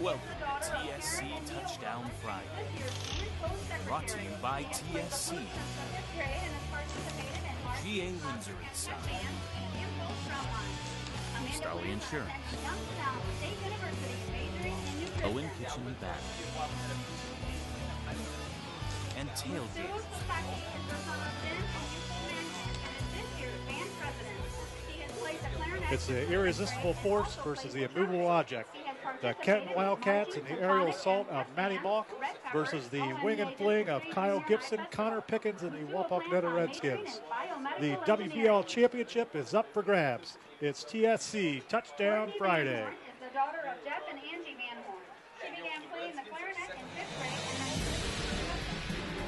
Welcome to TSC Touchdown Friday. Brought to you by TSC. GA Windsor and Son. Starley Insurance. Owen Kitchen and Bath. And Tailgate. It's the irresistible force versus the immovable object. The Kenton Wildcats and the aerial assault of Matty Mock versus the wing and fling of Kyle Gibson, Connor Pickens, and the Wapakoneta Redskins. The WBL championship is up for grabs. It's TSC Touchdown Friday. The daughter of Jeff and Angie Van Horn. She began playing the clarinet in 5th grade and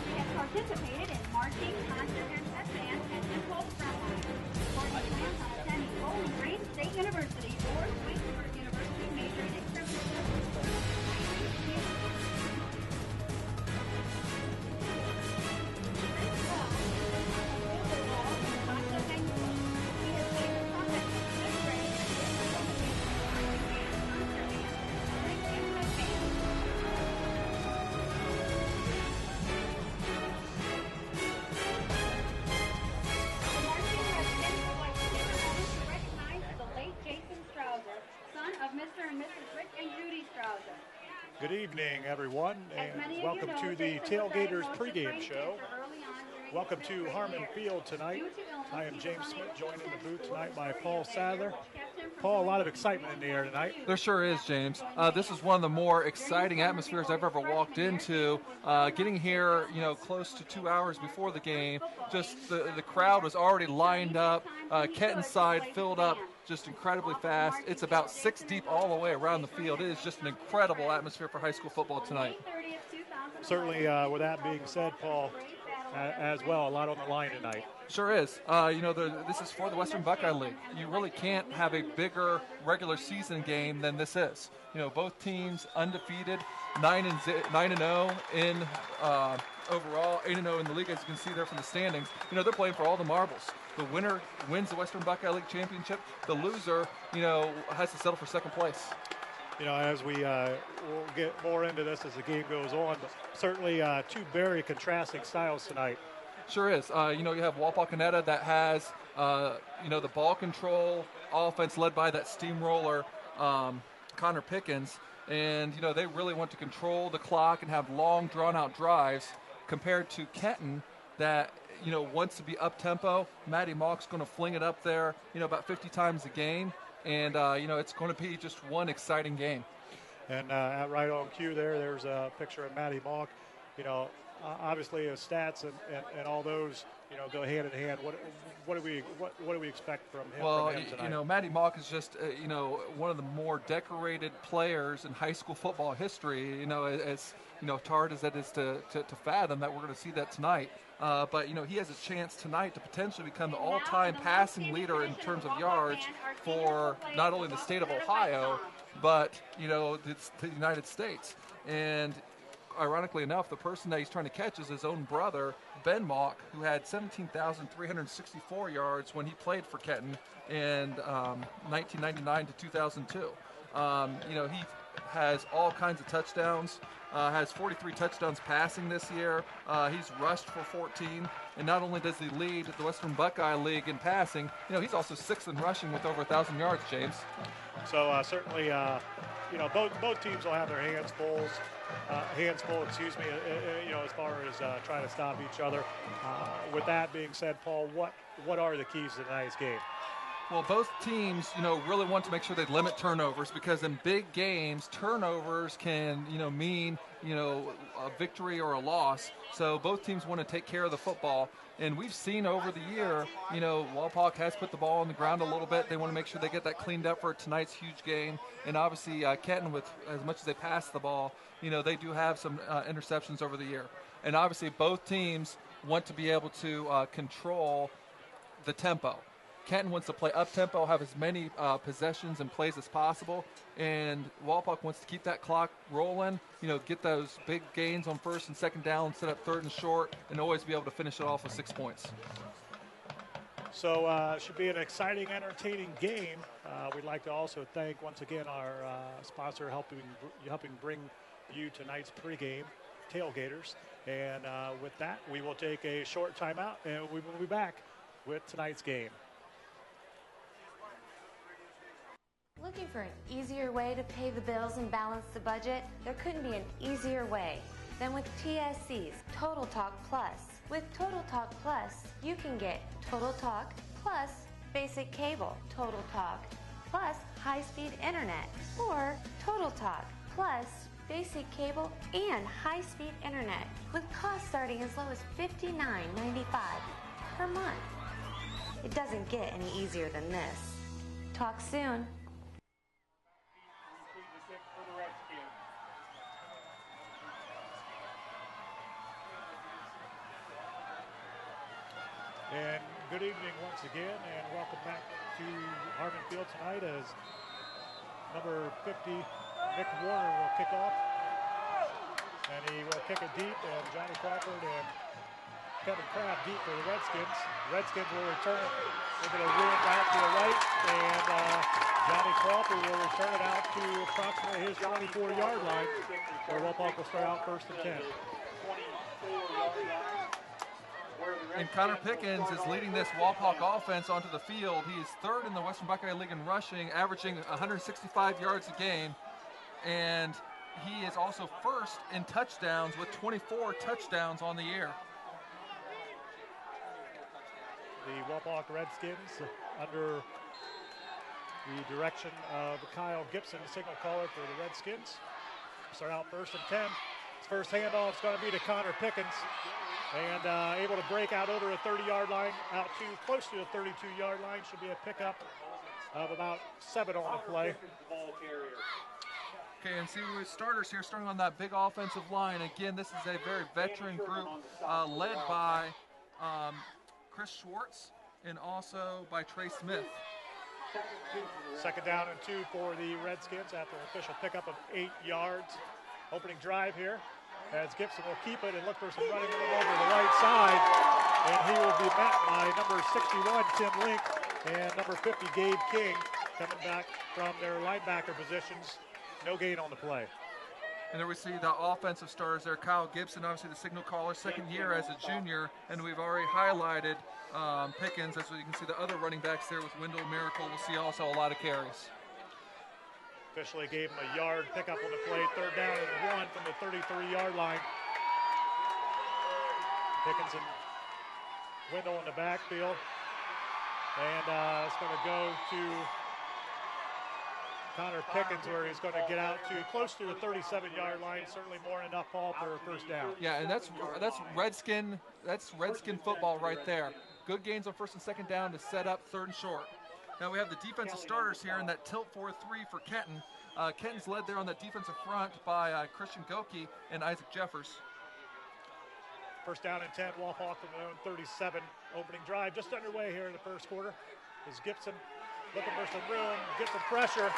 she has participated in marching, concert, and step band at Impulse Frontline. Courtney plans on attending Bowling Green State University or Waynesburg University, majoring in criminal justice. Mr. and Mrs. Rick and Judy Strauser. Good evening, everyone, and welcome to the Tailgaters pregame show. Welcome to Harmon Field tonight. I am James Smith, joined in the booth tonight by Paul Sadler. Paul, a lot of excitement in the air tonight. There sure is, James. This is one of the more exciting atmospheres I've ever walked into. Getting here, close to 2 hours before the game, just the crowd was already lined up. Kenton's side filled up just incredibly fast. It's about 6 deep all the way around the field. It is just an incredible atmosphere for high school football tonight. Certainly, with that being said, Paul, as well, a lot on the line tonight. Sure is. This is for the Western Buckeye League. You really can't have a bigger regular season game than this is. Both teams undefeated, 9-0 in overall, 8-0 in the league, as you can see there from the standings. They're playing for all the marbles. The winner wins the Western Buckeye League championship. The loser, has to settle for second place. As we'll get more into this as the game goes on, but certainly two very contrasting styles tonight. Sure is. You have Wapakoneta that has, the ball control offense led by that steamroller, Connor Pickens. And, they really want to control the clock and have long, drawn-out drives compared to Kenton that, wants to be up-tempo. Matty Mock's going to fling it up there, about 50 times a game. And, it's going to be just one exciting game. And right on cue there's a picture of Matty Mock. Obviously his stats and all those, go hand in hand. What do we expect from him? Well, from him tonight? Matty Mock is just, one of the more decorated players in high school football history. As hard as that is to fathom that we're going to see that tonight. But he has a chance tonight to potentially become the all-time passing leader in terms of yards for not only the state of Ohio, but the United States. And ironically enough, the person that he's trying to catch is his own brother, Ben Mock, who had 17,364 yards when he played for Kenton in 1999 to 2002. He has all kinds of touchdowns, has 43 touchdowns passing this year. He's rushed for 14, and not only does he lead the Western Buckeye League in passing, he's also 6th in rushing with over 1,000 yards, James. So certainly, both teams will have their hands full, as far as trying to stop each other. With that being said, Paul, what are the keys to tonight's game? Well, both teams, really want to make sure they limit turnovers, because in big games, turnovers can, mean, a victory or a loss. So both teams want to take care of the football. And we've seen over the year, Wapak has put the ball on the ground a little bit. They want to make sure they get that cleaned up for tonight's huge game. And obviously, Kenton, with as much as they pass the ball, they do have some interceptions over the year. And obviously, both teams want to be able to control the tempo. Kenton wants to play up-tempo, have as many possessions and plays as possible, and Wapak wants to keep that clock rolling, get those big gains on first and second down, set up third and short, and always be able to finish it off with 6 points. So should be an exciting, entertaining game. We'd like to also thank once again our sponsor helping bring you tonight's pregame, Tailgaters. And with that, we will take a short timeout, and we will be back with tonight's game. Looking for an easier way to pay the bills and balance the budget? There couldn't be an easier way than with TSC's Total Talk Plus. With Total Talk Plus, you can get Total Talk plus basic cable, Total Talk plus high-speed internet, or Total Talk plus basic cable and high-speed internet with costs starting as low as $59.95 per month. It doesn't get any easier than this. Talk soon. And good evening once again, and welcome back to Harmon Field tonight as number 50, Nick Warner, will kick off. And he will kick it deep, and Johnny Crawford and Kevin Kraft deep for the Redskins. Redskins will return it. They're going to wheel it out to the right, and Johnny Crawford will return it out to approximately his 24-yard line, where Wapak will start out first and 10. And Connor Pickens is leading this Wapak offense onto the field. He is third in the Western Buckeye League in rushing, averaging 165 yards a game. And he is also first in touchdowns with 24 touchdowns on the year. The Wapak Redskins, under the direction of Kyle Gibson, signal caller for the Redskins, start out first and 10. His first handoff is going to be to Connor Pickens. And able to break out over a 30-yard line, out to close to a 32-yard line. Should be a pickup of about 7 on the play. Okay, and see with starters here, starting on that big offensive line. Again, this is a very veteran group led by Chris Schwartz and also by Trey Smith. Second down and 2 for the Redskins after an official pickup of 8 yards. Opening drive here, as Gibson will keep it and look for some running room over the right side. And he will be met by number 61, Tim Link, and number 50, Gabe King, coming back from their linebacker positions. No gain on the play. And there we see the offensive starters there. Kyle Gibson, obviously the signal caller, second year as a junior. And we've already highlighted Pickens. As you can see the other running backs there with Wendell Miracle. We'll see also a lot of carries. Officially gave him a yard pickup on the play. Third down and 1 from the 33-yard line. Pickens and Wendell in the backfield. And it's going to go to Connor Pickens, where he's going to get out to close to the 37-yard line. Certainly more than enough ball for a first down. Yeah, and that's Redskin football right there. Good gains on first and second down to set up third and short. Now we have the defensive starters here in that tilt 4-3 for Kenton. Kenton's led there on that defensive front by Christian Goki and Isaac Jeffers. First down and 10, Wapak from their own 37. Opening drive just underway here in the first quarter. Is Gibson looking for some room, get some pressure,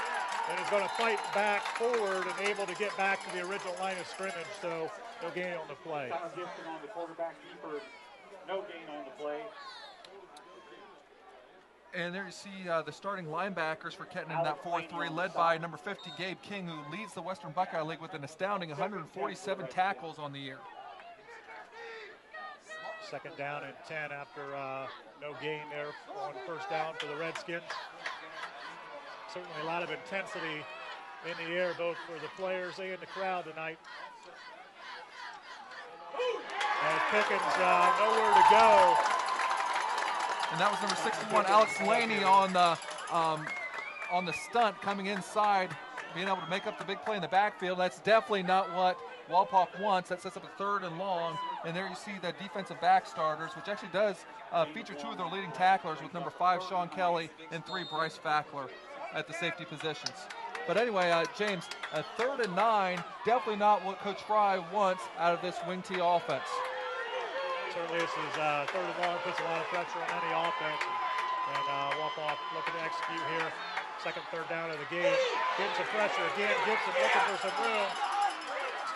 and is going to fight back forward and able to get back to the original line of scrimmage, so no gain on the play. Gibson on the quarterback keeper, no gain on the play. And there you see the starting linebackers for Kenton in that 4-3, led by number 50, Gabe King, who leads the Western Buckeye League with an astounding 147 tackles on the year. Second down and 10 after no gain there on first down for the Redskins. Certainly a lot of intensity in the air, both for the players and the crowd tonight. And Pickens nowhere to go. And that was number 61, Alex Laney, on the stunt coming inside, being able to make up the big play in the backfield. That's definitely not what Wapak wants. That sets up a third and long. And there you see the defensive back starters, which actually does feature 2 of their leading tacklers with number 5, Sean Kelly, and 3, Bryce Fackler at the safety positions. But anyway, James, a 3rd and 9, definitely not what Coach Fry wants out of this wing T offense. Certainly this is 3rd and long, puts a lot of pressure on any offense. And Wapak looking to execute here. Second, third down of the game. Getting some pressure again. Gibson looking for some room.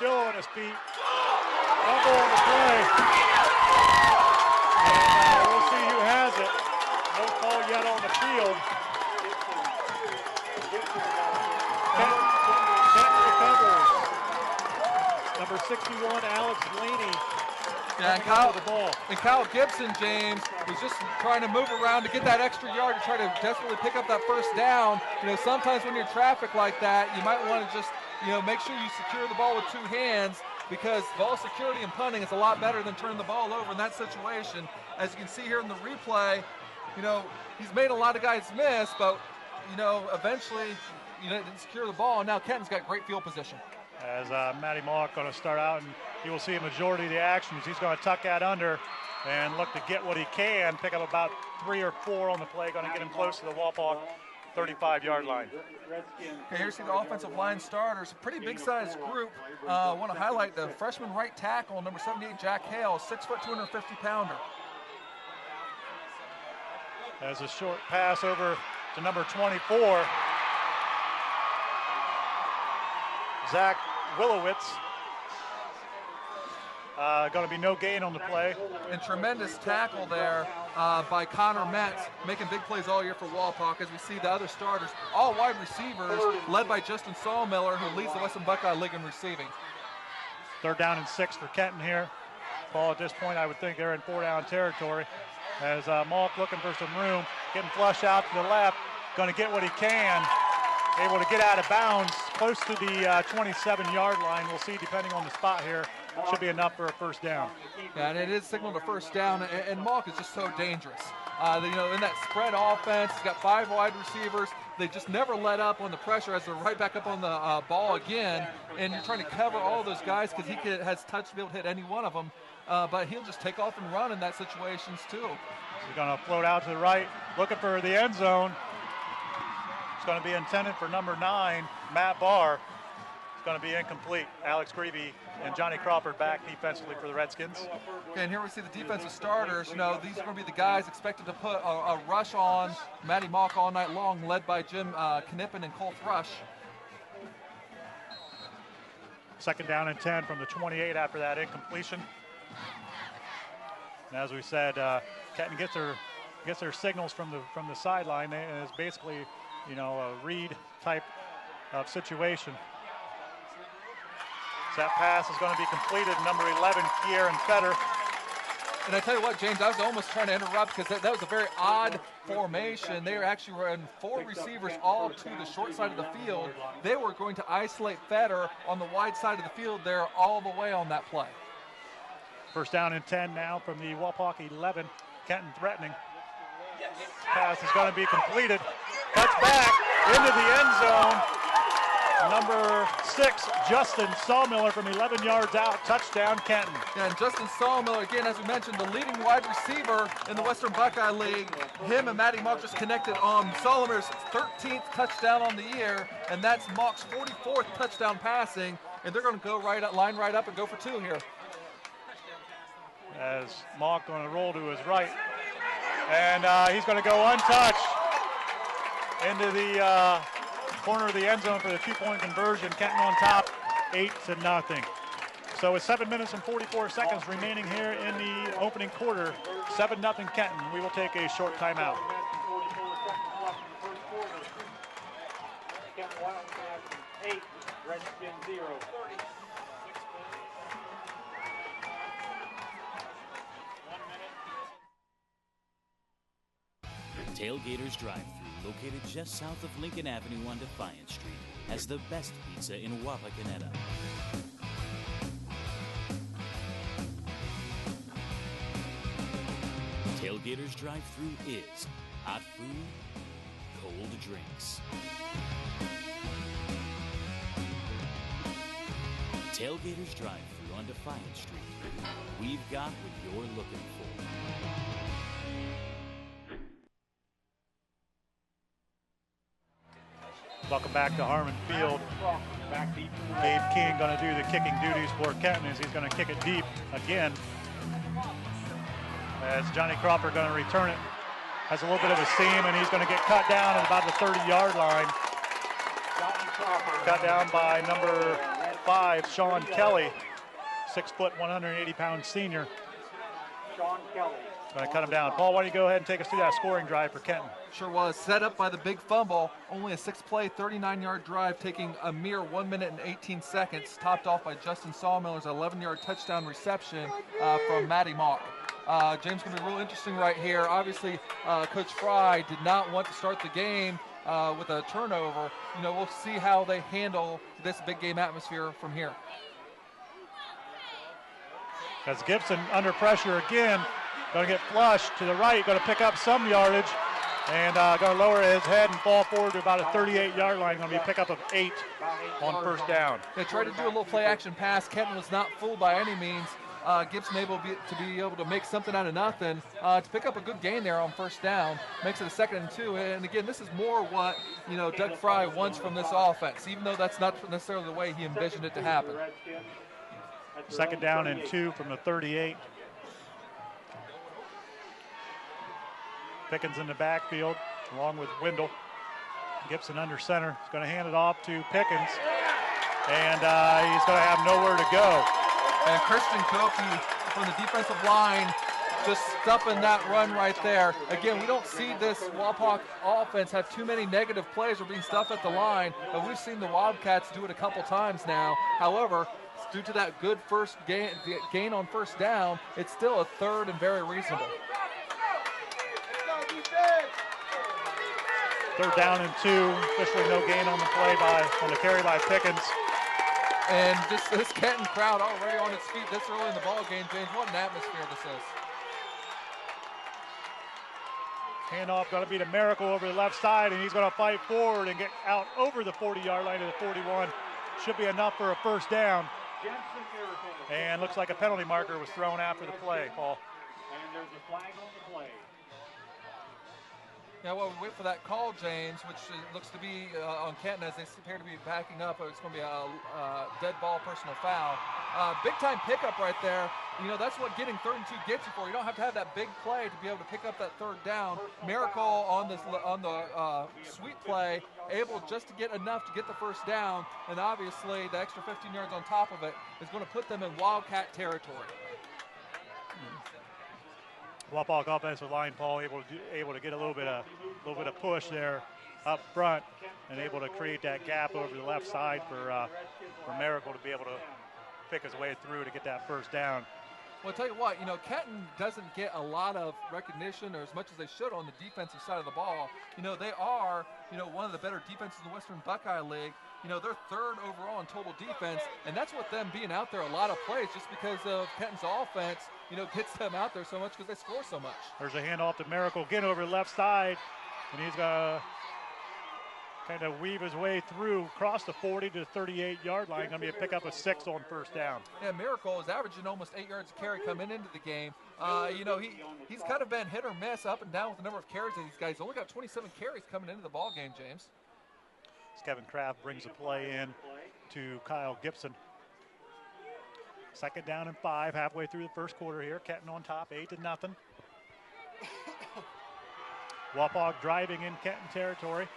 Still on his feet. Fumble on the play. And we'll see who has it. No call yet on the field. Kenton recovers. Number 61, Alex Laney. Yeah, and Kyle Gibson, James, was just trying to move around to get that extra yard to try to desperately pick up that first down. You know, sometimes when you're in traffic like that, you might want to just, you know, make sure you secure the ball with two hands, because ball security and punting is a lot better than turning the ball over in that situation. As you can see here in the replay, you know, he's made a lot of guys miss, but, you know, eventually, you know, didn't secure the ball, and now Kenton's got great field position. As Matty Mock going to start out, and you will see a majority of the actions. He's going to tuck that under and look to get what he can, pick up about 3 or 4 on the play, going to get him close to the Wapak 35-yard line. Okay, here's the offensive line starters. Pretty big-sized group. I want to highlight the freshman right tackle, number 78, Jack Hale, 6 foot, 250-pounder. As a short pass over to number 24, Zach Willowitz. Going to be no gain on the play. And tremendous tackle there by Connor Metz, making big plays all year for Wapak. As we see the other starters, all wide receivers, led by Justin Sawmiller, who leads the Western Buckeye League in receiving. 3rd down and 6 for Kenton here. Ball at this point, I would think they're in 4-down territory. As Malk looking for some room, getting flushed out to the left, going to get what he can. Able to get out of bounds, close to the 27-yard line. We'll see, depending on the spot here. Should be enough for a first down. Yeah, and it is signaled a first down, and Malk is just so dangerous. You know, in that spread offense, he's got 5 wide receivers. They just never let up on the pressure as they're right back up on the ball again, and you're trying to cover all those guys because has touch to be able to hit any one of them, but he'll just take off and run in that situations too. He's going to float out to the right, looking for the end zone. It's going to be intended for number 9, Matt Barr. It's going to be incomplete. Alex Greavy and Johnny Crawford back defensively for the Redskins. Okay, and here we see the defensive starters. You know, these are going to be the guys expected to put a rush on Matty Mock all night long, led by Jim Knippen and Cole Thrush. 2nd down and 10 from the 28 after that incompletion. And as we said, Kenton gets their signals from the sideline. It's basically, you know, a read type of situation. So that pass is going to be completed. Number 11, Kieran Fetter. And I tell you what, James, I was almost trying to interrupt because that was a very odd formation. They were actually running 4 receivers all to the short side of the field. They were going to isolate Fetter on the wide side of the field there all the way on that play. 1st down and 10 now from the Wapak 11. Kenton threatening. Pass is going to be completed. Cuts back into the end zone. Number 6, Justin Sawmiller from 11 yards out. Touchdown, Kenton. Yeah, and Justin Sawmiller, again, as we mentioned, the leading wide receiver in the Western Buckeye League. Him and Matty Mock just connected on Sawmiller's 13th touchdown on the year, and that's Mock's 44th touchdown passing. And they're going to go line right up and go for 2 here. As Mock going to roll to his right. And he's going to go untouched into the corner of the end zone for the 2-point conversion. Kenton on top, 8-0. So with 7 minutes and 44 seconds remaining here in the opening quarter, 7-0 Kenton. We will take a short timeout. Kenton Wildcats 8, Redskins 0. Tailgaters Drive-Thru, located just south of Lincoln Avenue on Defiant Street, has the best pizza in Wapakoneta. Tailgaters Drive-Thru is hot food, cold drinks. Tailgaters Drive-Thru on Defiant Street. We've got what you're looking for. Welcome back to Harmon Field. Gabe King going to do the kicking duties for Kenton as he's going to kick it deep again. As Johnny Crawford going to return it. Has a little bit of a seam and he's going to get cut down at about the 30-yard line. Cut down by number 5, Sean Kelly, 6 foot, 180-pound senior. Sean Kelly. Going to cut him down. Paul, why don't you go ahead and take us through that scoring drive for Kenton? Sure was. Set up by the big fumble. Only a 6-play, 39-yard drive, taking a mere 1 minute and 18 seconds, topped off by Justin Sawmiller's 11-yard touchdown reception from Matty Mock. James, going to be real interesting right here. Obviously, Coach Fry did not want to start the game with a turnover. We'll see how they handle this big game atmosphere from here. As Gibson under pressure again. Going to get flushed to the right, going to pick up some yardage, and going to lower his head and fall forward to about a 38-yard line. Going to be a pickup of 8 on first down. They tried to do a little play-action pass. Kenton was not fooled by any means. Gibson able to be able to make something out of nothing to pick up a good gain there on first down. Makes it a 2nd and 2. And again, this is more what Doug Fry wants from this offense, even though that's not necessarily the way he envisioned it to happen. 2nd down and 2 from the 38. Pickens in the backfield along with Wendell. Gibson under center. He's going to hand it off to Pickens, and he's going to have nowhere to go. And Christian Kofi from the defensive line just stuffing that run right there. Again, we don't see this Wapak offense have too many negative plays or being stuffed at the line, but we've seen the Wildcats do it a couple times now. However, due to that good first gain on first down, it's still a 3rd and very reasonable. 3rd down and 2. Officially no gain on the play on the carry by Pickens. And just this Kenton crowd already on its feet this early in the ball game, James. What an atmosphere this is. Handoff going to be to Miracle over the left side, and he's going to fight forward and get out over the 40-yard line to the 41. Should be enough for a first down. And looks like a penalty marker was thrown after the play, Paul. And there's a flag on the play. Yeah, well, we wait for that call, James, which looks to be on Kenton as they appear to be backing up. It's going to be a dead ball personal foul. Big-time pickup right there. That's what getting 3rd and 2 gets you for. You don't have to have that big play to be able to pick up that 3rd down. Miracle on the sweep play, able just to get enough to get the first down, and obviously the extra 15 yards on top of it is going to put them in Wildcat territory. Wapak offensive line, Paul, able to get a little bit of push there up front, and able to create that gap over the left side for Miracle to be able to pick his way through to get that first down. Well, I'll tell you what, Kenton doesn't get a lot of recognition or as much as they should on the defensive side of the ball. They are, one of the better defenses in the Western Buckeye League. They're 3rd overall in total defense, and that's with them being out there a lot of plays just because of Kenton's offense, gets them out there so much because they score so much. There's a handoff to Miracle again over the left side, and he's going to kind of weave his way through, across the 40 to the 38-yard line. Going to be a pickup of 6 on first down. Yeah, Miracle is averaging almost 8 yards a carry coming into the game. He's kind of been hit or miss up and down with the number of carries of these guys. He's only got 27 carries coming into the ball game, James. Kevin Kraft brings the play in to Kyle Gibson. 2nd down and 5, halfway through the first quarter here. Kenton on top, 8-0. Wapak driving in Kenton territory.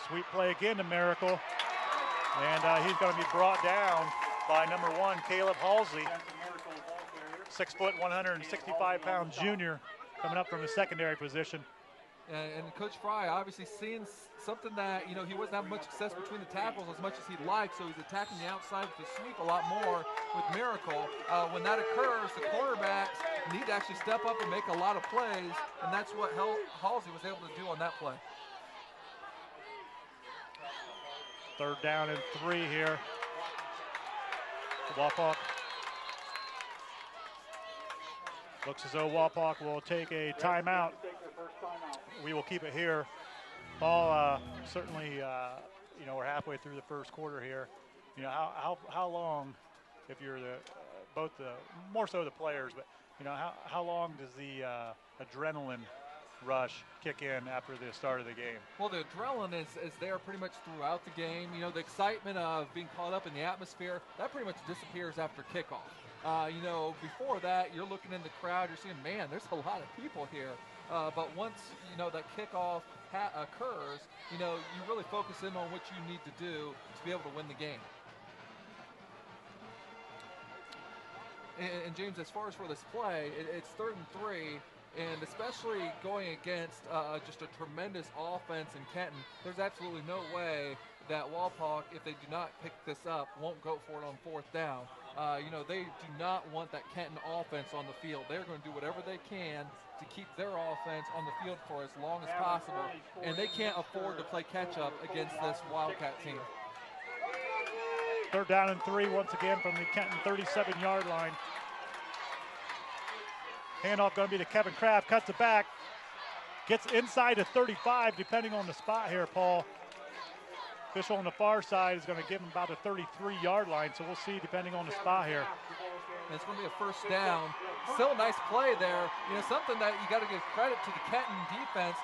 Sweep play again to Miracle. And he's going to be brought down by number 1, Caleb Halsey. 6 foot, 165-pound junior coming up from the secondary position. And Coach Fry obviously seeing something that, he wasn't having much success between the tackles as much as he'd like, so he's attacking the outside with the sweep a lot more with Miracle. When that occurs, the quarterbacks need to actually step up and make a lot of plays, and that's what Halsey was able to do on that play. 3rd down and 3 here. Wapak. Looks as though Wapak will take a timeout. We will keep it here. Paul, certainly, we're halfway through the first quarter here. How long, if you're more so the players, but how long does the adrenaline rush kick in after the start of the game? Well, the adrenaline is there pretty much throughout the game. The excitement of being caught up in the atmosphere, that pretty much disappears after kickoff. Before that, you're looking in the crowd, you're seeing, man, there's a lot of people here. But once, that kickoff occurs, you really focus in on what you need to do to be able to win the game. And James, as far as for this play, it's 3rd and 3, and especially going against just a tremendous offense in Kenton, there's absolutely no way that Wapak, if they do not pick this up, won't go for it on 4th down. They do not want that Kenton offense on the field. They're going to do whatever they can to keep their offense on the field for as long as possible, and they can't afford to play catch-up against this Wildcat team. 3rd down and 3 once again from the Kenton 37-yard line. Handoff going to be to Kevin Kraft, cuts it back, gets inside to 35 depending on the spot here, Paul. Official on the far side is going to give him about a 33-yard line, so we'll see depending on the spot here. And it's going to be a 1st down. Still a nice play there. Something that you got to give credit to the Kenton defense.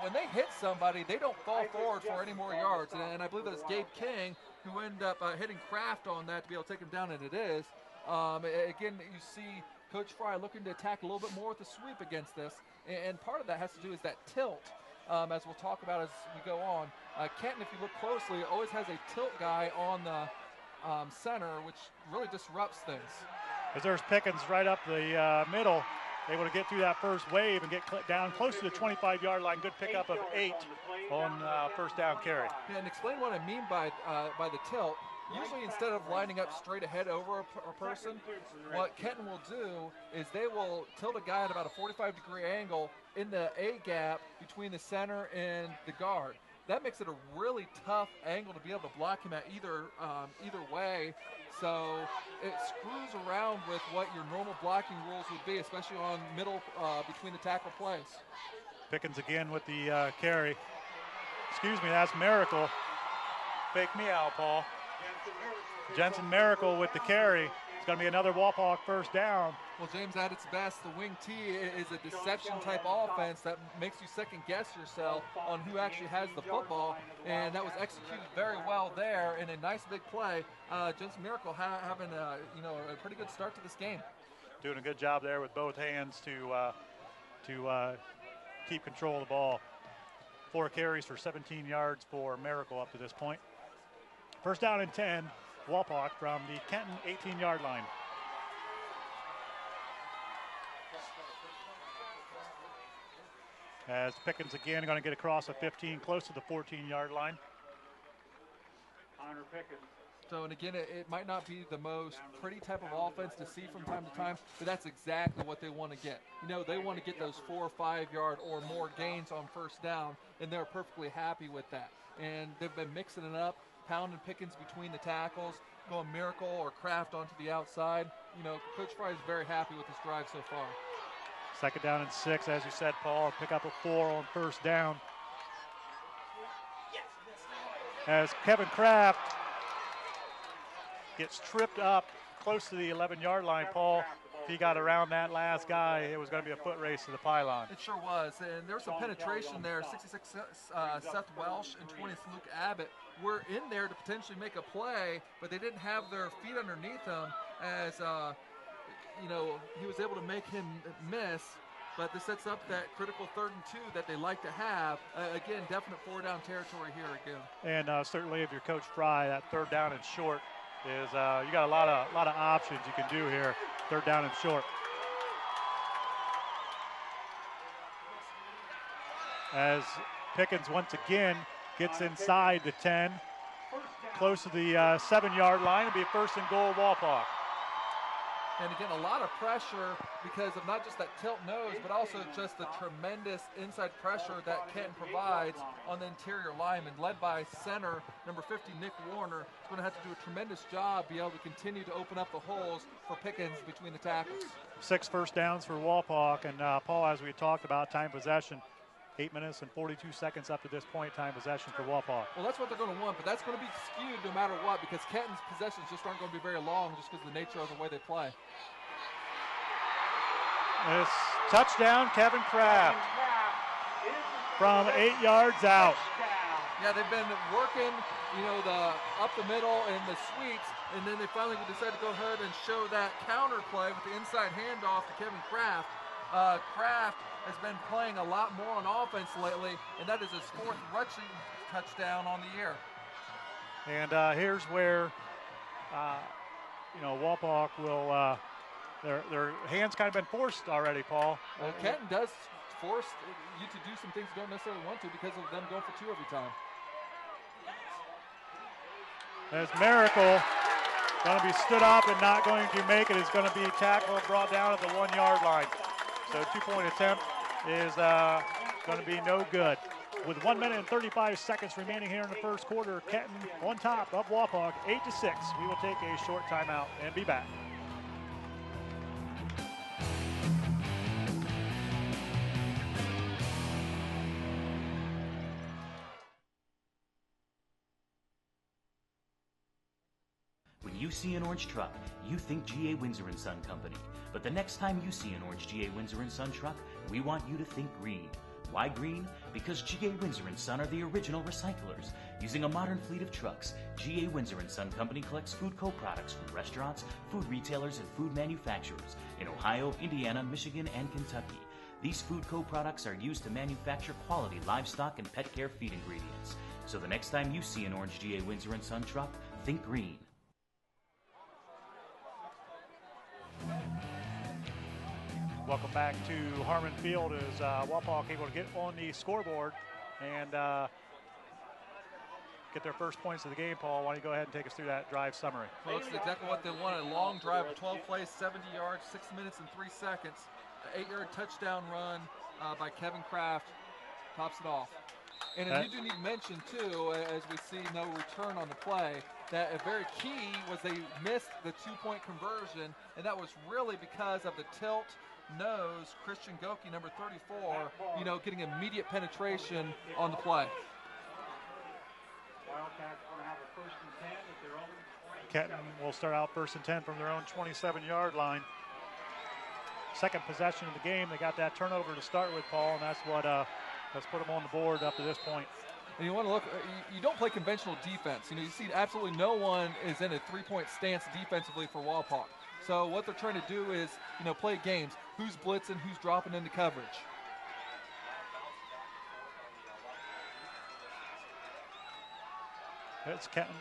When they hit somebody, they don't fall forward for any more yards. And I believe that it's Gabe King who ended up hitting Kraft on that to be able to take him down, and it is. Again, you see Coach Fry looking to attack a little bit more with the sweep against this. And part of that has to do is that tilt, as we'll talk about as we go on. Kenton, if you look closely, always has a tilt guy on the center, which really disrupts things. As there's Pickens right up the middle, able to get through that first wave and get down close to the 25-yard line. Good pickup of 8 on 1st down carry. Yeah, and explain what I mean by the tilt. Usually instead of lining up straight ahead over a person, what Kenton will do is they will tilt a guy at about a 45-degree angle in the A gap between the center and the guard. That makes it a really tough angle to be able to block him at either way. So it screws around with what your normal blocking rules would be, especially on middle between the tackle plays. Pickens again with the carry. Excuse me, that's Miracle. Fake me out, Paul. Jensen Miracle with the carry. It's going to be another Wapak 1st down. Well, James, at its best, the wing T is a deception-type offense that makes you second-guess yourself on who actually has the football, and that was executed very well there in a nice big play. Jensen Miracle having a pretty good start to this game. Doing a good job there with both hands to keep control of the ball. 4 carries for 17 yards for Miracle up to this point. 1st down and 10, Wapak from the Kenton 18-yard line. As Pickens again going to get across a 15, close to the 14-yard line. So, and again, it might not be the most pretty type of offense to see from time to time, but that's exactly what they want to get. They want to get those 4 or 5 yard or more gains on 1st down, and they're perfectly happy with that. And they've been mixing it up, pounding Pickens between the tackles, going Miracle or Kraft onto the outside. Coach Fry is very happy with this drive so far. 2nd down and 6, as you said, Paul. Pick up a 4 on 1st down. As Kevin Kraft gets tripped up close to the 11-yard line, Paul. If he got around that last guy, it was going to be a foot race to the pylon. It sure was, and there was some penetration there. 66 Seth Welsh and 20th Luke Abbott were in there to potentially make a play, but they didn't have their feet underneath them as he was able to make him miss. But this sets up that critical 3rd and 2 that they like to have. Again, definite 4-down territory here again. And certainly if you're Coach Fry, that 3rd down and short is you got a lot of options you can do here. 3rd down and short. As Pickens once again gets inside the 10, close to the 7-yard line. It'll be 1st and goal, Wapak. And again, a lot of pressure because of not just that tilt nose, but also just the tremendous inside pressure that Kenton provides on the interior lineman, led by center, number 50, Nick Warner. He's going to have to do a tremendous job, be able to continue to open up the holes for Pickens between the tackles. 6 1st downs for Wapak, and Paul, as we talked about, time possession. 8 minutes and 42 seconds up to this point, time possession for Wapak. Well, that's what they're going to want, but that's going to be skewed no matter what because Kenton's possessions just aren't going to be very long just because of the nature of the way they play. It's touchdown, Kevin Kraft from 8 yards out. Yeah, they've been working, the up the middle and the sweeps, and then they finally decided to go ahead and show that counter play with the inside handoff to Kevin Kraft. Kraft has been playing a lot more on offense lately, and that is his 4th rushing touchdown on the year. And here's where, Wapak will their hands kind of been forced already, Paul. Kenton does force you to do some things you don't necessarily want to because of them going for two every time. As Miracle going to be stood up and not going to make it. Is going to be tackled, brought down at the 1 yard line. So 2-point attempt is going to be no good. With 1 minute and 35 seconds remaining here in the first quarter, Kenton on top of Wapak, 8-6. We will take a short timeout and be back. When you see an orange truck, you think GA Windsor & Son Company. But the next time you see an orange GA Windsor & Son truck, we want you to think green. Why green? Because GA Windsor & Son are the original recyclers. Using a modern fleet of trucks, GA Windsor & Son Company collects food co-products from restaurants, food retailers, and food manufacturers in Ohio, Indiana, Michigan, and Kentucky. These food co-products are used to manufacture quality livestock and pet care feed ingredients. So the next time you see an orange GA Windsor & Son truck, think green. Welcome back to Harmon Field as Wapak able to get on the scoreboard and get their first points of the game. Paul, why don't you go ahead and take us through that drive summary? Well, it's exactly what they wanted. A long drive of 12 plays, 70 yards, 6 minutes and 3 seconds. An 8-yard touchdown run by Kevin Kraft tops it off. And you do need to mention, too, as we see no return on the play, that a very key was they missed the 2-point conversion, and that was really because of the tilt nose, Christian Goki, number 34, getting immediate penetration on the play. Wildcats going to have a 1st and 10 at their own. Kenton will start out 1st and 10 from their own 27-yard line. Second possession of the game. They got that turnover to start with, Paul, and that's what has put them on the board up to this point. And you want to look, you don't play conventional defense. You see absolutely no one is in a 3-point stance defensively for Wapak. So what they're trying to do is, play games. Who's blitzing, who's dropping into coverage. It's Kenton.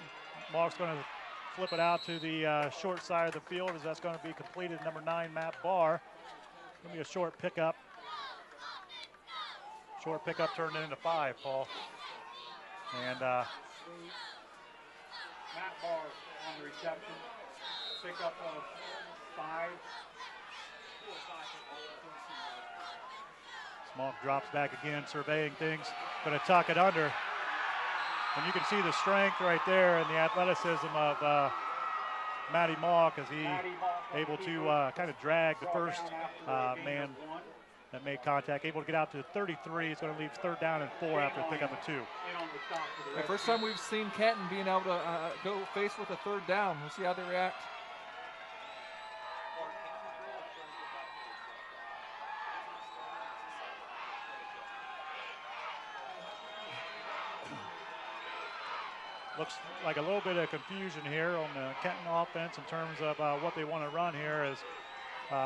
Mark's going to flip it out to the short side of the field as that's going to be completed. Number 9, Matt Barr. Going to be a short pickup. Short pickup turned into 5, Paul. And Matt Barr on the reception. Pickup of 5. Smoke drops back again, surveying things. Going to tuck it under. And you can see the strength right there and the athleticism of Matty Mock as he able to kind of drag the first man that made contact, able to get out to 33. It's going to leave 3rd down and 4 after a pickup of 2. The first time we've seen Kenton being able to go face with a 3rd down. We'll see how they react. Looks like a little bit of confusion here on the Kenton offense in terms of what they want to run here as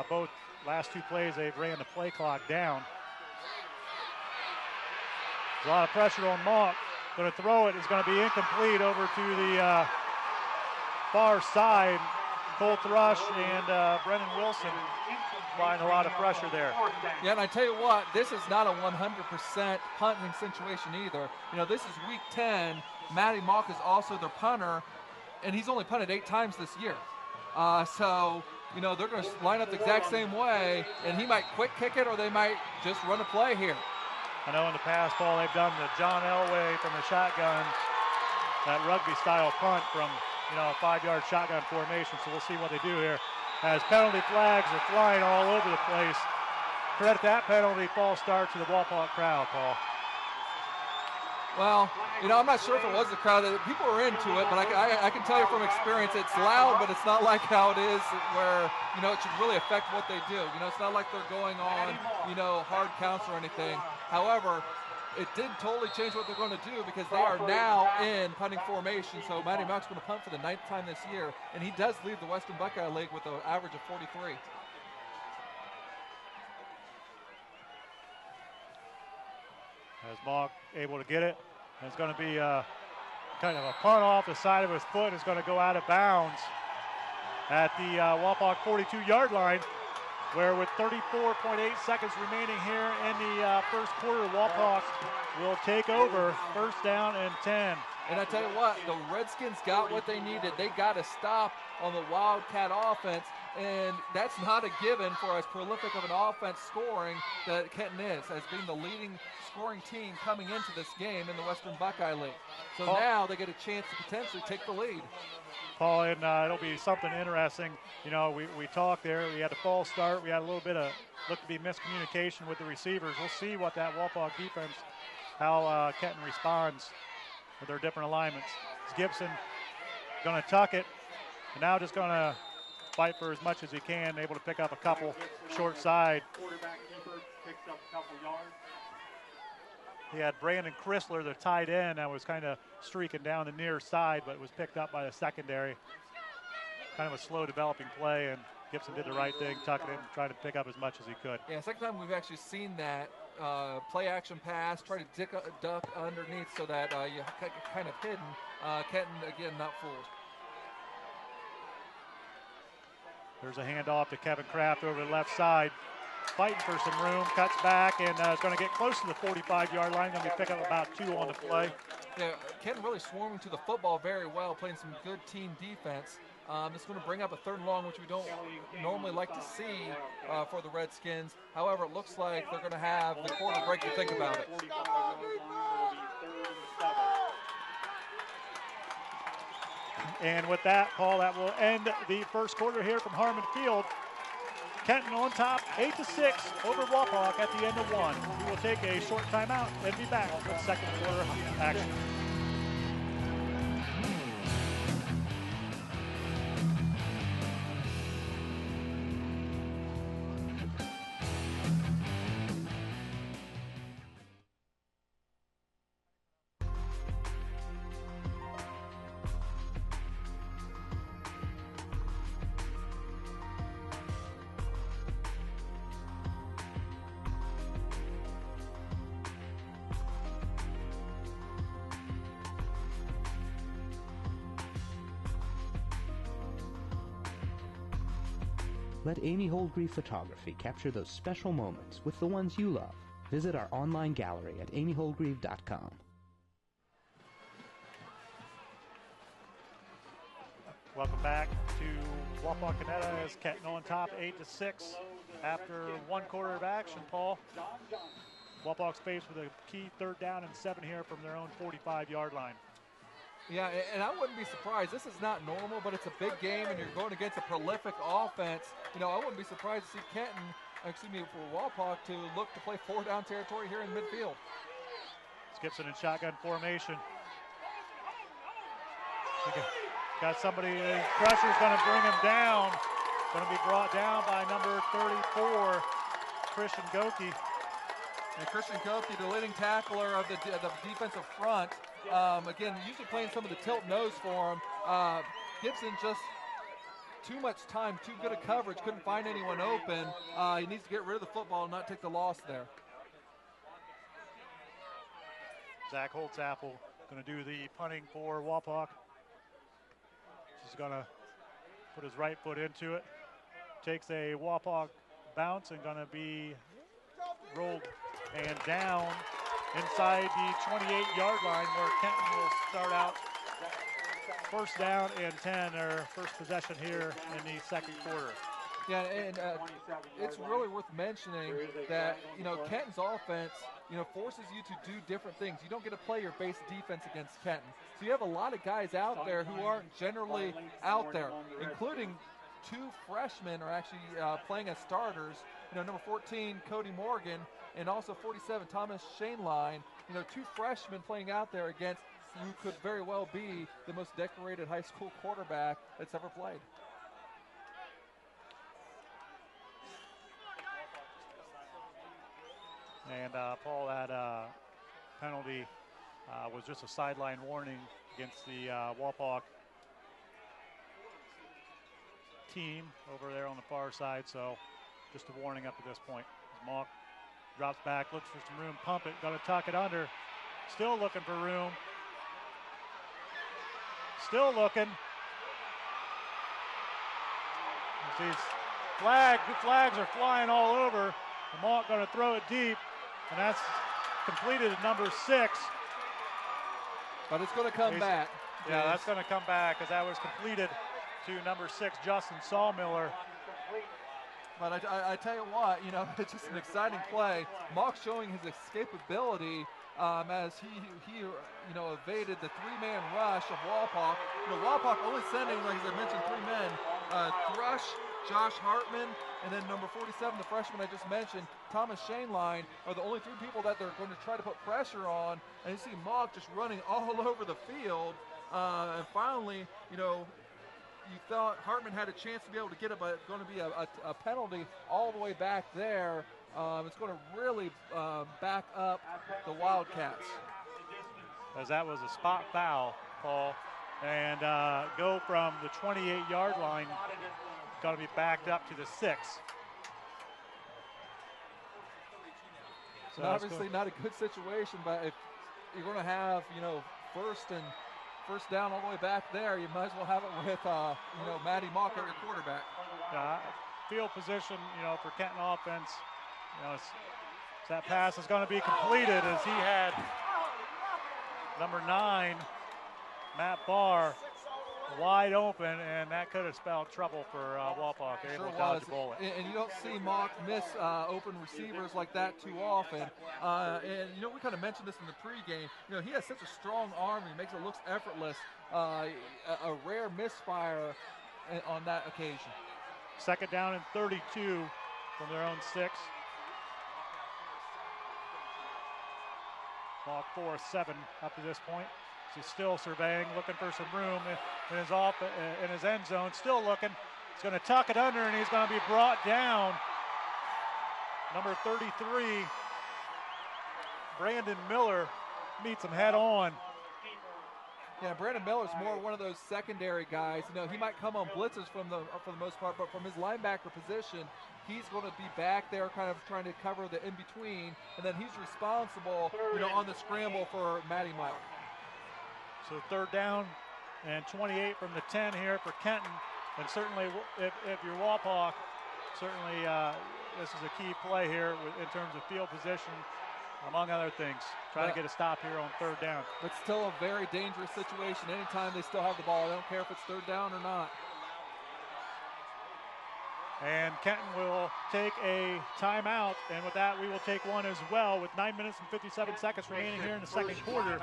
both last 2 plays they've ran the play clock down. There's a lot of pressure on Mock. Going to throw it. It's going to be incomplete over to the far side. Cole Thrush and Brennan Wilson applying a lot of pressure there. Yeah, and I tell you what, this is not a 100% punting situation either. This is week 10. Matty Mock is also their punter, and he's only punted 8 times this year. So, they're going to line up the exact same way, and he might quick kick it or they might just run a play here. I know in the past, Paul, they've done the John Elway from the shotgun, that rugby-style punt from, a 5-yard shotgun formation. So we'll see what they do here. As penalty flags are flying all over the place. Credit that penalty false start to the Wapak crowd, Paul. Well, I'm not sure if it was the crowd. People were into it, but I can tell you from experience, it's loud, but it's not like how it is where, it should really affect what they do. It's not like they're going on, hard counts or anything. However, it did totally change what they're going to do because they are now in punting formation. So Matty Mock's going to punt for the 9th time this year, and he does lead the Western Buckeye League with an average of 43. As Mock able to get it, it's going to be kind of a punt off the side of his foot. It's going to go out of bounds. at the Wapak 42-yard line, where with 34.8 seconds remaining here in the first quarter, Wapak will take over, first down and 10. And I tell you what, the Redskins got what they needed. They got a stop on the Wildcat offense, and that's not a given for as prolific of an offense scoring that Kenton is, as being the leading scoring team coming into this game in the Western Buckeye League. So now they get a chance to potentially take the lead. Paul, and it'll be something interesting. You know, we talked there. We had a false start. We had a little bit of, looked to be miscommunication with the receivers. We'll see what that Wapak defense, how Kenton responds with their different alignments. It's Gibson going to tuck it, and now just going to fight for as much as he can, able to pick up a couple short side. Quarterback keeper picks up a couple yards. He had Brandon Chrysler, the tight end, that was kind of streaking down the near side, but was picked up by the secondary. Kind of a slow developing play, and Gibson did the right thing, tucking it and trying to pick up as much as he could. Yeah, second time we've actually seen that play action pass, try to duck underneath so that you kind of hidden. Kenton, again, not fooled. There's a handoff to Kevin Kraft over the left side. Fighting for some room, cuts back, and is going to get close to the 45-yard line. Going to be picking up about 2 on the play. Yeah, Kenton really swarming to the football very well, playing some good team defense. It's going to bring up a 3rd and long, which we don't normally like to see for the Redskins. However, it looks like they're going to have the quarter break to think about it. And with that, Paul, that will end the first quarter here from Harmon Field. Kenton on top, 8-6 over Wapak at the end of 1. We will take a short timeout and be back with second quarter action. Let Amy Holdgreave Photography capture those special moments with the ones you love. Visit our online gallery at amyholdgreave.com. Welcome back to Wapakoneta as Kenton on top, 8-6 after 1 quarter of action, Paul. Wapak's faced with a key 3rd down and 7 here from their own 45-yard line. Yeah, and I wouldn't be surprised. This is not normal, but it's a big game, and you're going against a prolific offense. You know, I wouldn't be surprised to see Kenton, for Wapak to look to play 4-down territory here in midfield. It's Gibson in shotgun formation. Got somebody, pressure's going to bring him down. Going to be brought down by number 34, Christian Goki. And Christian Goki, the leading tackler of the defensive front. Again, usually playing some of the tilt nose for him. Gibson just too much time, too good a coverage, couldn't find anyone open. He needs to get rid of the football and not take the loss there. Zach Holtzapfel going to do the punting for Wapak. He's going to put his right foot into it. Takes a Wapak bounce and going to be rolled and down inside the 28-yard line, where Kenton will start out. First down and 10, their first possession here in the second quarter. Yeah, and it's really worth mentioning that, Kenton's offense, forces you to do different things. You don't get to play your base defense against Kenton. So you have a lot of guys out there who aren't generally out there, including 2 freshmen are actually playing as starters. Number 14, Cody Morgan, and also 47, Thomas Shaneline. 2 freshmen playing out there against who could very well be the most decorated high school quarterback that's ever played. And Paul, that penalty was just a sideline warning against the Wapak team over there on the far side. So just a warning up to this point. Mock drops back, looks for some room, pump it, got to tuck it under. Still looking for room. Still looking. These flags are flying all over. Lamont going to throw it deep, and that's completed at number 6. But it's going to come back. Yeah, that's going to come back because that was completed to number 6, Justin Sawmiller. But I tell you what, it's just an exciting play. Mock showing his escapability as he evaded the 3-man rush of Wapak. Wapak only sending, like as I mentioned, 3 men. Thrush, Josh Hartman, and then number 47, the freshman I just mentioned, Thomas Shaneline, are the only 3 people that they're going to try to put pressure on. And you see Mock just running all over the field. And finally, you thought Hartman had a chance to be able to get it, but it's going to be a penalty all the way back there. It's going to really back up the Wildcats. As that was a spot foul, Paul, and go from the 28-yard line, going to be backed up to the 6. So obviously not a good situation, but if you're going to have, first down all the way back there, you might as well have it with, Matty Mock at your quarterback. Field position, for Kenton offense, that pass is going to be completed as he had number 9, Matt Barr, wide open, and that could have spelled trouble for Wapak. Able to dodge the bullet. And you don't see Mock miss open receivers like that too often. And we kind of mentioned this in the pregame. He has such a strong arm. He makes it look effortless. A rare misfire on that occasion. 2nd down and 32 from their own 6. Mock 4-7 up to this point. He's still surveying, looking for some room in his end zone. Still looking. He's going to tuck it under, and he's going to be brought down. Number 33, Brandon Miller, meets him head on. Yeah, Brandon Miller's more one of those secondary guys. He might come on blitzes for the most part, but from his linebacker position, he's going to be back there kind of trying to cover the in-between, and then he's responsible, on the scramble for Matty Mock. So 3rd down and 28 from the 10 here for Kenton. And certainly if you're Wapak, certainly this is a key play here in terms of field position, among other things. Try to get a stop here on 3rd down. But still a very dangerous situation anytime they still have the ball. I don't care if it's 3rd down or not. And Kenton will take a timeout, and with that we will take one as well with 9 minutes and 57 seconds remaining here in the 2nd quarter.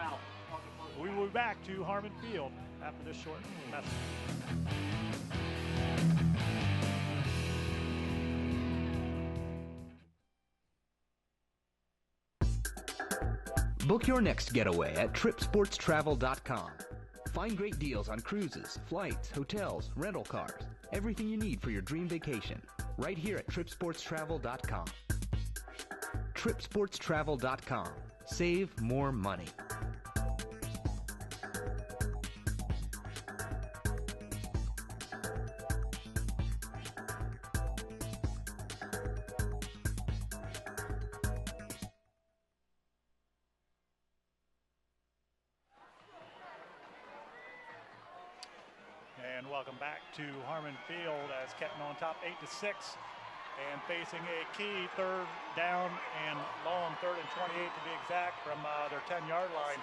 We will be back to Harmon Field after this short message. Book your next getaway at tripsportstravel.com. Find great deals on cruises, flights, hotels, rental cars, everything you need for your dream vacation, right here at tripsportstravel.com. Tripsportstravel.com. Save more money. And welcome back to Harmon Field as Kenton on top 8-6 and facing a key 3rd down and long, 3rd and 28 to be exact, from their 10-yard line.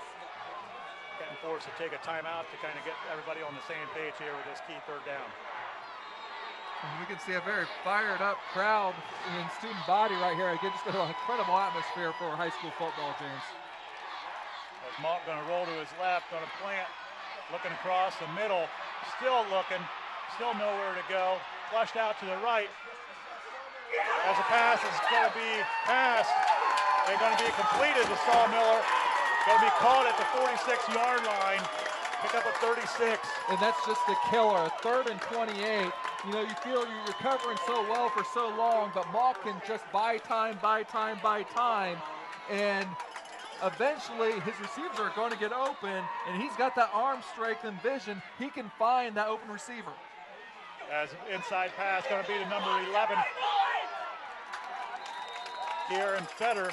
Kenton forced to take a timeout to kind of get everybody on the same page here with this key 3rd down. And we can see a very fired up crowd in student body right here. Again, just an incredible atmosphere for high school football, James. As Mock going to roll to his left, going to plant, looking across the middle, still looking, still nowhere to go. Flushed out to the right. As a pass is going to be passed, and going to be completed to Sawmiller. Going to be caught at the 46-yard line. Pick up a 36. And that's just a killer. 3rd and 28. You feel you're covering so well for so long, but Mock can just buy time. And eventually his receivers are going to get open, and he's got that arm strength and vision. He can find that open receiver. As inside pass going to be to number 11. Kieran Fetter.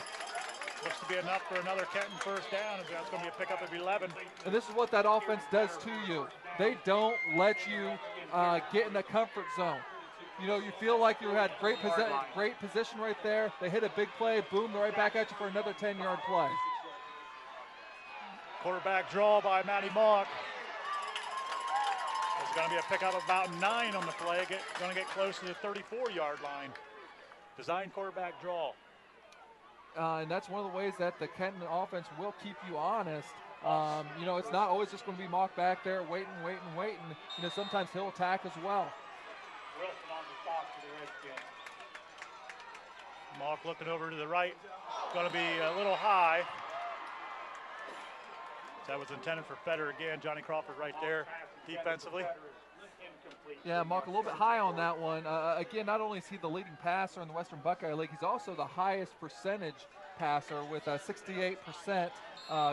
Looks to be enough for another Kenton 1st down. That's going to be a pickup of 11. And this is what that offense does to you. They don't let you get in the comfort zone. You know, you feel like you had great position right there. They hit a big play, boom, they're right back at you for another 10-yard play. Quarterback draw by Matty Mock. There's going to be a pickup of about 9 on the play. Going to get close to the 34-yard line. Design quarterback draw. And that's one of the ways that the Kenton offense will keep you honest. You know, it's not always just going to be Mock back there waiting. You know, sometimes he'll attack as well. Wilson on the stop for the Redskins. Mock looking over to the right. Going to be a little high. That was intended for Fetter again. Johnny Crawford right there defensively. Yeah, Mock a little bit high on that one. Again, not only is he the leading passer in the Western Buckeye League, he's also the highest percentage passer with 68%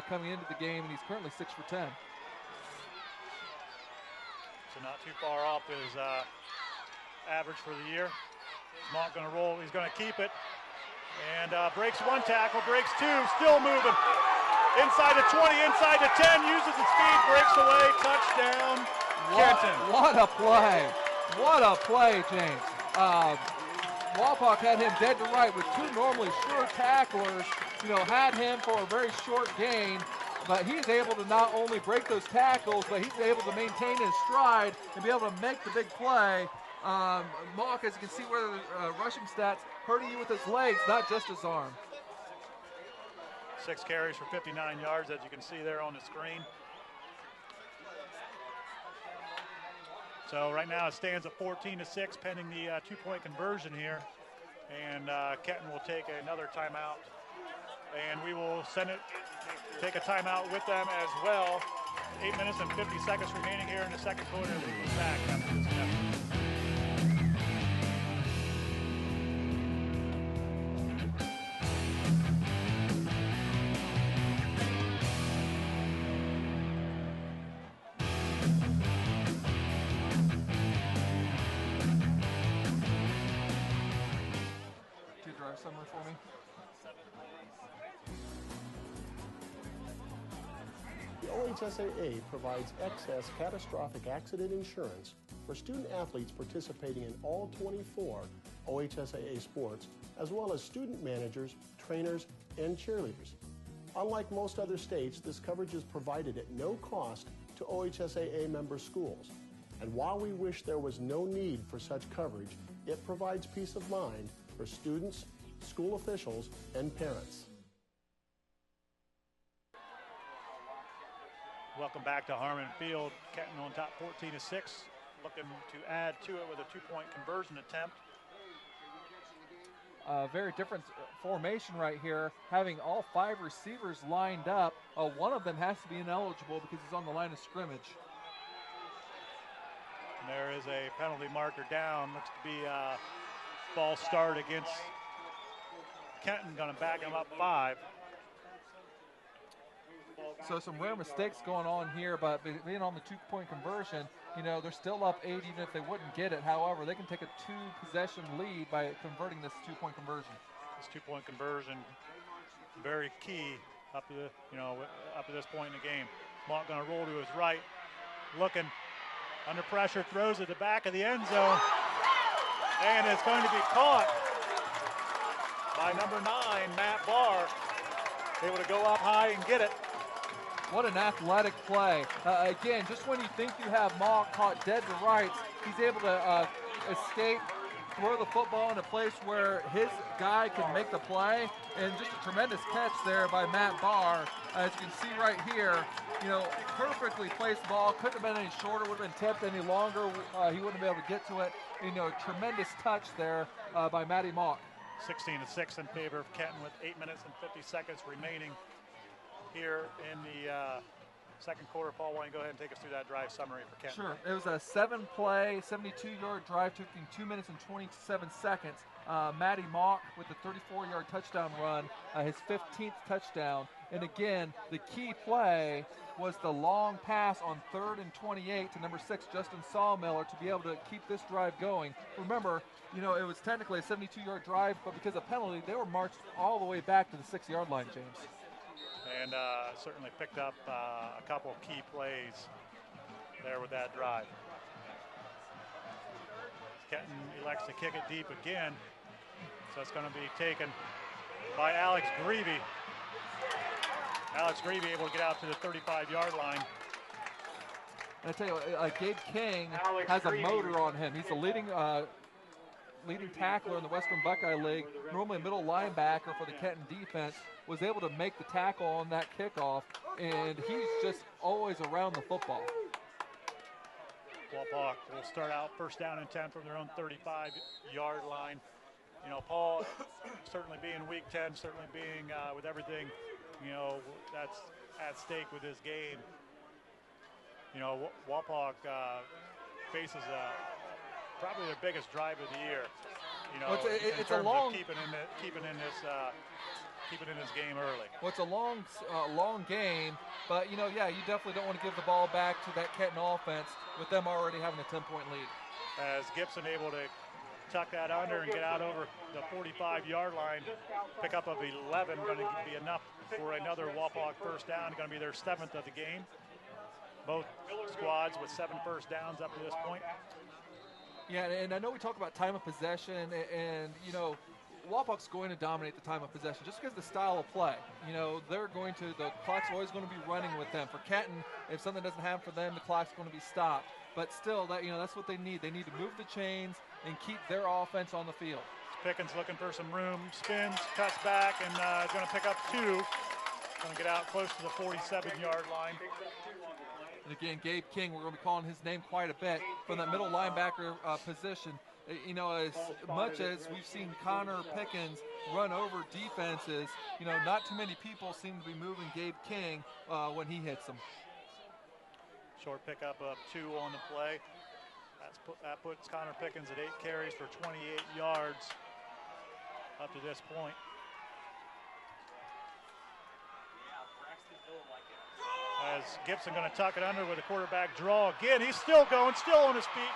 coming into the game, and he's currently 6 for 10. So not too far off his average for the year. Mock going to roll. He's going to keep it. And breaks 1 tackle, breaks 2, still moving. Inside the 20, inside the 10, uses his speed, breaks away, touchdown. Kenton. What a play. What a play, James. Wapak had him dead to right with 2 normally sure tacklers. You know, had him for a very short gain, but he's able to not only break those tackles, but he's able to maintain his stride and be able to make the big play. Mock, as you can see where the rushing stats, hurting you with his legs, not just his arm. 6 carries for 59 yards, as you can see there on the screen. So right now it stands at 14-6, pending the 2-point conversion here. And Kenton will take another timeout. And we will take a timeout with them as well. 8 minutes and 50 seconds remaining here in the second quarter. We'll be back after this message. Summary for me. The OHSAA provides excess catastrophic accident insurance for student athletes participating in all 24 OHSAA sports, as well as student managers, trainers, and cheerleaders. Unlike most other states, this coverage is provided at no cost to OHSAA member schools. And while we wish there was no need for such coverage, it provides peace of mind for students, school officials, and parents. Welcome back to Harmon Field. Kenton on top 14-6, looking to add to it with a 2-point conversion attempt. Very different formation right here, having all 5 receivers lined up. One of them has to be ineligible because he's on the line of scrimmage. And there is a penalty marker down. Looks to be a false start against Kenton, going to back him up 5. So some rare mistakes going on here, but being on the 2-point conversion, you know, they're still up 8 even if they wouldn't get it. However, they can take a 2-possession lead by converting this 2-point conversion. This 2-point conversion, very key up to this point in the game. Mock going to roll to his right, looking under pressure, throws at the back of the end zone, and it's going to be caught by number 9, Matt Barr. Able to go up high and get it. What an athletic play. Again, just when you think you have Mock caught dead to rights, he's able to escape, throw the football in a place where his guy can make the play, and just a tremendous catch there by Matt Barr. As you can see right here, you know, perfectly placed ball. Couldn't have been any shorter, would have been tipped any longer. He wouldn't be able to get to it. You know, tremendous touch there by Matty Mock. 16-6 in favor of Kenton with 8 minutes and 50 seconds remaining here in the second quarter. Paul, why don't you go ahead and take us through that drive summary for Kenton? Sure. It was a 7-play, 72-yard drive, taking 2 minutes and 27 seconds. Matty Mock with the 34-yard touchdown run, his 15th touchdown. And again, the key play was the long pass on 3rd and 28 to number 6, Justin Sawmiller, to be able to keep this drive going. Remember, you know, it was technically a 72-yard drive, but because of penalty, they were marched all the way back to the 6-yard line, James. And certainly picked up a couple key plays there with that drive. Kenton elects to kick it deep again. So it's going to be taken by Alex Greavy. Alex Greavy able to get out to the 35-yard line. And I tell you, Gabe King has a motor on him. He's the leading tackler in the Western Buckeye League, normally a middle linebacker for the Kenton defense, was able to make the tackle on that kickoff, and he's just always around the football. Wapak will start out first down and 10 from their own 35-yard line. You know, Paul, certainly being week 10, certainly being with everything, you know, that's at stake with this game. You know, Wapak faces probably their biggest drive of the year. You know, it's a long keeping in this game early. Well, it's a long game, but you know, yeah, you definitely don't want to give the ball back to that Kenton offense with them already having a 10-point lead. As Gibson able to tuck that under and get out over the 45-yard line, pickup of 11, going to be enough for another Wapak first down. Going to be their 7th of the game. Both squads with 7 first downs up to this point. Yeah, and I know we talk about time of possession, and you know, Wapak's going to dominate the time of possession just because of the style of play. You know, the clock's always going to be running with them. For Kenton, if something doesn't happen for them, the clock's going to be stopped. But still, that's what they need. They need to move the chains and keep their offense on the field. Pickens looking for some room, spins, cuts back, and is going to pick up 2. Going to get out close to the 47-yard line. And again, Gabe King, we're going to be calling his name quite a bit from that middle linebacker position. You know, as much as we've seen Connor Pickens run over defenses, you know, not too many people seem to be moving Gabe King when he hits them. Short pickup of 2 on the play. That puts Connor Pickens at 8 carries for 28 yards up to this point. As Gibson going to tuck it under with a quarterback draw again. He's still going, still on his feet.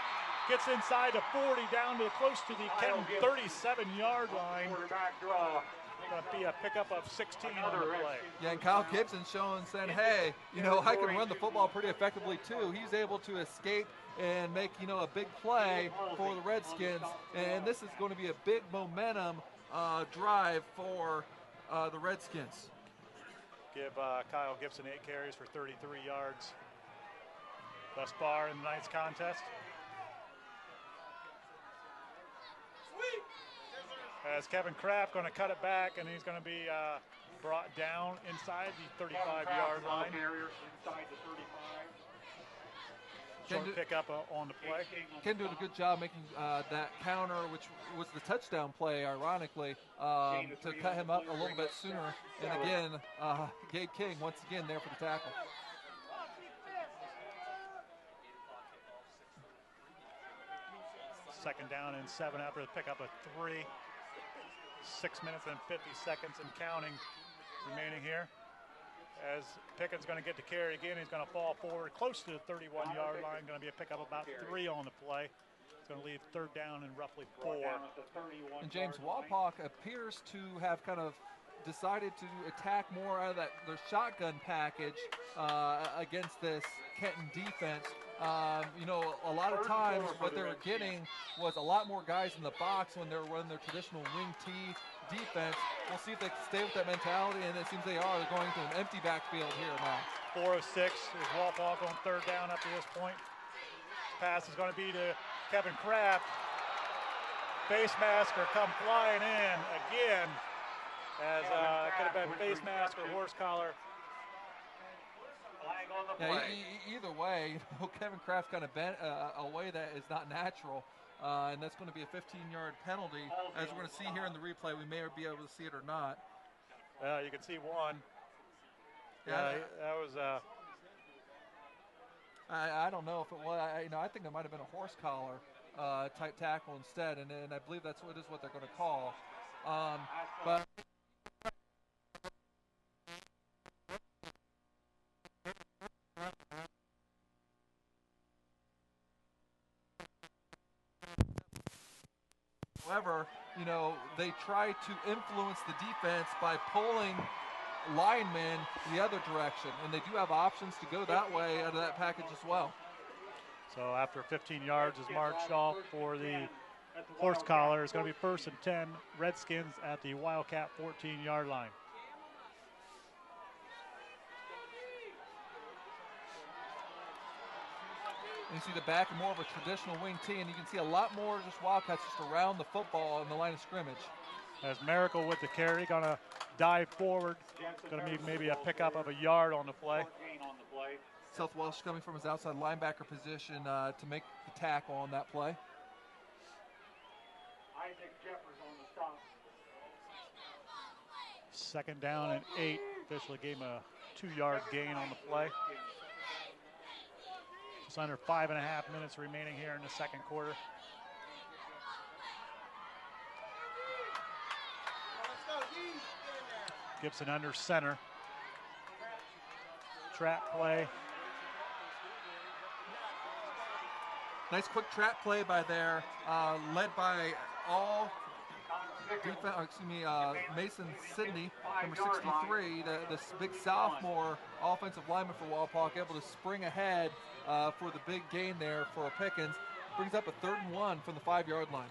Gets inside the 40, down to close to the Kenton 37-yard line. Quarterback draw. Going to be a pickup of 16 on the play. Yeah, and Kyle Gibson saying, hey, you know, I can run the football pretty effectively too. He's able to escape and make, you know, a big play for the Redskins. And this is going to be a big momentum drive for the Redskins. Give Kyle Gibson 8 carries for 33 yards thus far in tonight's contest. As Kevin Kraft going to cut it back, and he's going to be brought down inside the 35-yard line. Inside the 35. Short pickup on the play. Ken doing a good job making that counter, which was the touchdown play, ironically, to cut him up a little bit sooner. And again, Gabe King once again there for the tackle. Second down and 7 after the pickup of 3. 6 minutes and 50 seconds and counting remaining here. As Pickens going to get the carry again, he's going to fall forward close to the 31-yard line. Going to be a pickup about 3 on the play. It's going to leave 3rd down and roughly 4. And James, Wapak appears to have kind of decided to attack more out of their shotgun package against this Kenton defense. You know, a lot of times what they were getting was a lot more guys in the box when they were running their traditional wing T defense. We'll see if they can stay with that mentality, and it seems they are. They're going to an empty backfield here now. 4:06 is Wapak on 3rd down up to this point. Pass is going to be to Kevin Kraft. Face masker come flying in again, as could have been face mask or horse collar. Yeah, either way, you know, Kevin Kraft kind of bent a way that is not natural, and that's going to be a 15-yard penalty. As we're going to see here in the replay, we may be able to see it or not. You can see one. Yeah, that was. I don't know if it was. I think it might have been a horse collar type tackle instead, and I believe that's what they're going to call. But. However, you know, they try to influence the defense by pulling linemen the other direction, and they do have options to go that way out of that package as well. So after 15 yards is marched off for the horse collar. It's going to be 1st and 10. Redskins at the Wildcat 14-yard line. You see the back and more of a traditional wing tee, and you can see a lot more just Wildcats just around the football in the line of scrimmage. As Miracle with the carry, going to dive forward. Going to need maybe a pickup of a yard on the play. Seth Welsh coming from his outside linebacker position to make the tackle on that play. Isaac Jeffers on the stop. 2nd down and 8. Officially gave him a 2-yard gain on the play. Just under 5.5 minutes remaining here in the 2nd quarter. Gibson under center. Trap play. Nice quick trap play by there, led by Mason Sidney, number 63, this big sophomore offensive lineman for Wapak, able to spring ahead for the big gain there for Pickens. Brings up a 3rd and 1 from the 5-yard line.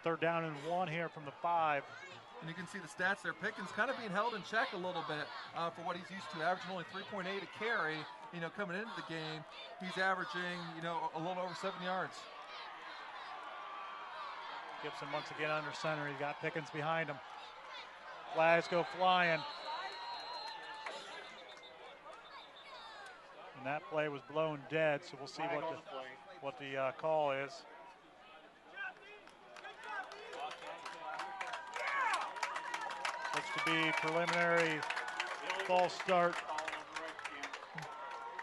3rd down and 1 here from the 5. And you can see the stats there. Pickens kind of being held in check a little bit for what he's used to, averaging only 3.8 a carry. Coming into the game, he's averaging, a little over 7 yards. Gibson once again under center. He's got Pickens behind him. Flags go flying. And that play was blown dead, so we'll see what the call is. Looks to be preliminary false start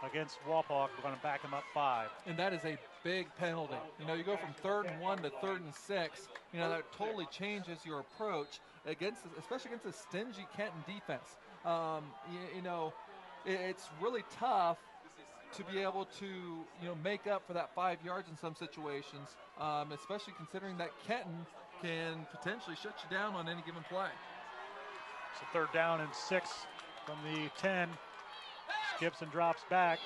against Wapak. We're going to back him up 5. And that is a big penalty. You go from 3rd and 1 to 3rd and 6. That totally changes your approach especially against a stingy Kenton defense. It's really tough to be able to, make up for that 5 yards in some situations, especially considering that Kenton can potentially shut you down on any given play. So 3rd down and 6 from the 10. Gibson drops back.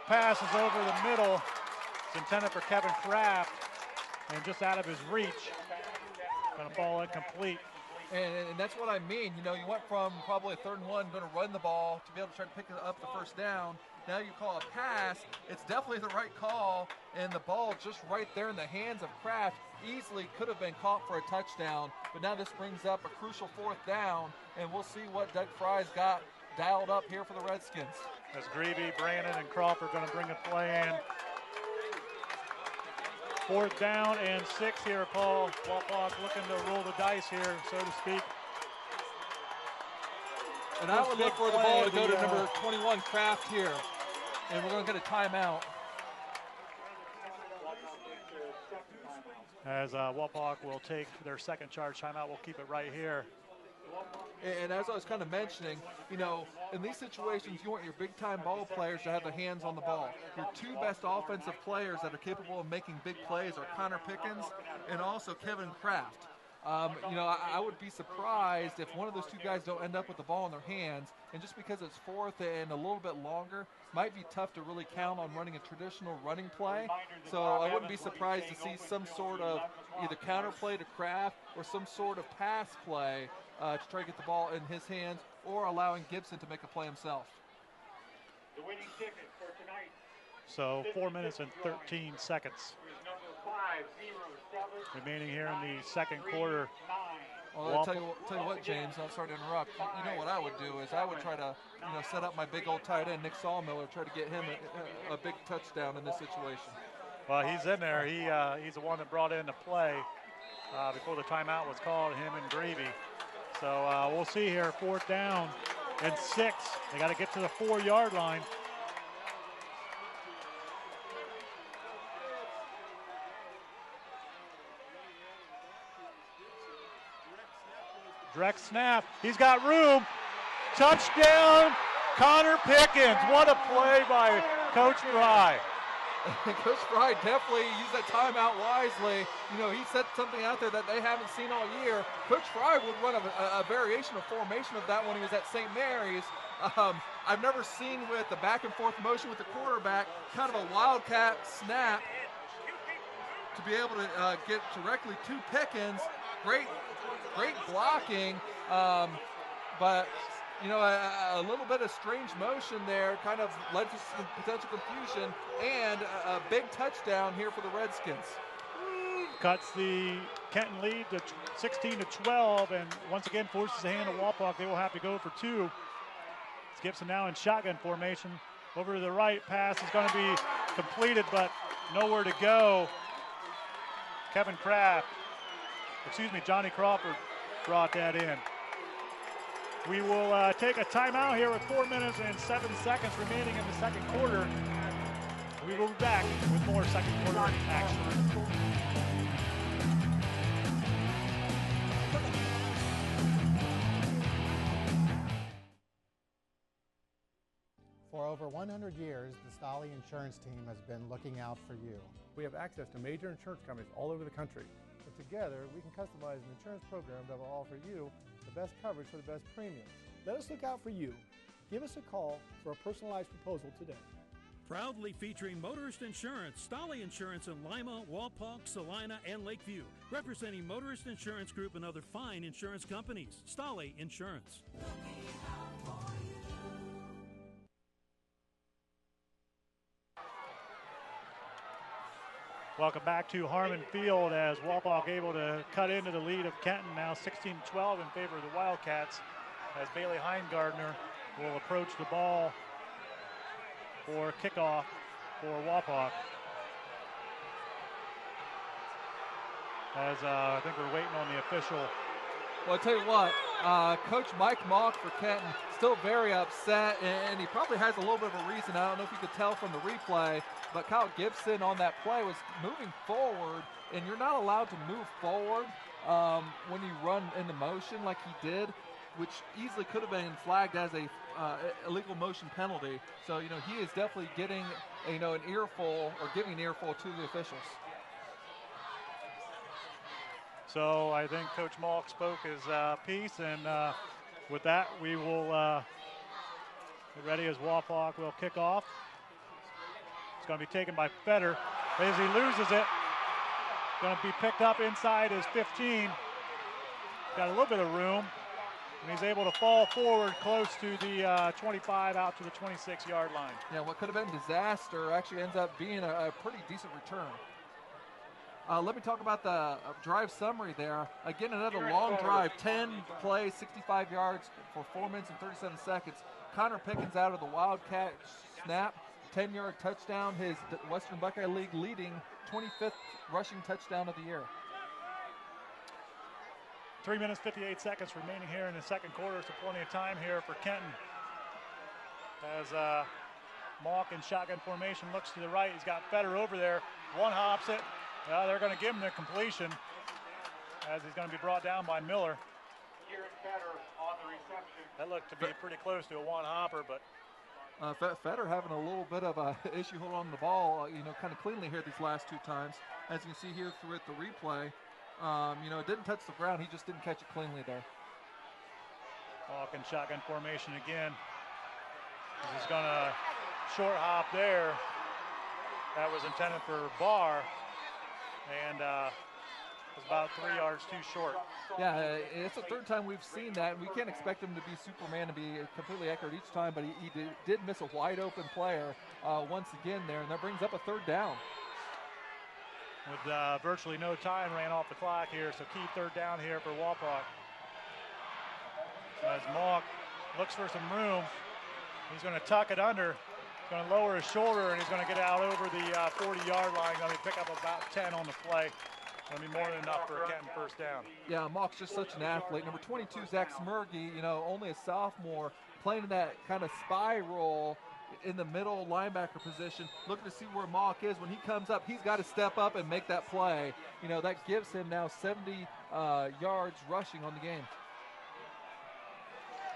Pass is over the middle. It's intended for Kevin Kraft, and just out of his reach. Going to fall incomplete. And that's what I mean. You went from probably a 3rd and 1, going to run the ball to be able to try to pick up the 1st down. Now you call a pass. It's definitely the right call, and the ball just right there in the hands of Kraft easily could have been caught for a touchdown. But now this brings up a crucial 4th down, and we'll see what Doug Fry's got dialed up here for the Redskins. As Greavy, Brandon, and Crawford going to bring a play in. 4th down and 6 here, Paul. Wapak looking to roll the dice here, so to speak. And I would look for the ball to go to number 21, Kraft here. And we're going to get a timeout. As Wapak will take their 2nd charge timeout. We'll keep it right here. And as I was kind of mentioning, in these situations, you want your big-time ball players to have their hands on the ball. Your 2 best offensive players that are capable of making big plays are Connor Pickens and also Kevin Kraft. I would be surprised if one of those 2 guys don't end up with the ball in their hands, and just because it's 4th and a little bit longer, might be tough to really count on running a traditional running play. So I wouldn't be surprised to see some sort of either counter play to Kraft or some sort of pass play to try to get the ball in his hands, or allowing Gibson to make a play himself. The winning ticket for tonight. So 4 minutes and 13 seconds remaining here in the 2nd quarter. Well, I'll tell you what, James, I'm sorry to interrupt. You know what I would do is I would try to, set up my big old tight end, Nick Sawmiller, try to get him a big touchdown in this situation. Well, he's in there. He's the one that brought in the play before the timeout was called, him and Greavy. So we'll see here, 4th down and 6. They got to get to the 4-yard line. Direct snap. He's got room. Touchdown, Connor Pickens. What a play by Coach Fry. Coach Fry definitely used that timeout wisely. He set something out there that they haven't seen all year. Coach Fry would run a variation of formation of that when he was at St. Mary's. I've never seen with the back and forth motion with the quarterback, kind of a wildcat snap. to be able to get directly to Pickens. Great blocking, but a little bit of strange motion there kind of led to some potential confusion, and a big touchdown here for the Redskins. Cuts the Kenton lead to 16-12, and once again forces the hand of Wapak. They will have to go for two. It's Gibson now in shotgun formation. Over to the right, pass is going to be completed, but nowhere to go. Johnny Crawford brought that in. We will take a timeout here with 4 minutes and 7 seconds remaining in the second quarter. We will be back with more second quarter action. For over 100 years, the Stolly Insurance Team has been looking out for you. We have access to major insurance companies all over the country. And together, we can customize an insurance program that will offer you the best coverage for the best premiums. Let us look out for you. Give us a call for a personalized proposal today. Proudly featuring Motorist Insurance, Stolly Insurance in Lima, Wapak, Salina, and Lakeview. Representing Motorist Insurance Group and other fine insurance companies. Stolly Insurance. Welcome back to Harmon Field as Wapak able to cut into the lead of Kenton, now 16-12 in favor of the Wildcats, as Bailey Heingardner will approach the ball for kickoff for Wapak. As I think we're waiting on the official. Well, I'll tell you what, Coach Mike Mock for Kenton still very upset, and he probably has a little bit of a reason. I don't know if you could tell from the replay, but Kyle Gibson on that play was moving forward, and you're not allowed to move forward when you run into motion like he did, which easily could have been flagged as a illegal motion penalty. So, he is definitely getting, an earful or giving an earful to the officials. So I think Coach Malk spoke his piece, and with that, we will get ready as Wapak will kick off. It's going to be taken by Fetter as he loses it. Going to be picked up inside his 15. Got a little bit of room, and he's able to fall forward close to the 25 out to the 26-yard line. Yeah, what could have been disaster actually ends up being a pretty decent return. Let me talk about the drive summary there. Again, another long drive, 10 plays, 65 yards for 4 minutes and 37 seconds. Connor Pickens out of the Wildcat snap, 10-yard touchdown, his Western Buckeye League leading 25th rushing touchdown of the year. 3 minutes, 58 seconds remaining here in the second quarter, so plenty of time here for Kenton. As Malk in shotgun formation looks to the right, he's got Fetter over there, one hops it. They're going to give him the completion as he's going to be brought down by Miller. That looked to be pretty close to a one-hopper, but Fetter having a little bit of a issue holding on to the ball, kind of cleanly here these last two times. As you can see here through the replay, it didn't touch the ground. He just didn't catch it cleanly there. Malk in shotgun formation again. He's going to short hop there. That was intended for Barr. And was about 3 yards too short. Yeah, it's the third time we've seen that. We can't expect him to be Superman and be completely accurate each time, but he did miss a wide open player once again there, and that brings up a third down. With virtually no time ran off the clock here, so key third down here for Wapak. As Malk looks for some room, he's going to tuck it under. He's going to lower his shoulder, and he's going to get out over the 40-yard line. Going to pick up about 10 on the play. Going to be more than enough for a Kenton first down. Yeah, Malk's just such an athlete. Number 22, Zach Smergy, only a sophomore, playing in that kind of spy role in the middle linebacker position, looking to see where Malk is. When he comes up, he's got to step up and make that play. That gives him now 70 yards rushing on the game.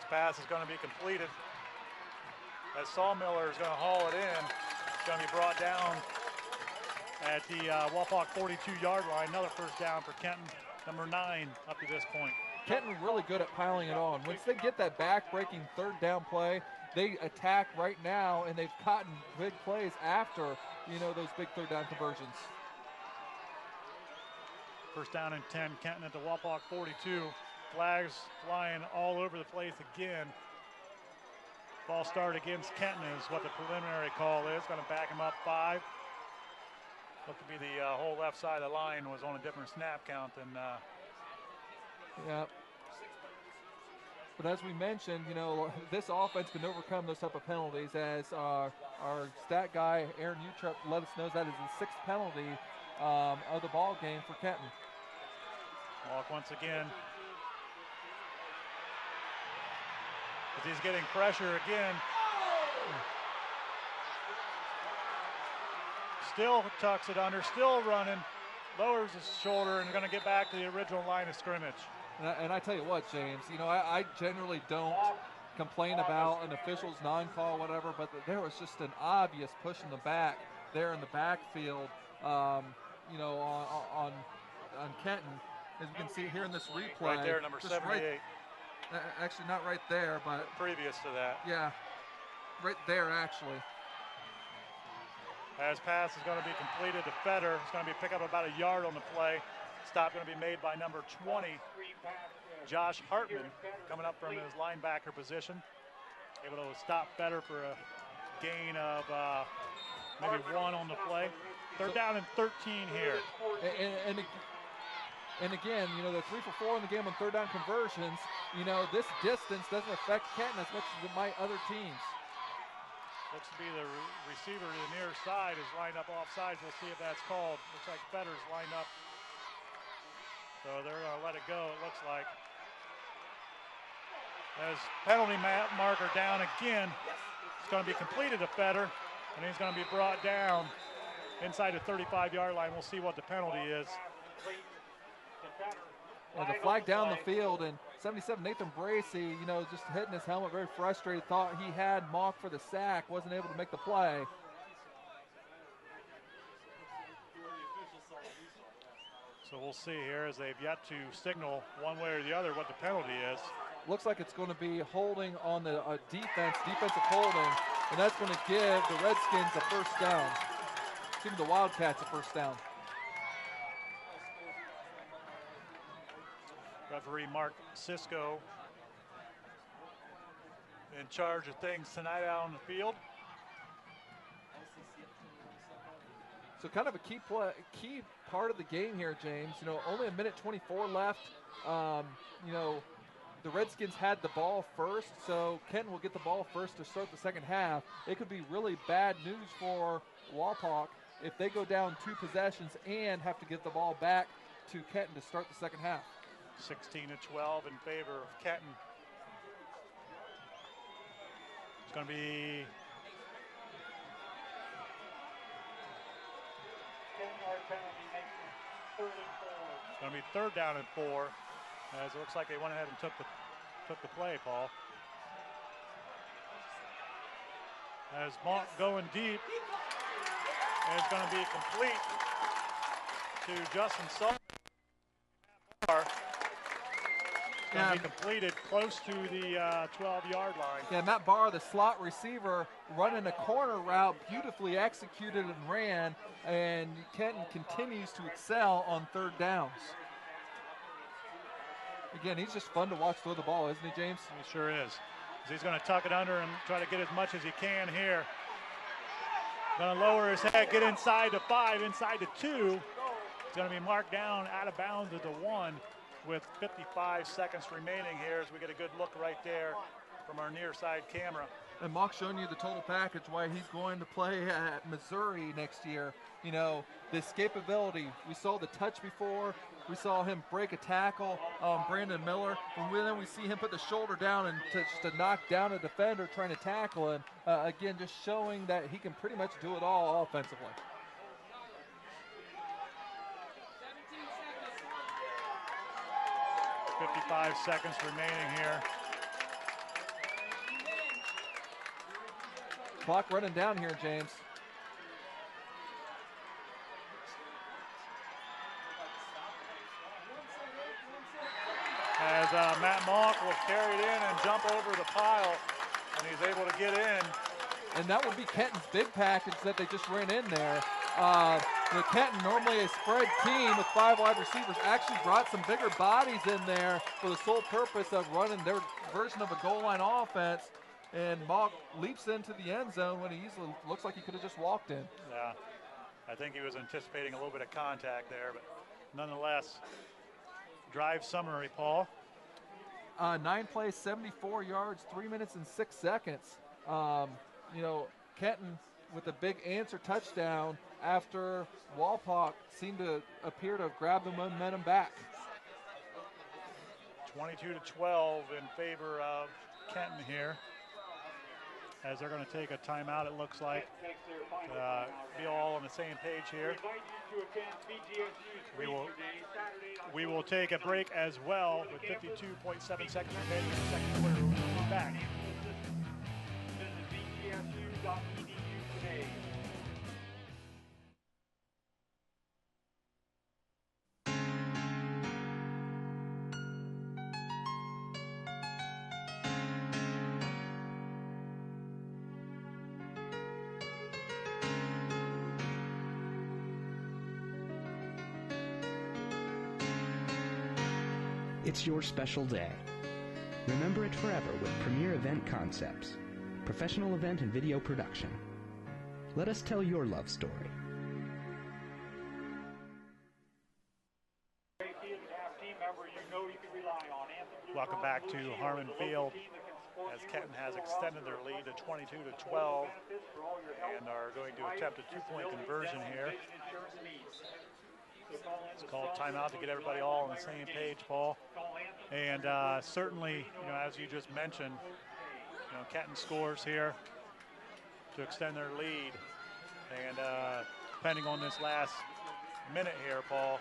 This pass is going to be completed. As Sawmiller is going to haul it in, it's going to be brought down at the Wapak 42-yard line. Another first down for Kenton, number 9 up to this point. Kenton really good at piling it on. Once they get that back-breaking third down play, they attack right now, and they've gotten big plays after, those big third down conversions. First down and 10, Kenton at the Wapak 42. Flags flying all over the place again. Ball start against Kenton is what the preliminary call is. Going to back him up 5. Looked to be the whole left side of the line was on a different snap count than. Yeah. But as we mentioned, you know, this offense can overcome those type of penalties. As our stat guy, Aaron Utrup, let us know that is the 6th penalty of the ball game for Kenton. Walk once again. As he's getting pressure again. Still tucks it under, still running, lowers his shoulder, and going to get back to the original line of scrimmage. And I tell you what, James, you know, I generally don't complain about an official's non-call, whatever, but there was just an obvious push in the back there in the backfield, you know, on Kenton. As you can see here in this replay. Right there, number 78. Actually, not right there, but previous to that. Yeah, right there, actually. As pass is going to be completed to Fetter. It's going to be pick up about a yard on the play. Stop going to be made by number 20, Josh Hartman, coming up from his linebacker position. Able to stop Fetter for a gain of maybe 1 on the play. Third down and 13 here. And again, you know, they're 3 for 4 in the game on third down conversions. You know, this distance doesn't affect Kenton as much as it might other teams. Looks to be the receiver to the near side is lined up off sides. We'll see if that's called. Looks like Fetter's lined up. So they're going to let it go, it looks like. As penalty marker down again, it's going to be completed to Fetter, and he's going to be brought down inside the 35-yard line. We'll see what the penalty is. Well, the flag down the field, and 77 Nathan Bracey, you know, just hitting his helmet, very frustrated, thought he had Mock for the sack, wasn't able to make the play. So we'll see here as they've yet to signal one way or the other what the penalty is. Looks like it's going to be holding on the defensive holding, and that's going to give the Redskins a first down. Give the Wildcats a first down. Referee Mark Sisko in charge of things tonight out on the field. So kind of a key part of the game here, James. You know, only 1:24 left. You know, the Redskins had the ball first, so Kenton will get the ball first to start the second half. It could be really bad news for Wapak if they go down 2 possessions and have to get the ball back to Kenton to start the second half. 16-12 in favor of Kenton. It's going to be third down and 4, as it looks like they went ahead and took the play, Paul. As Monk going deep, and it's going to be complete to Justin Sadler. Going to be completed close to the 12-yard line. Yeah, Matt Barr, the slot receiver, running a corner route, beautifully executed and ran, and Kenton continues to excel on third downs. Again, he's just fun to watch throw the ball, isn't he, James? He sure is. He's going to tuck it under and try to get as much as he can here. Going to lower his head, get inside the 5, inside the 2. It's going to be marked down out of bounds at the 1 with 55 seconds remaining here as we get a good look right there from our near side camera. And Mock's showing you the total package, why he's going to play at Missouri next year. You know, the escapability. We saw the touch before. We saw him break a tackle on Brandon Miller. And then we see him put the shoulder down and to knock down a defender trying to tackle him. Again, just showing that he can pretty much do it all offensively. .55 seconds remaining here. Clock running down here, James. As Matt Monk will carry it in and jump over the pile, and he's able to get in and that would be Kenton's big package that they just ran in there. Kenton, normally a spread team with 5 wide receivers, actually brought some bigger bodies in there for the sole purpose of running their version of a goal line offense. And Mock leaps into the end zone when he easily looks like he could have just walked in. Yeah, I think he was anticipating a little bit of contact there, but nonetheless, drive summary, Paul. 9 plays, 74 yards, 3 minutes and 6 seconds. Kenton with a big answer touchdown after Wapak seemed to appear to have grabbed the momentum back. 22-12 in favor of Kenton here, as they're going to take a timeout, it looks like. Be all on the same page here. We will take a break as well with 52.7 seconds remaining in the second quarter. We'll be back. It's your special day. Remember it forever with Premier Event Concepts, professional event and video production. Let us tell your love story. Welcome back to Harmon Field, as Kenton has extended their lead to 22-12 and are going to attempt a 2-point conversion here. It's called timeout to get everybody all on the same page, Paul. And certainly, as you just mentioned, Kenton scores here to extend their lead. And depending on this last minute here, Paul,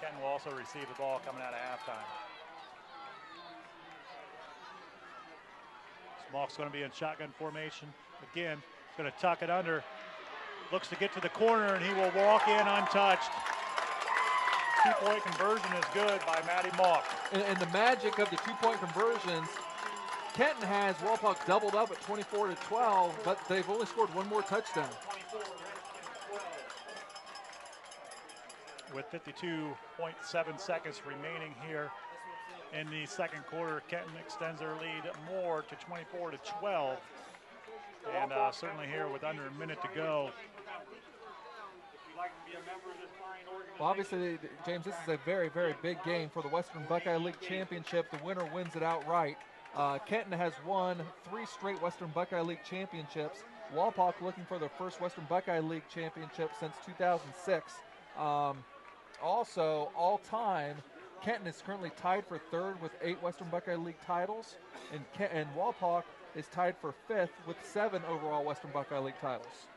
Kenton will also receive the ball coming out of halftime. Smock's going to be in shotgun formation. Again, he's going to tuck it under. Looks to get to the corner, and he will walk in untouched. 2-point conversion is good by Matty Mock. And the magic of the 2-point conversions, Kenton has Wapak doubled up at 24-12, but they've only scored one more touchdown. With 52.7 seconds remaining here in the second quarter, Kenton extends their lead more to 24-12. And certainly here with under a minute to go. Well, obviously, James, this is a very, very big game for the Western Buckeye League Championship. The winner wins it outright. Kenton has won 3 straight Western Buckeye League championships. Wapak looking for their first Western Buckeye League championship since 2006. Also, all time, Kenton is currently tied for 3rd with 8 Western Buckeye League titles, and Wapak is tied for 5th with 7 overall Western Buckeye League titles.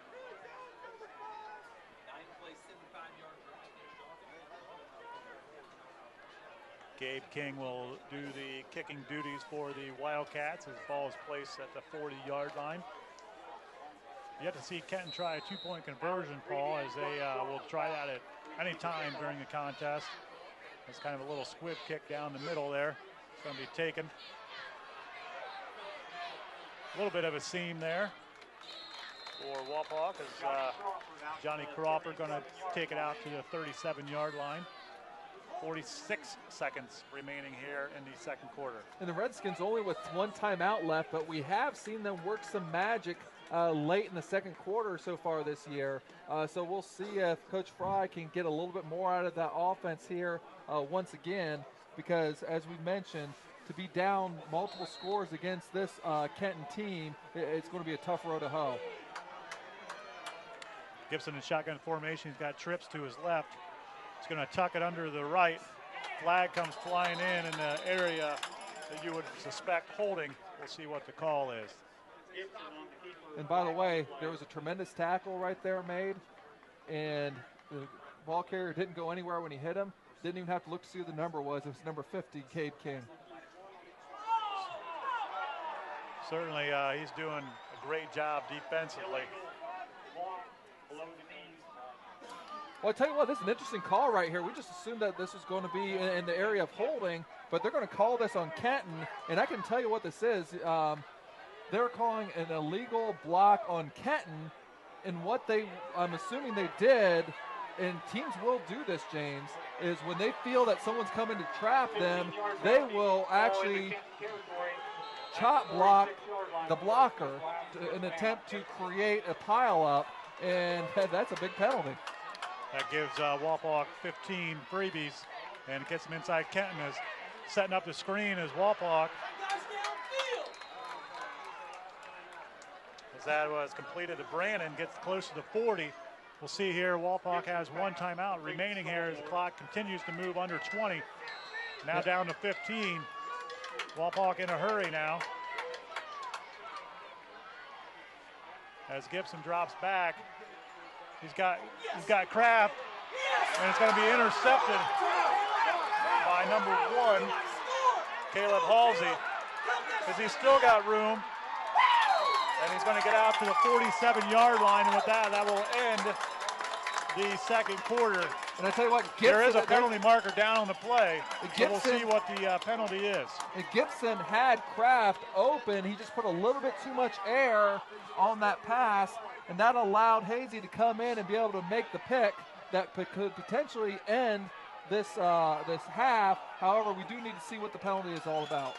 Gabe King will do the kicking duties for the Wildcats as the ball is placed at the 40-yard line. You have to see Kenton try a 2-point conversion, Paul, as they will try that at any time during the contest. It's kind of a little squib kick down the middle there. It's going to be taken. A little bit of a seam there for Wapak as Johnny Crawford going to take it out to the 37-yard line. 46 seconds remaining here in the second quarter. And the Redskins only with 1 timeout left, but we have seen them work some magic late in the second quarter so far this year. So we'll see if Coach Fry can get a little bit more out of that offense here once again, because as we mentioned, to be down multiple scores against this Kenton team, it's going to be a tough road to hoe. Gibson in shotgun formation. He's got trips to his left. He's going to tuck it under the right. Flag comes flying in the area that you would suspect holding. We'll see what the call is. And by the way, there was a tremendous tackle right there made, and the ball carrier didn't go anywhere when he hit him. Didn't even have to look to see who the number was. It was number 50, Gabe King. Certainly, he's doing a great job defensively. Well, I tell you what, this is an interesting call right here. We just assumed that this was going to be in the area of holding, but they're going to call this on Kenton, and I can tell you what this is. they're calling an illegal block on Kenton, and what I'm assuming they did, and teams will do this, James, is when they feel that someone's coming to trap them, they will actually chop block the blocker in an attempt to create a pileup, and that's a big penalty. That gives Wapak 15 freebies, and it gets them inside. Kenton is setting up the screen as Wapak. As that was completed to Brandon, gets close to the 40. We'll see here, Wapak has one timeout remaining here as the clock continues to move under 20. Now down to 15. Wapak in a hurry now. As Gibson drops back, he's got Kraft, and it's going to be intercepted by number 1, Caleb Halsey, because he's still got room, and he's going to get out to the 47-yard line, and with that will end the second quarter. And I tell you what, there is a penalty marker down on the play. So we'll see what the penalty is. Gibson had Kraft open. He just put a little bit too much air on that pass, and that allowed Hazy to come in and be able to make the pick that could potentially end this half. However, we do need to see what the penalty is all about.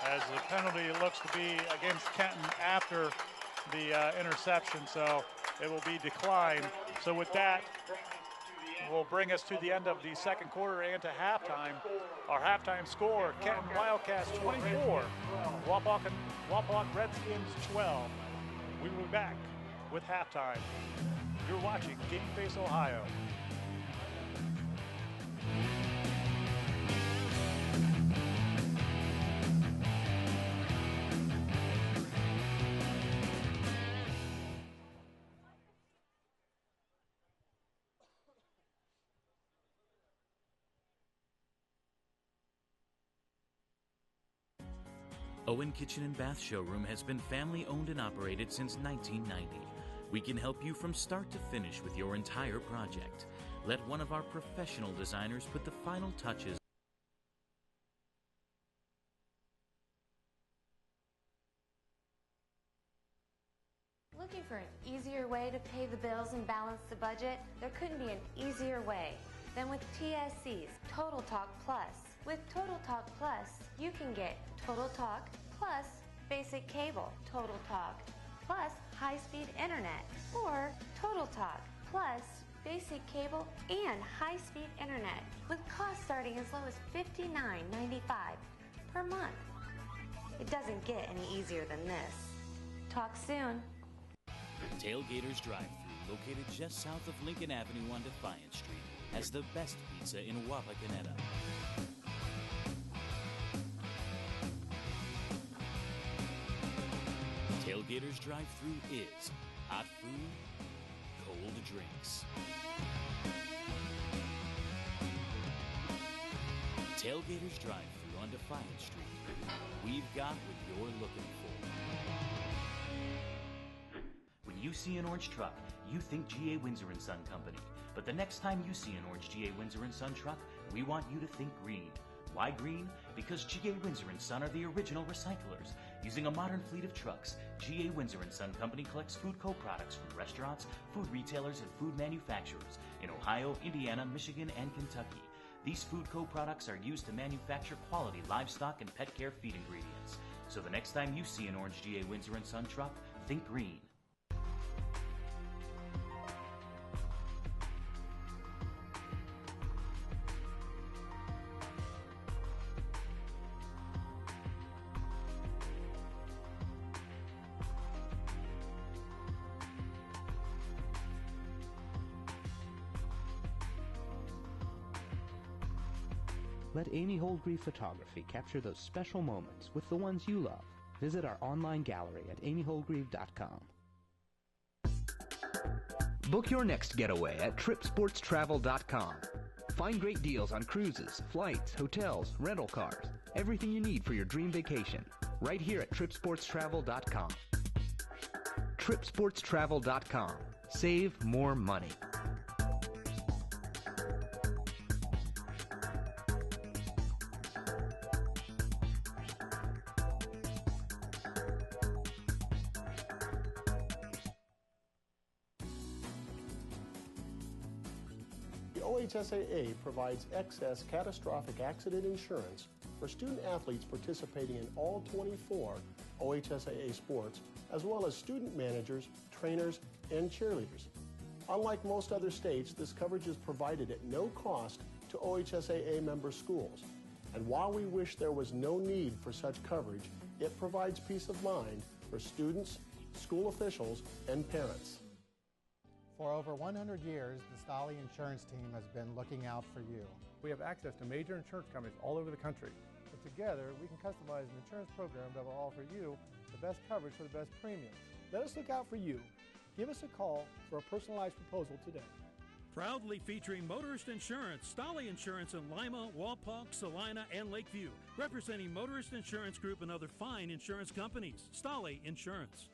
As the penalty looks to be against Kenton after the interception, so it will be declined. So with that, will bring us to the end of the second quarter and to halftime. Our halftime score, Kenton Wildcats 24, Wapak Redskins 12. We will be back with halftime. You're watching Game Face Ohio. Owen Kitchen and Bath Showroom has been family owned and operated since 1990. We can help you from start to finish with your entire project. Let one of our professional designers put the final touches. Looking for an easier way to pay the bills and balance the budget? There couldn't be an easier way than with TSC's Total Talk Plus. With Total Talk Plus, you can get Total Talk plus basic cable, Total Talk plus high-speed internet, or Total Talk plus basic cable and high-speed internet with costs starting as low as $59.95 per month. It doesn't get any easier than this. Talk soon. Tailgaters Drive-Thru, located just south of Lincoln Avenue on Defiance Street, has the best pizza in Wapakoneta. Tailgaters Drive-Thru is hot food, cold drinks. Tailgaters Drive-Thru on Defiance Street. We've got what you're looking for. When you see an orange truck, you think G.A. Windsor & Son Company. But the next time you see an orange G.A. Windsor & Son truck, we want you to think green. Why green? Because G.A. Windsor & Son are the original recyclers. Using a modern fleet of trucks, G.A. Windsor & Son Company collects food co-products from restaurants, food retailers, and food manufacturers in Ohio, Indiana, Michigan, and Kentucky. These food co-products are used to manufacture quality livestock and pet care feed ingredients. So the next time you see an orange G.A. Windsor & Son truck, think green. Let Amy Holdgreave Photography capture those special moments with the ones you love. Visit our online gallery at amyholdgreave.com. Book your next getaway at tripsportstravel.com. Find great deals on cruises, flights, hotels, rental cars, everything you need for your dream vacation, right here at tripsportstravel.com. Tripsportstravel.com. Save more money. OHSAA provides excess catastrophic accident insurance for student athletes participating in all 24 OHSAA sports, as well as student managers, trainers, and cheerleaders. Unlike most other states, this coverage is provided at no cost to OHSAA member schools. And while we wish there was no need for such coverage, it provides peace of mind for students, school officials, and parents. For over 100 years, the Stolly Insurance Team has been looking out for you. We have access to major insurance companies all over the country. But together, we can customize an insurance program that will offer you the best coverage for the best premiums. Let us look out for you. Give us a call for a personalized proposal today. Proudly featuring Motorist Insurance, Stolly Insurance in Lima, Wapak, Salina, and Lakeview. Representing Motorist Insurance Group and other fine insurance companies. Stolly Insurance.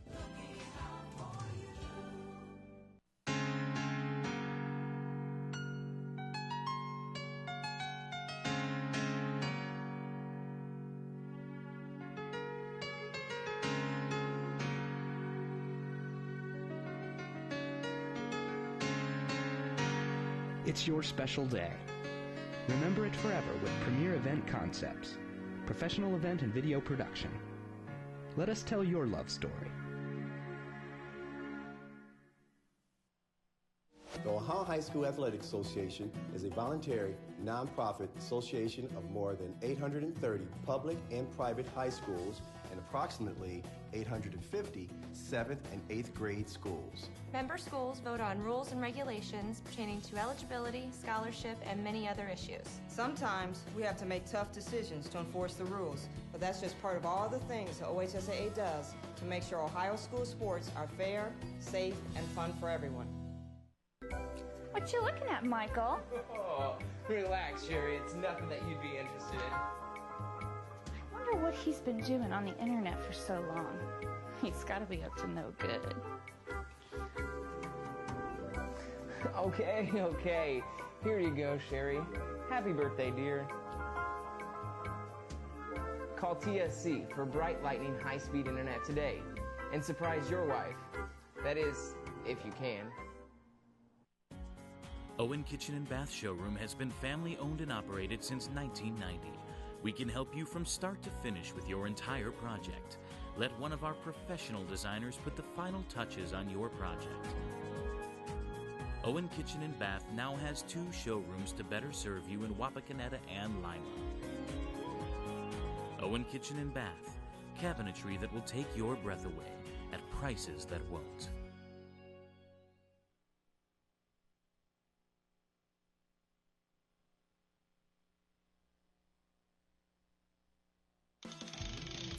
It's your special day. Remember it forever with Premier Event Concepts, professional event and video production. Let us tell your love story. The Ohio High School Athletic Association is a voluntary, nonprofit association of more than 830 public and private high schools and approximately 850 7th and 8th grade schools. Member schools vote on rules and regulations pertaining to eligibility, scholarship, and many other issues. Sometimes we have to make tough decisions to enforce the rules, but that's just part of all the things the OHSAA does to make sure Ohio school sports are fair, safe, and fun for everyone. What you looking at, Michael? Oh, relax, Sherry. It's nothing that you'd be interested in. I wonder what he's been doing on the internet for so long. He's got to be up to no good. Okay. Here you go, Sherry. Happy birthday, dear. Call TSC for Bright Lightning high-speed internet today and surprise your wife. That is, if you can. Owen Kitchen and Bath Showroom has been family owned and operated since 1990. We can help you from start to finish with your entire project. Let one of our professional designers put the final touches on your project. Owen Kitchen and Bath now has 2 showrooms to better serve you in Wapakoneta and Lima. Owen Kitchen and Bath, cabinetry that will take your breath away at prices that won't.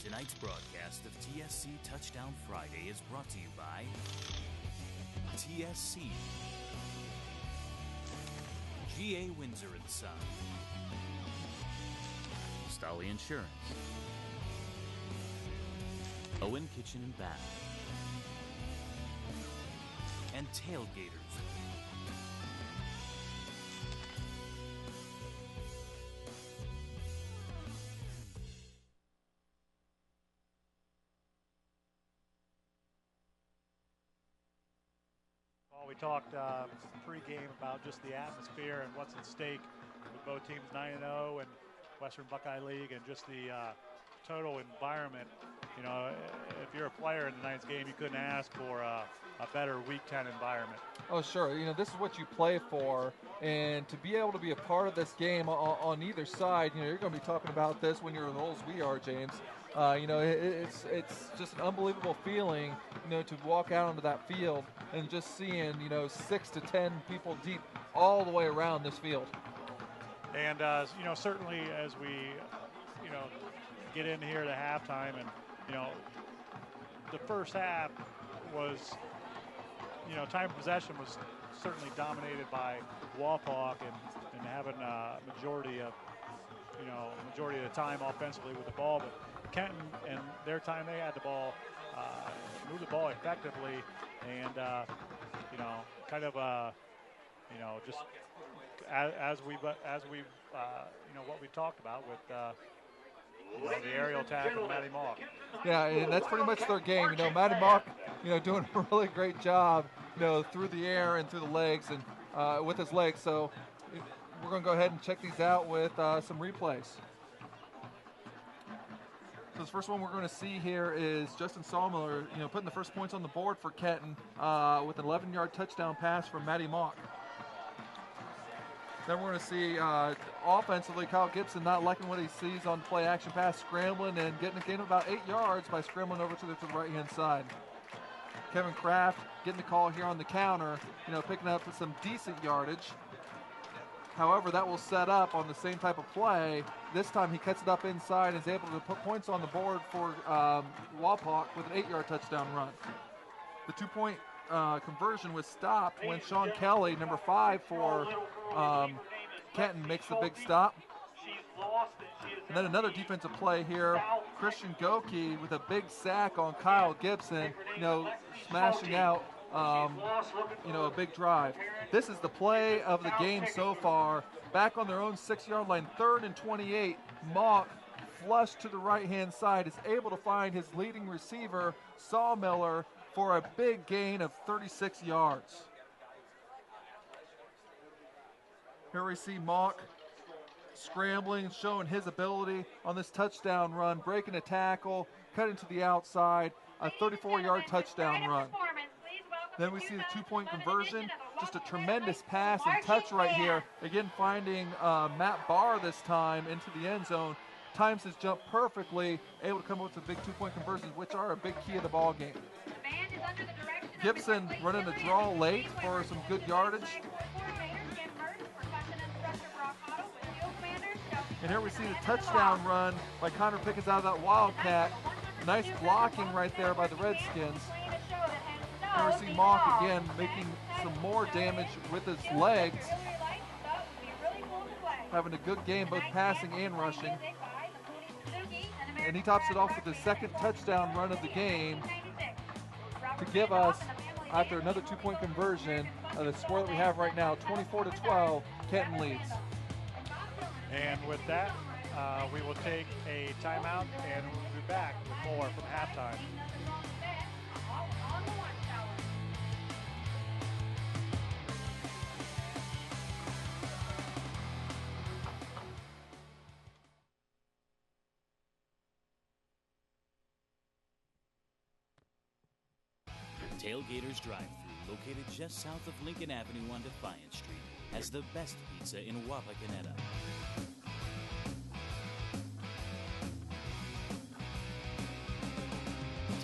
Tonight's broadcast of TSC Touchdown Friday is brought to you by TSC, G.A. Windsor & Son, Stolly Insurance, Owen Kitchen and Bath, and Tailgaters. We talked pre-game about just the atmosphere and what's at stake with both teams 9-0 and Western Buckeye League, and just the total environment. You know, if you're a player in tonight's game, you couldn't ask for a better Week 10 environment. Oh, sure. You know, this is what you play for, and to be able to be a part of this game on either side, you know, you're going to be talking about this when you're as old as we are, James. You know, it's just an unbelievable feeling, you know, to walk out onto that field and just seeing, you know, 6 to 10 people deep all the way around this field. And, you know, certainly as we, you know, get in here to halftime, and, you know, the first half was, you know, time of possession was certainly dominated by Wapak and having a majority of the time offensively with the ball. But Kenton, and their time they had the ball, moved the ball effectively, and you know, kind of you know, just as we you know, what we talked about with you know, the aerial attack of Matty Mock. Yeah, and that's pretty much their game. You know, Matty Mock, you know, doing a really great job, you know, through the air and through the legs and with his legs. So, we're going to go ahead and check these out with some replays. So this first one we're going to see here is Justin Sawmiller, putting the first points on the board for Kenton with an 11-yard touchdown pass from Matty Mock. Then we're going to see offensively Kyle Gibson not liking what he sees on play action pass, scrambling and getting a gain of about 8 yards by scrambling over to the right-hand side. Kevin Kraft getting the call here on the counter, picking up some decent yardage. However, that will set up on the same type of play. This time he cuts it up inside and is able to put points on the board for Wapak with an 8-yard touchdown run. The 2-point conversion was stopped when Sean Kelly, number 5 for Kenton, makes the big stop. And then another defensive play here. Christian Goki with a big sack on Kyle Gibson, smashing out a big drive. This is the play of the game so far. Back on their own 6-yard line, 3rd and 28. Mock, flush to the right-hand side, is able to find his leading receiver, Sawmiller, for a big gain of 36 yards. Here we see Mock scrambling, showing his ability on this touchdown run, breaking a tackle, cutting to the outside, a 34-yard touchdown run. Then we see the 2-point conversion, just a tremendous pass and touch right here. Again, finding Matt Barr this time into the end zone. Times his jump perfectly, able to come up with the big 2-point conversions, which are a big key of the ball game. Gibson running a draw late for some good yardage. And here we see the touchdown run by Connor Pickens out of that Wildcat. Nice blocking right there by the Redskins. Here we see Mock again making some more damage with his legs. Having a good game, both passing and rushing. And he tops it off with his second touchdown run of the game to give us, after another 2-point conversion, the score that we have right now, 24-12, Kenton leads. And with that, we will take a timeout and we'll be back with more from halftime. Tailgaters Drive-Thru, located just south of Lincoln Avenue on Defiance Street, has the best pizza in Wapakoneta.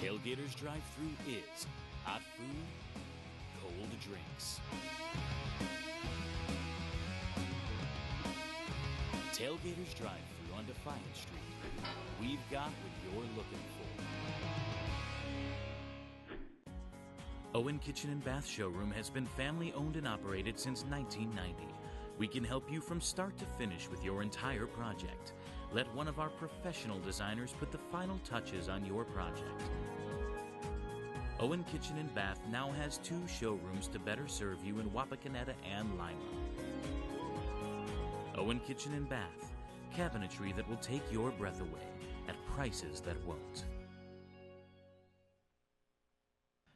Tailgaters Drive-Thru is hot food, cold drinks. Tailgaters Drive-Thru on Defiance Street. We've got what you're looking for. Owen Kitchen and Bath Showroom has been family owned and operated since 1990. We can help you from start to finish with your entire project. Let one of our professional designers put the final touches on your project. Owen Kitchen and Bath now has 2 showrooms to better serve you in Wapakoneta and Lima. Owen Kitchen and Bath, cabinetry that will take your breath away at prices that won't.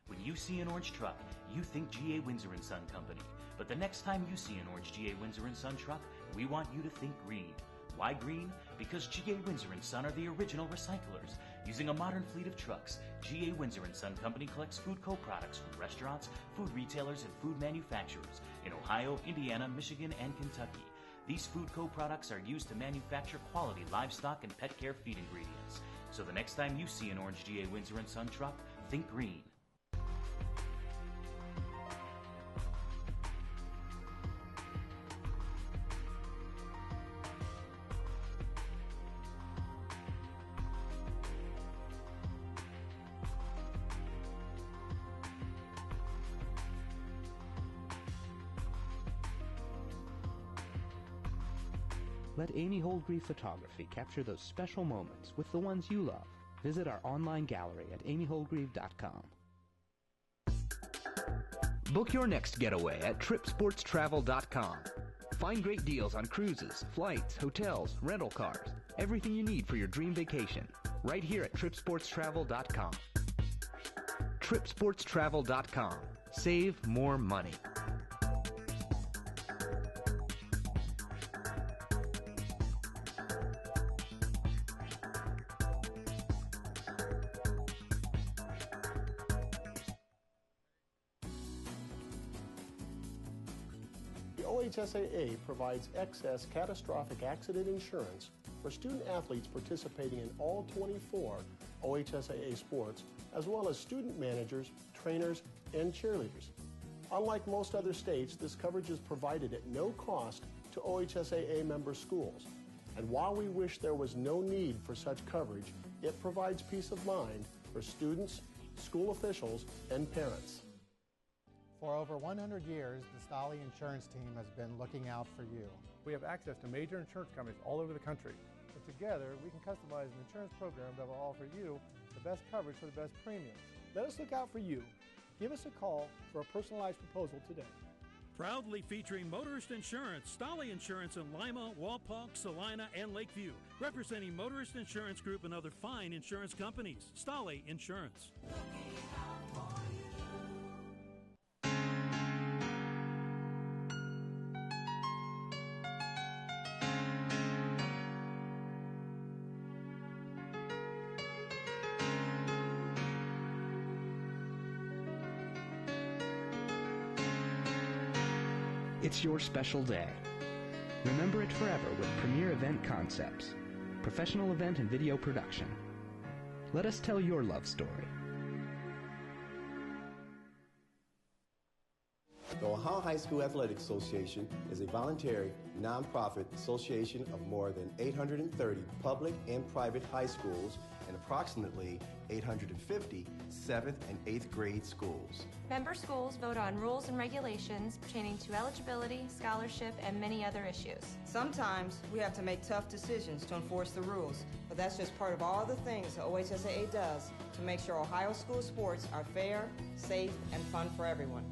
When you see an orange truck, you think G.A. Windsor & Son Company. But the next time you see an orange G.A. Windsor & Son truck, we want you to think green. Why green? Because G.A. Windsor & Son are the original recyclers. Using a modern fleet of trucks, G.A. Windsor & Son Company collects food co-products from restaurants, food retailers, and food manufacturers in Ohio, Indiana, Michigan, and Kentucky. These food co-products are used to manufacture quality livestock and pet care feed ingredients. So the next time you see an orange G.A. Windsor & Son truck, think green. Let Amy Holdgreave Photography capture those special moments with the ones you love. Visit our online gallery at amyholdgreave.com. Book your next getaway at tripsportstravel.com. Find great deals on cruises, flights, hotels, rental cars, everything you need for your dream vacation, right here at tripsportstravel.com. tripsportstravel.com. Save more money. OHSAA provides excess catastrophic accident insurance for student athletes participating in all 24 OHSAA sports, as well as student managers, trainers, and cheerleaders. Unlike most other states, this coverage is provided at no cost to OHSAA member schools. And while we wish there was no need for such coverage, it provides peace of mind for students, school officials, and parents. For over 100 years, the Stolly Insurance Team has been looking out for you. We have access to major insurance companies all over the country. And together, we can customize an insurance program that will offer you the best coverage for the best premiums. Let us look out for you. Give us a call for a personalized proposal today. Proudly featuring Motorist Insurance, Stolly Insurance in Lima, Wapak, Salina, and Lakeview. Representing Motorist Insurance Group and other fine insurance companies. Stolly Insurance. It's your special day. Remember it forever with Premier Event Concepts, professional event and video production. Let us tell your love story. The Ohio High School Athletic Association is a voluntary, nonprofit association of more than 830 public and private high schools and approximately 850 7th and 8th grade schools. Member schools vote on rules and regulations pertaining to eligibility, scholarship, and many other issues. Sometimes we have to make tough decisions to enforce the rules, but that's just part of all the things the OHSAA does to make sure Ohio school sports are fair, safe, and fun for everyone.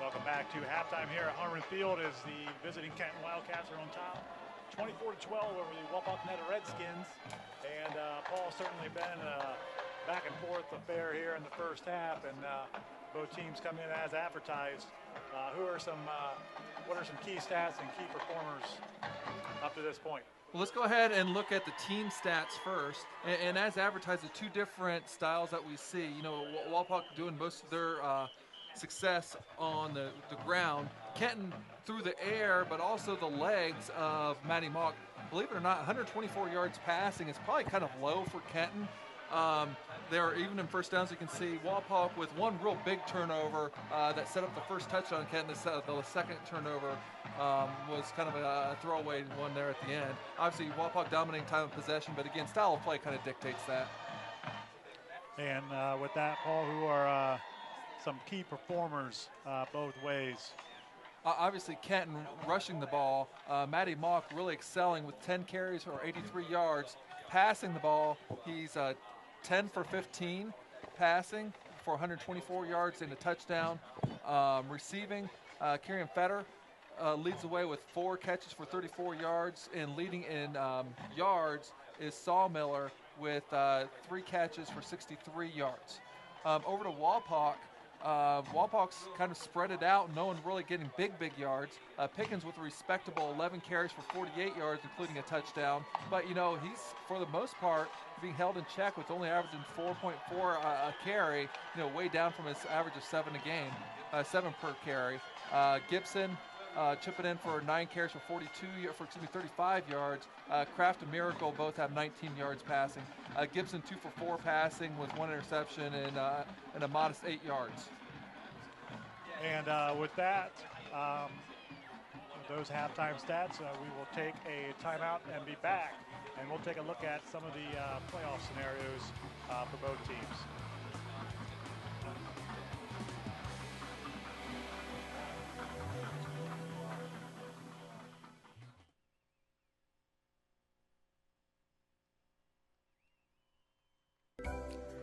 Welcome back to halftime here at Harmon Field as the visiting Kenton Wildcats are on top, 24-12 over the Wapakoneta Redskins. And Paul, certainly been a back and forth affair here in the first half, and both teams come in as advertised. What are some key stats and key performers up to this point? Well, let's go ahead and look at the team stats first. And as advertised, the two different styles that we see. You know, Wapak doing most of their success on the ground. Kenton through the air, but also the legs of Matty Mock. Believe it or not, 124 yards passing is probably kind of low for Kenton. They're even in first downs. You can see Wapak with one real big turnover that set up the first touchdown on Kenton. The second turnover was kind of a throwaway one there at the end. Obviously, Wapak dominating time of possession, but again, style of play kind of dictates that. And with that, Paul, who are some key performers both ways? Obviously, Kenton rushing the ball. Matty Mock really excelling with 10 carries or 83 yards. Passing the ball, he's 10 for 15 passing for 124 yards and a touchdown. Receiving, Kieran Fetter leads the way with 4 catches for 34 yards. And leading in yards is Saul Miller with 3 catches for 63 yards. Over to Wapak. Wapak's kind of spread it out, no one really getting big yards. Pickens with a respectable 11 carries for 48 yards, including a touchdown. But, you know, he's, for the most part, being held in check with only averaging 4.4 a carry, you know, way down from his average of 7 per carry. Gibson chipping in for 9 carries for 35 yards. Kraft and Miracle both have 19 yards passing. Gibson 2 for 4 passing with 1 interception and a modest 8 yards. And with that, those halftime stats, we will take a timeout and be back. And we'll take a look at some of the playoff scenarios for both teams.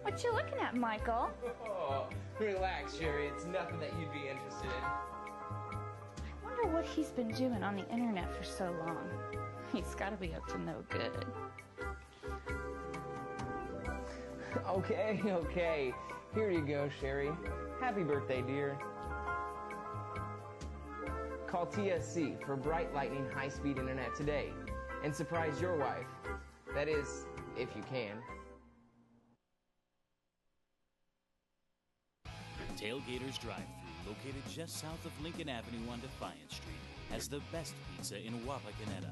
What you looking at, Michael? Oh, relax, Sherry. It's nothing that you'd be interested in. I wonder what he's been doing on the internet for so long. He's got to be up to no good. Okay. Here you go, Sherry. Happy birthday, dear. Call TSC for bright lightning high-speed internet today and surprise your wife. That is, if you can. Tailgaters Drive-Thru, located just south of Lincoln Avenue on Defiance Street, has the best pizza in Wapakoneta.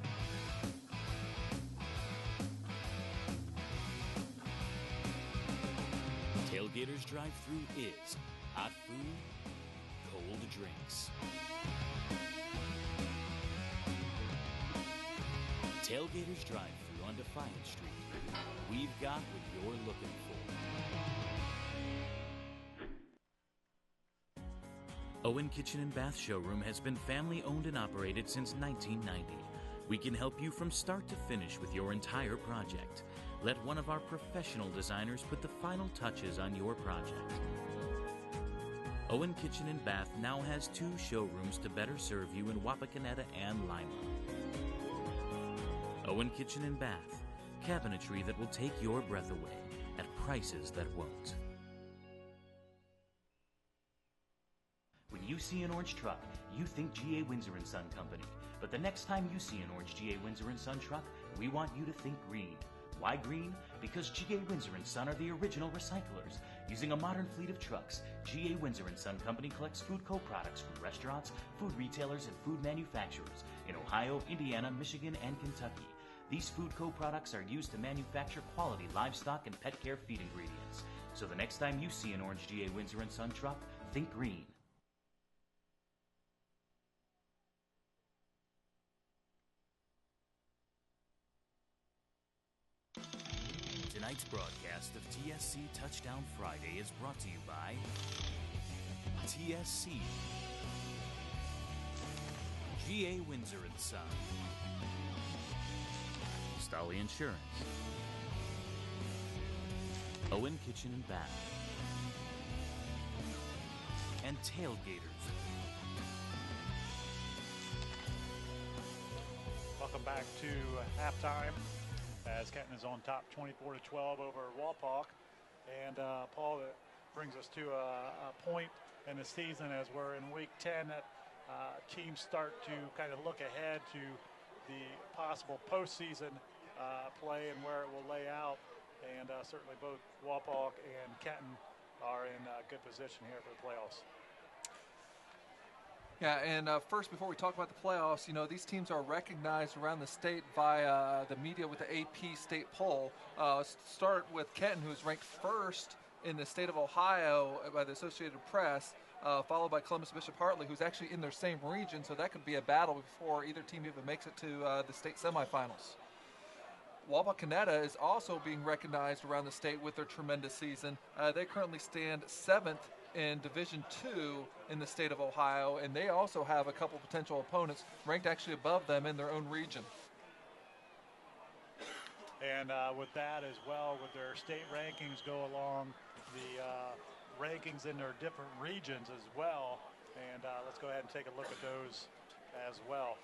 Tailgaters Drive-Thru is hot food, cold drinks. Tailgaters Drive-Thru on Defiance Street. We've got what you're looking for. Owen Kitchen and Bath Showroom has been family owned and operated since 1990. We can help you from start to finish with your entire project. Let one of our professional designers put the final touches on your project. Owen Kitchen and Bath now has 2 showrooms to better serve you in Wapakoneta and Lima. Owen Kitchen and Bath, cabinetry that will take your breath away at prices that won't. When you see an orange truck, you think G.A. Windsor & Son Company. But the next time you see an orange G.A. Windsor & Son truck, we want you to think green. Why green? Because G.A. Windsor & Son are the original recyclers. Using a modern fleet of trucks, G.A. Windsor & Son Company collects food co-products from restaurants, food retailers, and food manufacturers in Ohio, Indiana, Michigan, and Kentucky. These food co-products are used to manufacture quality livestock and pet care feed ingredients. So the next time you see an orange G.A. Windsor & Son truck, think green. Tonight's broadcast of TSC Touchdown Friday is brought to you by TSC, G.A. Windsor & Son, Stolly Insurance, Owen Kitchen and Bath, and Tailgaters. Welcome back to halftime, as Kenton is on top 24-12 over Wapak. And Paul, that brings us to a point in the season as we're in week 10 that teams start to kind of look ahead to the possible postseason play and where it will lay out. And certainly both Wapak and Kenton are in good position here for the playoffs. Yeah, and first, before we talk about the playoffs, you know, these teams are recognized around the state via the media with the AP state poll. Start with Kenton, who's ranked first in the state of Ohio by the Associated Press, followed by Columbus Bishop Hartley, who's actually in their same region, so that could be a battle before either team even makes it to the state semifinals. Wapakoneta is also being recognized around the state with their tremendous season. They currently stand 7th in Division II in the state of Ohio, and they also have a couple potential opponents ranked actually above them in their own region. And with that as well, with their state rankings go along the rankings in their different regions as well. And let's go ahead and take a look at those as well.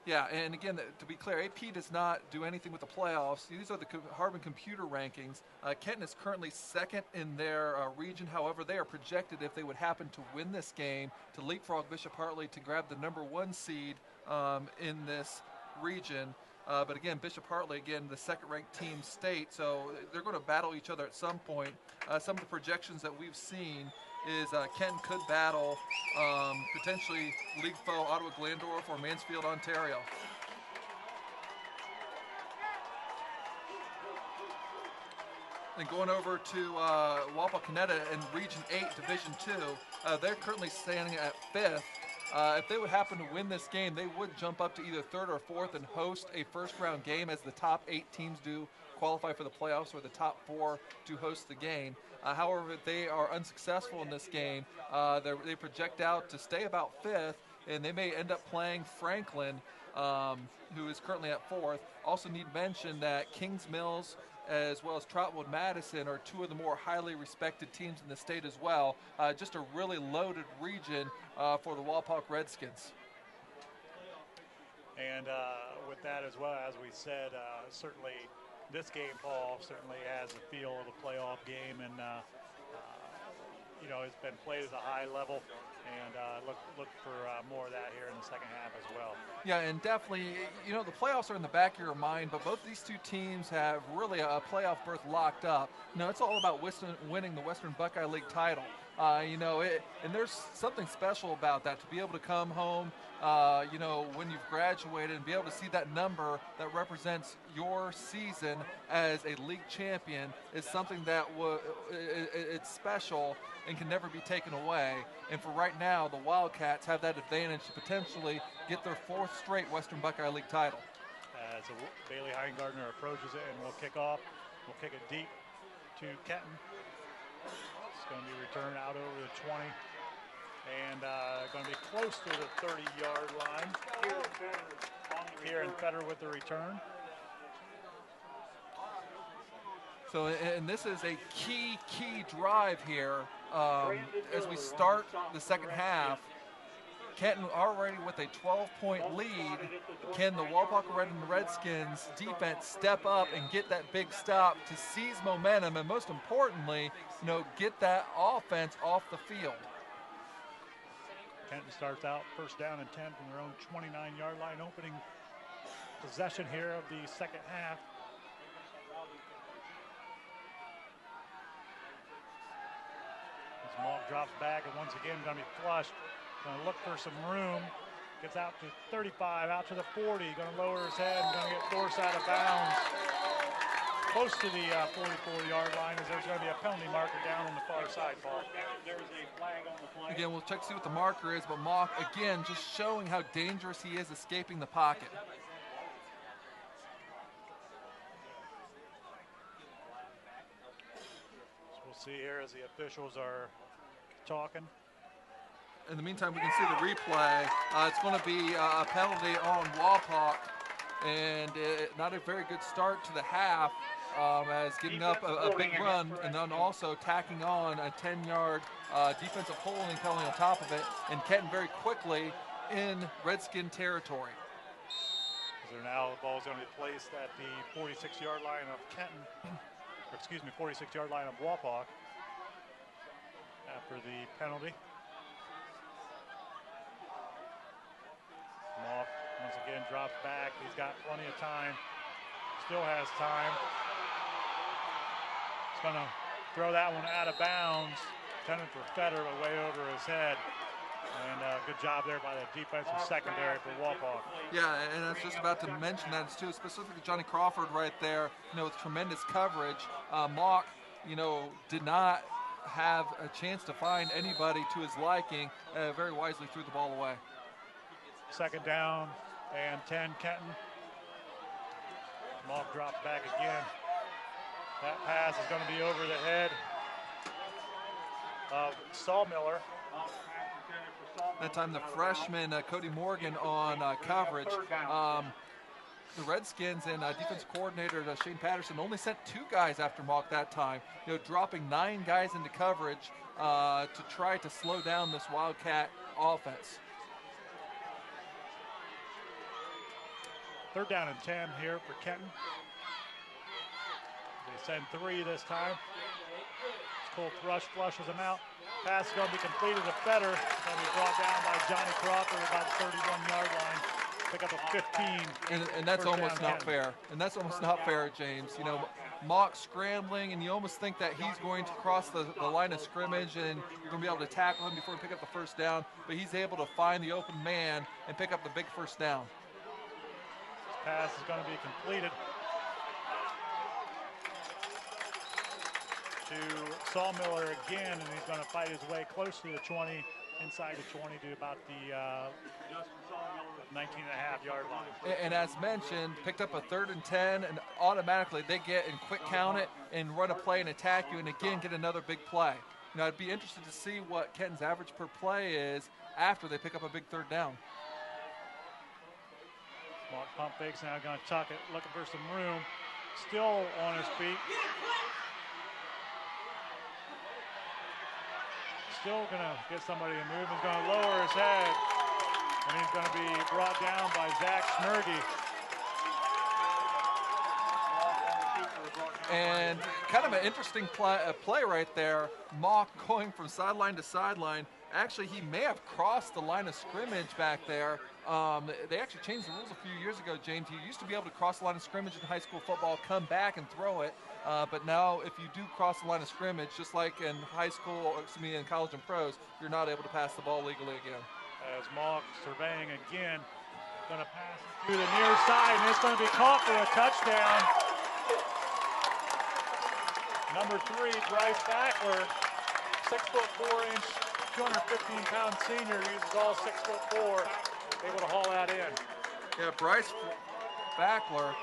Yeah, and again, to be clear, AP does not do anything with the playoffs. These are the Harbin computer rankings. Kenton is currently 2nd in their region. However, they are projected, if they would happen to win this game, to leapfrog Bishop Hartley to grab the number 1 seed in this region. But again, Bishop Hartley, again, the 2nd-ranked team state, so they're going to battle each other at some point. Some of the projections that we've seen is Kenton could battle potentially league foe Ottawa Glandorf or Mansfield, Ontario. And going over to Wapakoneta in Region 8, Division 2, they're currently standing at 5th. If they would happen to win this game, they would jump up to either 3rd or 4th and host a first-round game, as the top 8 teams do qualify for the playoffs, or the top 4 to host the game. However, if they are unsuccessful in this game, they project out to stay about 5th, and they may end up playing Franklin, who is currently at 4th. Also need to mention that Kings Mills as well as Trotwood Madison are 2 of the more highly respected teams in the state as well. Just a really loaded region for the Wapak Redskins. And with that as well, as we said, certainly this game, Paul, certainly has a feel of a playoff game, and you know, it's been played at a high level. And look for more of that here in the second half as well. Yeah, and definitely, the playoffs are in the back of your mind, but both these two teams have really a playoff berth locked up. It's all about winning the Western Buckeye League title. And there's something special about that, to be able to come home, when you've graduated and be able to see that number that represents your season as a league champion is something that it's special and can never be taken away. And for right now, the Wildcats have that advantage to potentially get their 4th straight Western Buckeye League title. As Bailey Heingardner approaches it, and we'll kick off. We'll kick it deep to Kenton. It's going to be returned out over the 20. And going to be close to the 30-yard line. Kieran Fetter with the return. So, and this is a key drive here as we start the second half. Kenton already with a 12-point lead. Can the Wapak Redskins defense step up and get that big stop to seize momentum and, most importantly, get that offense off the field? Kenton starts out first down and 10 from their own 29-yard line, opening possession here of the second half. As Malk drops back and once again going to be flushed. Going to look for some room. Gets out to 35, out to the 40. Going to lower his head and going to get forced out of bounds. Close to the 44-yard line, as there's going to be a penalty marker down on the far side, Paul. There is a flag on the play. Again, we'll check to see what the marker is, but Malk, again, just showing how dangerous he is escaping the pocket. So we'll see here as the officials are talking. In the meantime, we can see the replay. It's going to be a penalty on Wapak, and not a very good start to the half, as giving up a big run and then also tacking on a 10-yard defensive holding penalty on top of it, and Kenton very quickly in Redskin territory. So now the ball is going to be placed at the 46-yard line of Kenton, or excuse me, 46-yard line of Wapak after the penalty. Malk once again drops back. He's got plenty of time. Still has time. He's going to throw that one out of bounds. Intended for Fetter, but way over his head. And good job there by the defensive secondary for Wapak. Yeah, and I was just about to mention that too, specifically Johnny Crawford right there, with tremendous coverage. Malk, did not have a chance to find anybody to his liking. Very wisely threw the ball away. Second down and 10, Kenton. Malk drops back again. That pass is going to be over the head of Sawmiller. That time the freshman Cody Morgan on coverage. The Redskins and defense coordinator Shane Patterson only sent 2 guys after Malk that time, dropping 9 guys into coverage to try to slow down this Wildcat offense. Third down and 10 here for Kenton. They send 3 this time. Cole Thrush flushes them out. Pass is going to be completed to Fetter. Going to be brought down by Johnny Crawford about the 31-yard line. Pick up a 15. And that's almost not fair. And that's almost not fair, James. Malk scrambling, and you almost think that he's going to cross the line of scrimmage and you're going to be able to tackle him before he pick up the first down. But he's able to find the open man and pick up the big first down. Pass is going to be completed to Sawmiller again, and he's going to fight his way close to the 20, inside the 20 to about the 19.5-yard line. And as mentioned, picked up a 3rd and 10, and automatically they get and quick count it and run a play and attack you, and again get another big play. I'd be interested to see what Kenton's average per play is after they pick up a big 3rd down. Mark pump fakes now, going to tuck it, looking for some room. Still on his feet. Still going to get somebody to move. He's going to lower his head. And he's going to be brought down by Zach Schmergy. And kind of an interesting play right there. Malk going from sideline to sideline Actually, he may have crossed the line of scrimmage back there. They actually changed the rules a few years ago, James. You used to be able to cross the line of scrimmage in high school football, come back and throw it. But now if you do cross the line of scrimmage, just like in high school, in college and pros, you're not able to pass the ball legally again. As Malk surveying again, going to pass it to the near side, and it's going to be caught for a touchdown. Number 3, Bryce Fackler, 6'4" 215-pound senior, uses all 6'4", able to haul that in. Yeah, Bryce Fackler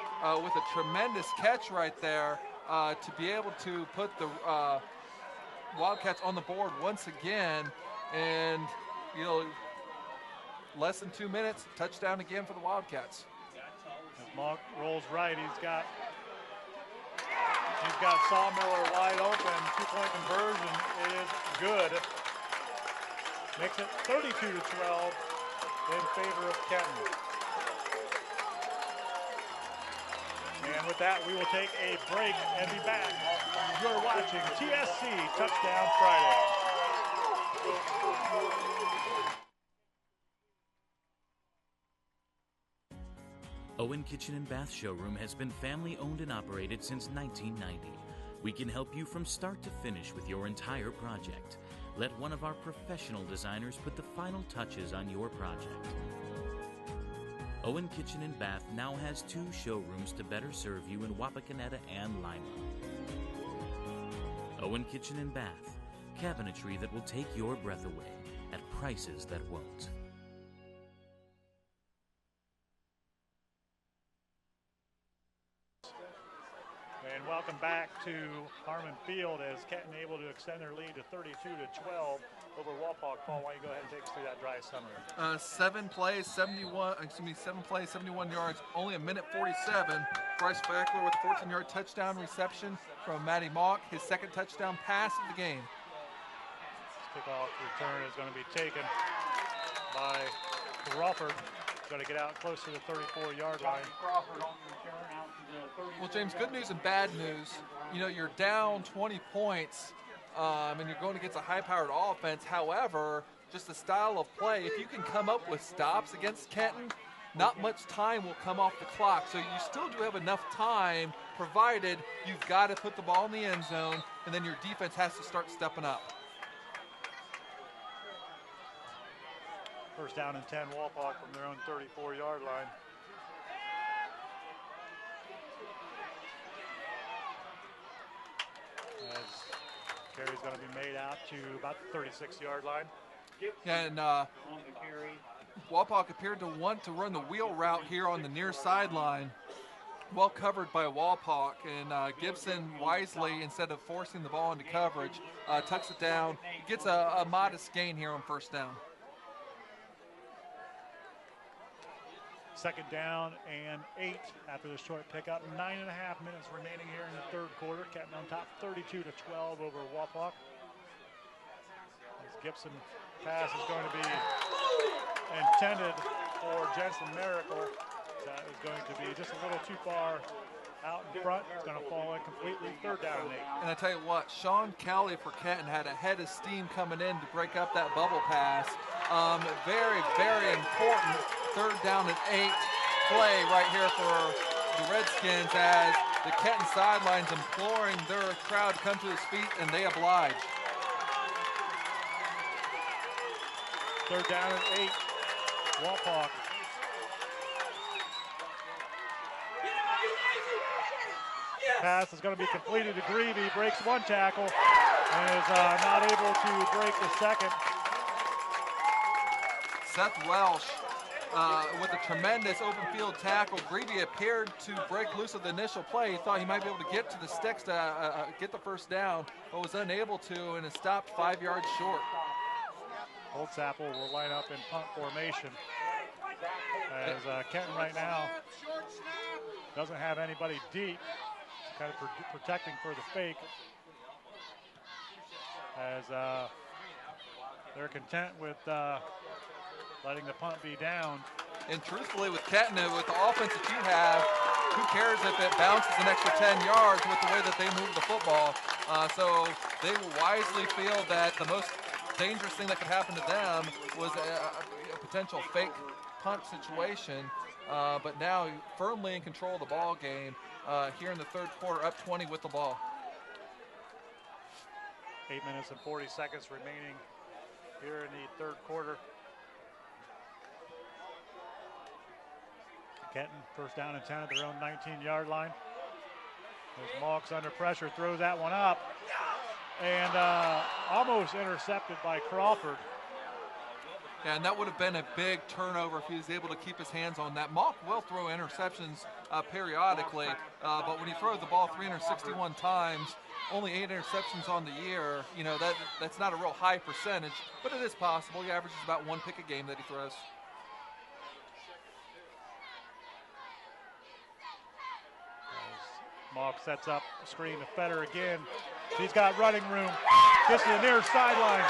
with a tremendous catch right there to be able to put the Wildcats on the board once again, and less than 2 minutes, touchdown again for the Wildcats. As Monk rolls right, he's got Sawmiller wide open. 2-point conversion is good. Makes it 32-12 in favor of Kenton. And with that, we will take a break and be back. You're watching TSC Touchdown Friday. Owen Kitchen and Bath Showroom has been family owned and operated since 1990. We can help you from start to finish with your entire project. Let one of our professional designers put the final touches on your project. Owen Kitchen and Bath now has 2 showrooms to better serve you in Wapakoneta and Lima. Owen Kitchen and Bath, cabinetry that will take your breath away at prices that won't. And welcome back to Harmon Field as Kenton able to extend their lead to 32-12 over Wapak. Paul, why don't you go ahead and take us through that drive summary? 7 plays, 71 yards, only a minute 47. Bryce Fackler with a 14-yard touchdown reception from Matty Mock, his second touchdown pass of the game. This kickoff return is going to be taken by Crawford. Going to get out close to the 34-yard line. Well, James, good news and bad news. You're down 20 points, and you're going against a high-powered offense. However, just the style of play, if you can come up with stops against Kenton, not much time will come off the clock. So you still do have enough time, provided you've got to put the ball in the end zone, and then your defense has to start stepping up. First down and 10, Wapak from their own 34-yard line. As carry's going to be made out to about the 36-yard line. And Wapak appeared to want to run the wheel route here on the near sideline. Well covered by Wapak, and Gibson wisely, instead of forcing the ball into coverage, tucks it down, gets a modest gain here on first down. Second down and 8 after the short pickup. 9.5 minutes remaining here in the third quarter. Kenton on top 32-12 over Wapak. As Gibson pass is going to be intended for Jensen Miracle. That is going to be just a little too far out in front. It's going to fall in completely. Third down and 8. And I tell you what, Sean Kelly for Kenton had a head of steam coming in to break up that bubble pass. Very, very important third down and 8 play right here for the Redskins, as the Kenton sidelines imploring their crowd to come to his feet, and they oblige. Third down and 8, Wapak. Pass is going to be completed to Greavy, breaks one tackle, and is not able to break the second. Seth Welsh with a tremendous open field tackle. Greavy appeared to break loose of the initial play. He thought he might be able to get to the sticks to get the first down, but was unable to, and is stopped 5 yards short. Holtzapfel will line up in punt formation, as Kenton right now doesn't have anybody deep. Kind of protecting for the fake, as they're content with letting the punt be down. And truthfully, with Kenton, with the offense that you have, who cares if it bounces an extra 10 yards with the way that they move the football? So they will wisely feel that the most dangerous thing that could happen to them was a potential fake punt situation. But now firmly in control of the ball game here in the third quarter, up 20 with the ball. 8 minutes and 40 seconds remaining here in the third quarter. Kenton, first down and 10 at their own 19-yard line. As Mauck's under pressure, throws that one up. And almost intercepted by Crawford. Yeah, and that would have been a big turnover if he was able to keep his hands on that. Mauck will throw interceptions periodically, but when he throws the ball 361 times, only 8 interceptions on the year, you know, that's not a real high percentage, but it is possible. He averages about 1 pick a game that he throws. Mauck sets up a screen to Fetter again. He's got running room. Gets to the near sideline.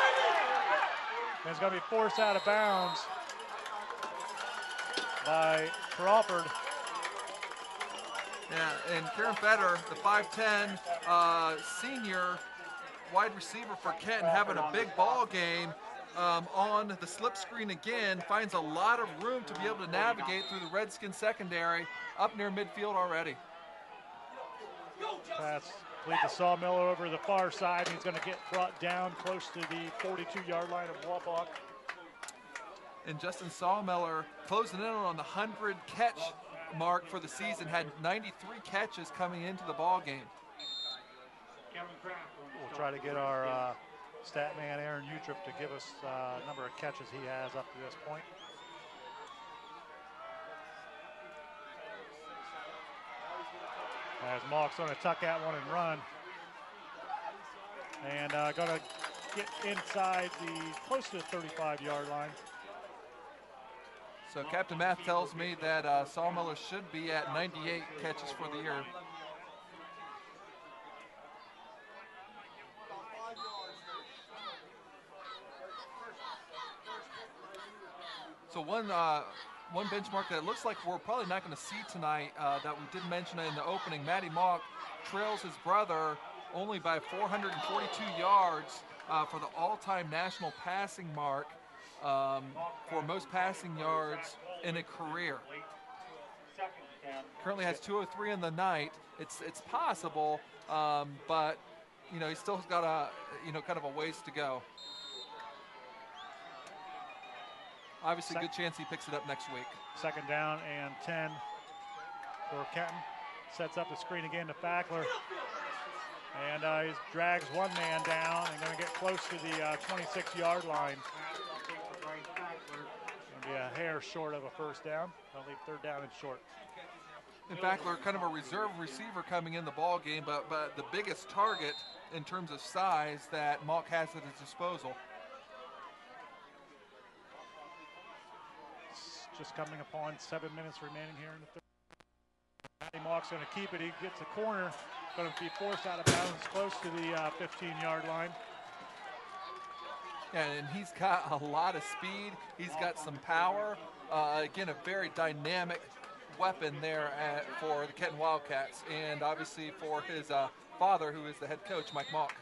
And it's going to be forced out of bounds by Crawford. Yeah, and Kieran Fetter, the 5'10", senior wide receiver for Kenton, having a big ball game on the slip screen again, finds a lot of room to be able to navigate through the Redskins secondary up near midfield already. Pass complete to Sawmiller over the far side. He's going to get brought down close to the 42-yard line of Wapak. And Justin Sawmiller closing in on the 100-catch mark for the season, had 93 catches coming into the ball game. We'll try to get our stat man Aaron Utrip to give us a number of catches he has up to this point. As Mauck's going to tuck that one and run. And going to get inside the close to the 35-yard line. So Captain Math tells me that Sawmiller should be at 98 catches for the year. So one benchmark that it looks like we're probably not going to see tonight that we did mention in the opening, Matty Mauck trails his brother only by 442 yards for the all-time national passing mark for most passing yards in a career. Currently has 203 in the night. It's possible, but you know, he's still got kind of a ways to go. Obviously, good chance he picks it up next week. Second down and 10 for Kenton. Sets up the screen again to Fackler. And he drags one man down and going to get close to the 26-yard line. Going to be a hair short of a first down. They'll leave third down and short. And Fackler, kind of a reserve receiver coming in the ball game, but the biggest target in terms of size that Mauck has at his disposal. Just coming upon 7 minutes remaining here in the third. Matty Mauck's going to keep it. He gets a corner. Going to be forced out of bounds close to the 15-yard line. Yeah, and he's got a lot of speed. He's got some power. Again, a very dynamic weapon there for the Kenton Wildcats, and obviously for his father, who is the head coach, Mike Mauck.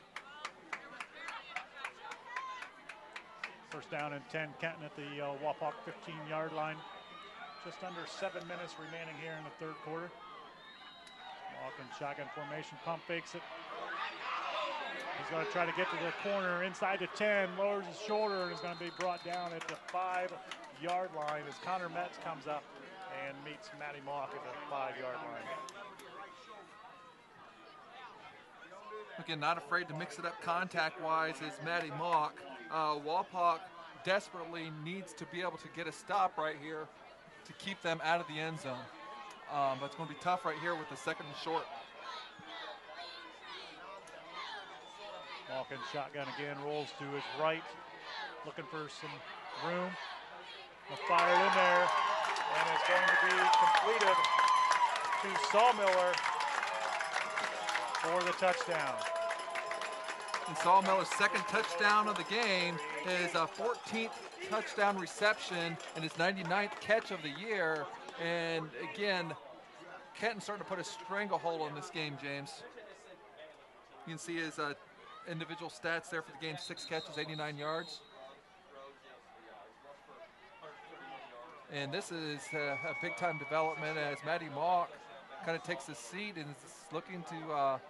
First down and 10, Kenton at the Wapak 15-yard line. Just under 7 minutes remaining here in the third quarter. Mauck in shotgun formation, pump fakes it. He's going to try to get to the corner inside the 10, lowers his shoulder, and is going to be brought down at the 5-yard line as Connor Metz comes up and meets Matty Mauck at the 5-yard line. Again, not afraid to mix it up contact-wise is Matty Mauck. Wapak desperately needs to be able to get a stop right here to keep them out of the end zone. But it's going to be tough right here with the second and short. Mauck in shotgun again, rolls to his right, looking for some room. Fired in there, and it's going to be completed to Sawmiller for the touchdown. And Sawmiller's second touchdown of the game, his 14th touchdown reception, and his 99th catch of the year. And again, Kenton starting to put a stranglehold on this game, James. You can see his individual stats there for the game: 6 catches, 89 yards. And this is a big-time development as Matty Mock kind of takes his seat and is looking to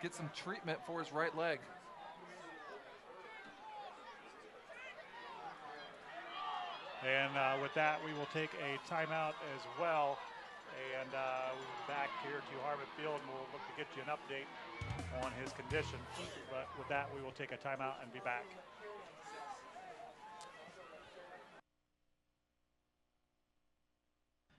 get some treatment for his right leg. And with that, we will take a timeout as well. And we'll be back here to Harmon Field, and we'll look to get you an update on his condition. But with that, we will take a timeout and be back.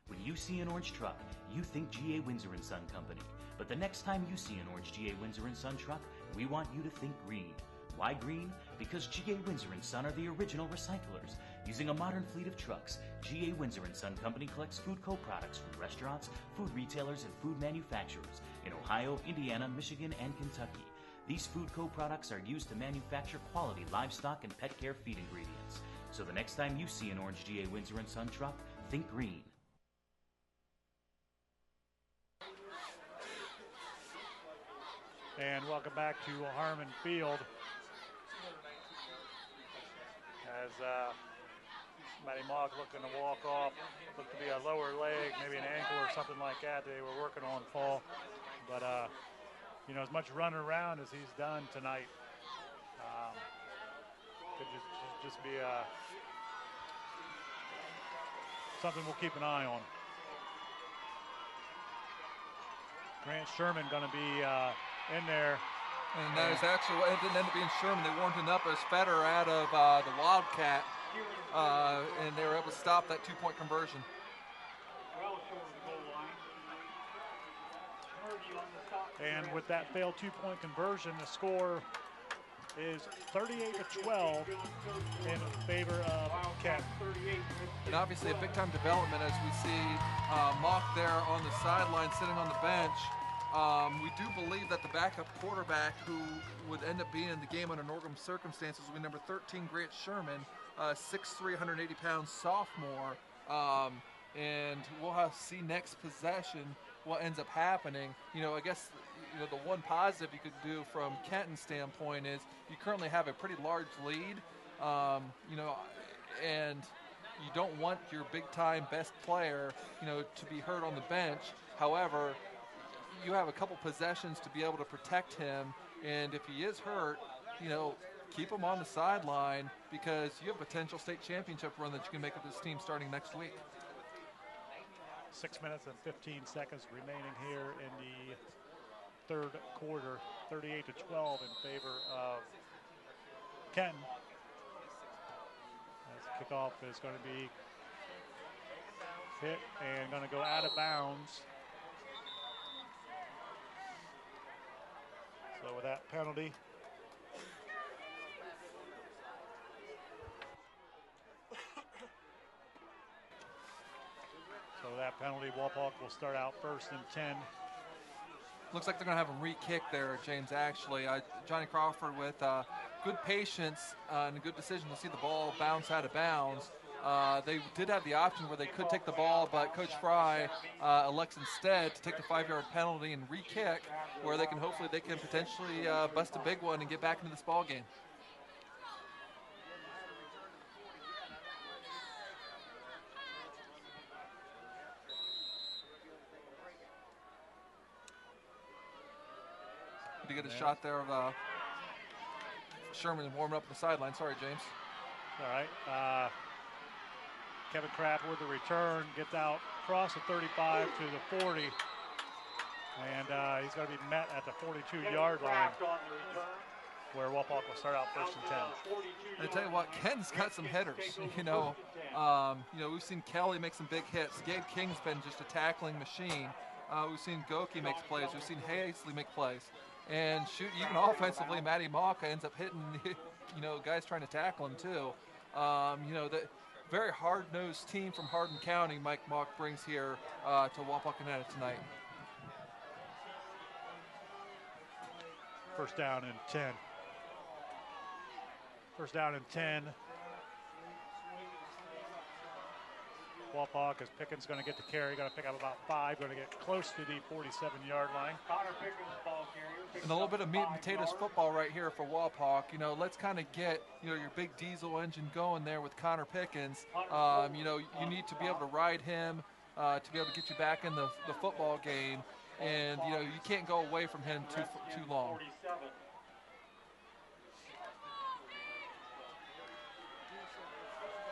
When you see an orange truck, you think GA Windsor & Son Company. But the next time you see an orange GA Windsor & Son truck, we want you to think green. Why green? Because GA Windsor & Son are the original recyclers. Using a modern fleet of trucks, GA Windsor & Son Company collects food co-products from restaurants, food retailers, and food manufacturers in Ohio, Indiana, Michigan, and Kentucky. These food co-products are used to manufacture quality livestock and pet care feed ingredients. So the next time you see an orange GA Windsor & Son truck, think green. And welcome back to Harmon Field. As Matty Mock looking to walk off, looked to be a lower leg, maybe an ankle or something like that they were working on, Paul. But, you know, as much running around as he's done tonight, could just be something we'll keep an eye on. Grant Sherman going to be in there. And that is actually, it didn't end up being Sherman. They warmed him up as Fetter out of the Wildcat, and they were able to stop that 2-point conversion. And with that failed 2-point conversion, the score is 38-12 in favor of Kenton. And obviously a big-time development as we see Mock there on the sideline sitting on the bench. We do believe that the backup quarterback who would end up being in the game under normal circumstances will be number 13, Grant Sherman, 6'3", 180-pound sophomore. And we'll have to see next possession what ends up happening. You know, I guess the one positive you could do from Kenton's standpoint is you currently have a pretty large lead, and you don't want your big-time best player, to be hurt on the bench. However, you have a couple possessions to be able to protect him, and if he is hurt, keep him on the sideline because you have a potential state championship run that you can make with this team starting next week. 6 minutes and 15 seconds remaining here in the third quarter, 38-12 in favor of Kenton. As kickoff is going to be hit and going to go out of bounds. So with that penalty, Wapak will start out 1st and 10. Looks like they're going to have him re-kick there, James, actually. Johnny Crawford with good patience and a good decision to see the ball bounce out of bounds. They did have the option where they could take the ball, but Coach Fry elects instead to take the 5-yard penalty and re-kick, where they can potentially bust a big one and get back into this ball game. To get a shot there of Sherman warming up the sideline. Sorry, James. All right. Kevin Kraft with the return, gets out across the 35 to the 40. And he's going to be met at the 42-yard line, where Wapak will start out 1st and 10. I tell you what, Ken's got some hitters. We've seen Kelly make some big hits. Gabe King's been just a tackling machine. We've seen Goki make plays. We've seen Hazley make plays. And shoot, even offensively, Matty Maka ends up hitting, guys trying to tackle him too. The very hard-nosed team from Hardin County Mike Mock brings here to Wapakoneta tonight. 1st down and 10. 1st down and 10. Wapak, as Pickens going to get the carry, going to pick up about 5, going to get close to the 47-yard line. Connor Pickens, ball carrier. And a little bit of meat and potatoes football right here for Wapak. You know, let's kind of get, you know, your big diesel engine going there with Connor Pickens. You know, you need to be able to ride him to be able to get you back in the football game. And, you know, you can't go away from him too long.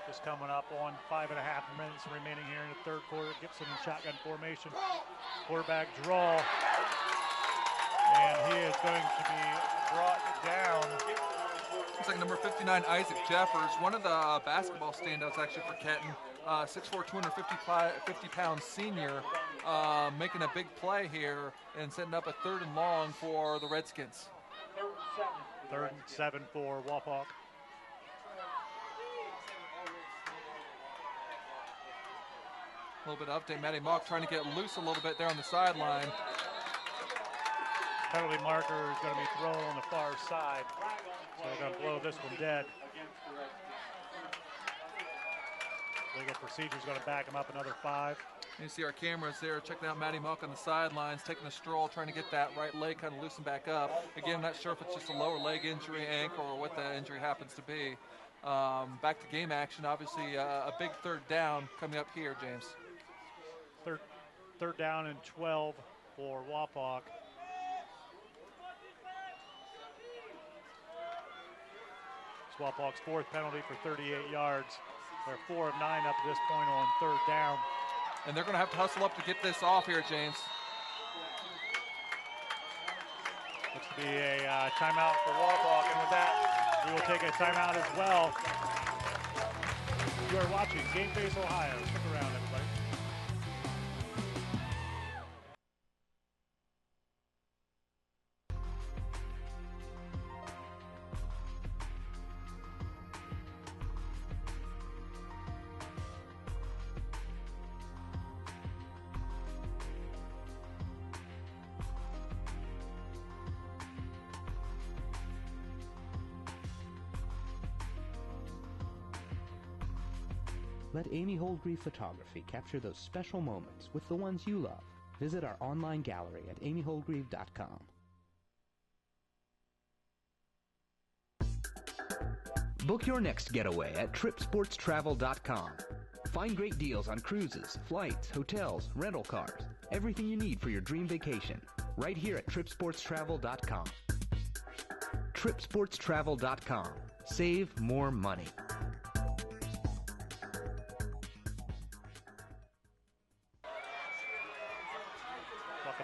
Just coming up on 5.5 minutes remaining here in the third quarter. Gibson in shotgun formation. Quarterback draw. And he is going to be brought down. Looks like number 59, Isaac Jeffers, one of the basketball standouts actually for Kenton. 6'4", 250-pound senior, making a big play here and setting up a 3rd and long for the Redskins. 3rd and 7 for Wapak. A little bit of update. Matty Mock trying to get loose a little bit there on the sideline. Penalty marker is going to be thrown on the far side. So they're going to blow this one dead. Legal procedure is going to back him up another 5. You see our cameras there checking out Matty Mock on the sidelines, taking a stroll, trying to get that right leg kind of loosened back up. Again, not sure if it's just a lower leg injury, ankle, or what the injury happens to be. Back to game action, obviously a big 3rd down coming up here, James. Third down and 12 for Wapak. It's Wapak's 4th penalty for 38 yards. They're 4 of 9 up to this point on 3rd down. And they're going to have to hustle up to get this off here, James. Looks to be a timeout for Wapak, and with that, we will take a timeout as well. You are watching Game Face Ohio. Stick around, everybody. Let Amy Holdgreave Photography capture those special moments with the ones you love. Visit our online gallery at amyholdgreave.com. Book your next getaway at tripsportstravel.com. Find great deals on cruises, flights, hotels, rental cars, everything you need for your dream vacation, right here at tripsportstravel.com. Tripsportstravel.com. Save more money.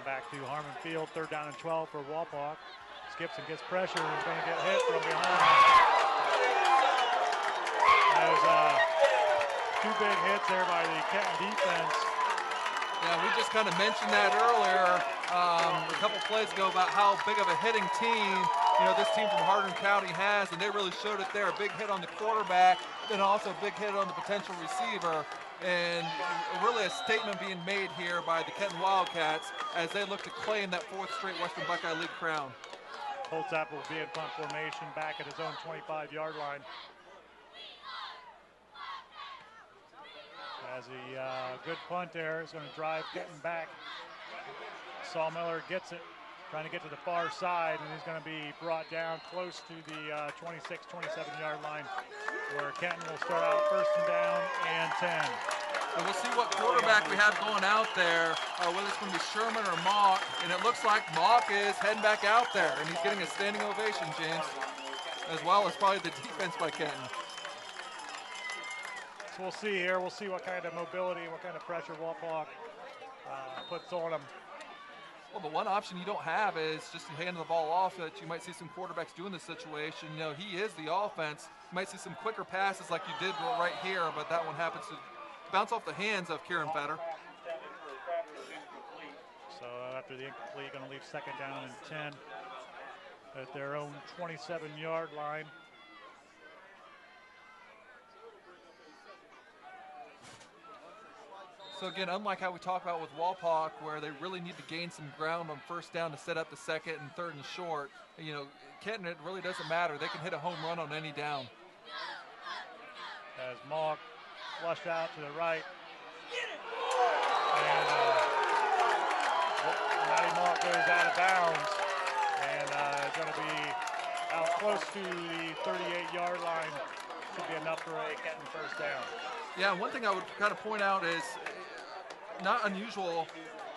Back to Harmon Field, 3rd down and 12 for Wapak. Gibson gets pressure and is going to get hit from behind. There's 2 big hits there by the Kenton defense. Yeah, we just kind of mentioned that earlier a couple plays ago about how big of a hitting team, you know, this team from Hardin County has, and they really showed it there. A big hit on the quarterback, then also a big hit on the potential receiver. And really a statement being made here by the Kenton Wildcats as they look to claim that 4th straight Western Buckeye League crown. Holtzapfel will be in punt formation back at his own 25-yard line. As a good punt there, is going to drive Kenton back. Saul Miller gets it, trying to get to the far side, and he's going to be brought down close to the 26, 27-yard line, where Kenton will start out 1st and down and 10. And we'll see what quarterback we have going out there, whether it's going to be Sherman or Mock. And it looks like Mock is heading back out there, and he's getting a standing ovation, James, as well as probably the defense by Kenton. So we'll see here. We'll see what kind of mobility, what kind of pressure Wapak puts on him. Well, the one option you don't have is just to hand the ball off that you might see some quarterbacks do in this situation. You know, he is the offense. You might see some quicker passes like you did right here, but that one happens to bounce off the hands of Kieran Fetter. So after the incomplete, going to leave 2nd down and 10 at their own 27-yard line. So again, unlike how we talk about with Wapak, where they really need to gain some ground on 1st down to set up the 2nd and 3rd and short, you know, Kenton, it really doesn't matter. They can hit a home run on any down. As Mock flushed out to the right. And Matty Mock goes out of bounds. close to the 38-yard line. Should be enough for a Kenton first down. Yeah, one thing I would kind of point out is not unusual.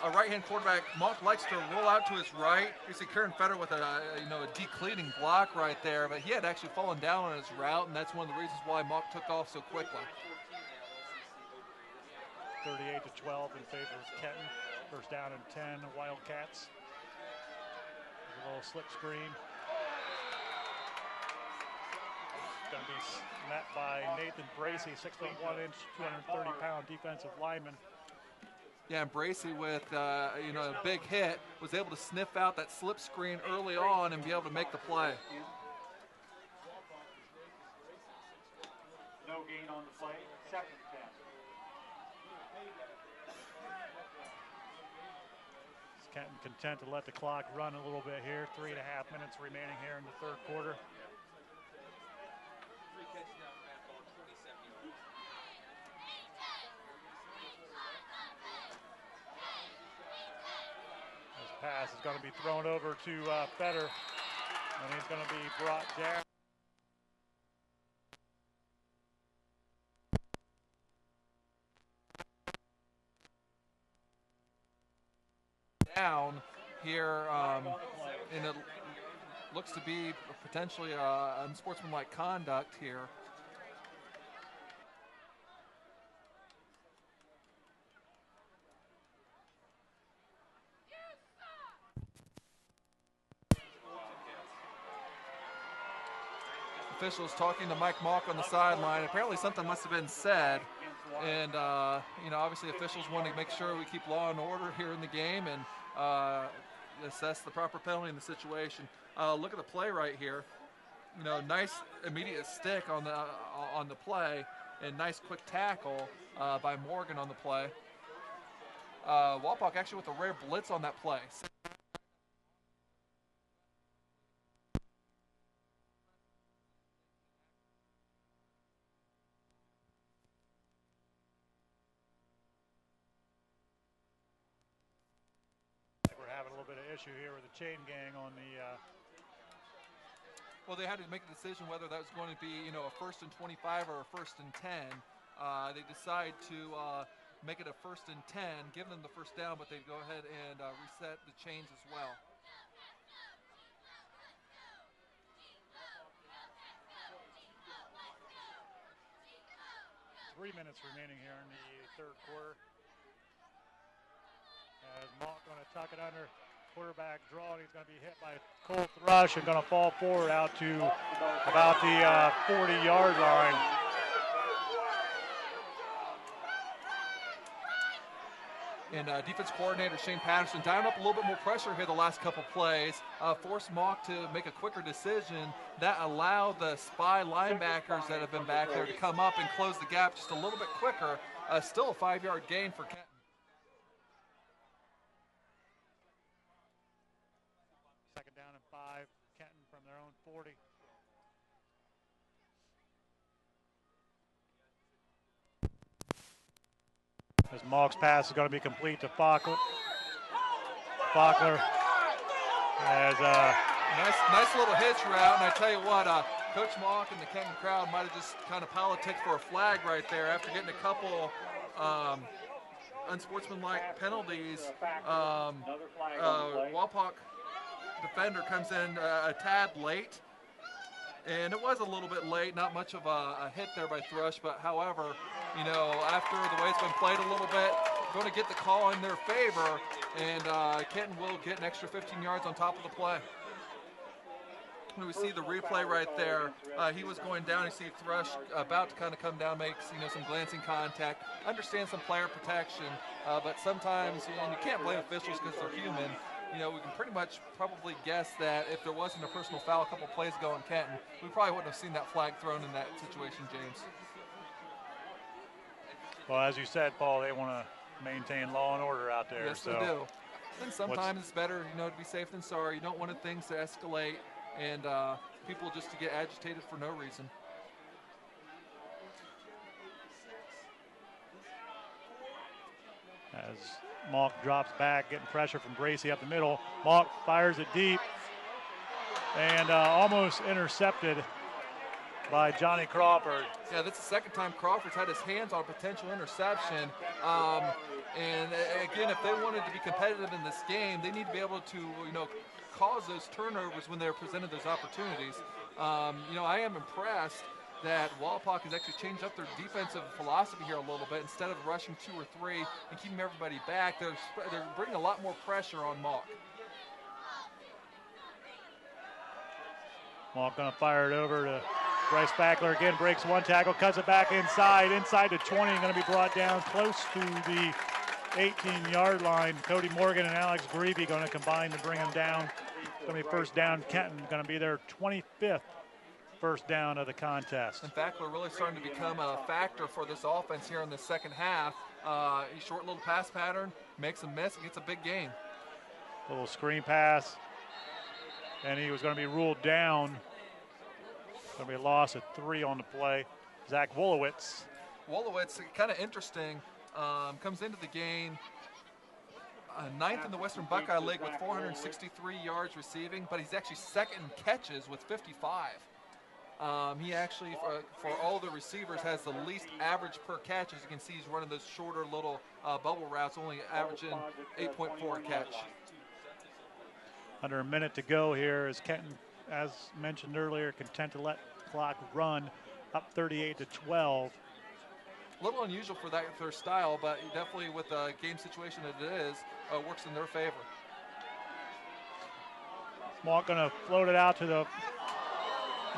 A right-hand quarterback, Monk likes to roll out to his right. You see Karen Fetter with a decleating block right there, but he had actually fallen down on his route, and that's one of the reasons why Monk took off so quickly. 38-12 in favor of Kenton. First down and 10, Wildcats. A little slip screen. Going to be met by Nathan Bracey, 6'1", 230-pound defensive lineman. Yeah, and Bracey with a big hit was able to sniff out that slip screen early on and be able to make the play. No gain on the play. Second down. Kenton content to let the clock run a little bit here. 3.5 minutes remaining here in the third quarter. This pass is going to be thrown over to Fetter, and he's going to be brought down. Down here, and it looks to be potentially unsportsmanlike conduct here. Officials talking to Mike Mock on the sideline. Apparently something must have been said. And, obviously officials want to make sure we keep law and order here in the game and assess the proper penalty in the situation. Look at the play right here. Nice immediate stick on the play and nice quick tackle by Morgan on the play. Wapak actually with a rare blitz on that play. Issue here with the chain gang on the well, they had to make a decision whether that was going to be a 1st and 25 or a 1st and 10. They decide to make it a 1st and 10, give them the first down, but they go ahead and reset the chains as well. Three minutes remaining here in the third quarter. As Monk going to tuck it under. Quarterback draw, and he's going to be hit by Cole Thrush and going to fall forward out to about the 40-yard line. And defense coordinator Shane Patterson down up a little bit more pressure here the last couple plays, forced Mock to make a quicker decision that allowed the spy linebackers that have been back there to come up and close the gap just a little bit quicker. Still a 5-yard gain for Kenton. Second down and 5, Kenton from their own 40. As Mock's pass is going to be complete to Faulkner. Faulkner has nice little hitch route, and I tell you what, Coach Mock and the Kenton crowd might have just kind of politicked for a flag right there after getting a couple unsportsmanlike penalties. Wapak defender comes in a tad late, and it was a little bit late, not much of a hit there by Thrush, but however, after the way it's been played a little bit, going to get the call in their favor, and Kenton will get an extra 15 yards on top of the play. When we see the replay right there, he was going down. You see Thrush about to kind of come down, makes some glancing contact. Understand some player protection, but sometimes and you can't blame officials because they're human. We can pretty much probably guess that if there wasn't a personal foul a couple plays ago in Kenton, we probably wouldn't have seen that flag thrown in that situation, James. Well, as you said, Paul, they want to maintain law and order out there. Yes, they do. And sometimes it's better, to be safe than sorry. You don't want things to escalate and people just to get agitated for no reason. As Mock drops back, getting pressure from Bracey up the middle. Mock fires it deep. and almost intercepted by Johnny Crawford. Yeah, that's the second time Crawford's had his hands on a potential interception. And again, if they wanted to be competitive in this game, they need to be able to, cause those turnovers when they're presented those opportunities. I am impressed that Wapak has actually changed up their defensive philosophy here a little bit. Instead of rushing 2 or 3 and keeping everybody back, they're bringing a lot more pressure on Mock. Mock going to fire it over to Bryce Fackler. Again, breaks one tackle, cuts it back inside to 20, and going to be brought down close to the 18-yard line. Cody Morgan and Alex Greavy going to combine to bring him down. Going to be first down. Kenton going to be their 25th first down of the contest. And Fackler really starting to become a factor for this offense here in the second half. Short little pass pattern, makes a miss, and gets a big gain. Little screen pass, and he was going to be ruled down. Going to be a loss of 3 on the play. Zach Wolowitz. Wolowitz, kind of interesting, comes into the game. 9th in the Western Buckeye League with 463 yards receiving, but he's actually second in catches with 55. He actually, for all the receivers, has the least average per catch. As you can see, he's running those shorter little bubble routes, only averaging 8.4 a catch. Under a minute to go here as Kenton, as mentioned earlier, content to let clock run, up 38-12. A little unusual for their style, but definitely with the game situation that it is, works in their favor. Mock going to float it out to the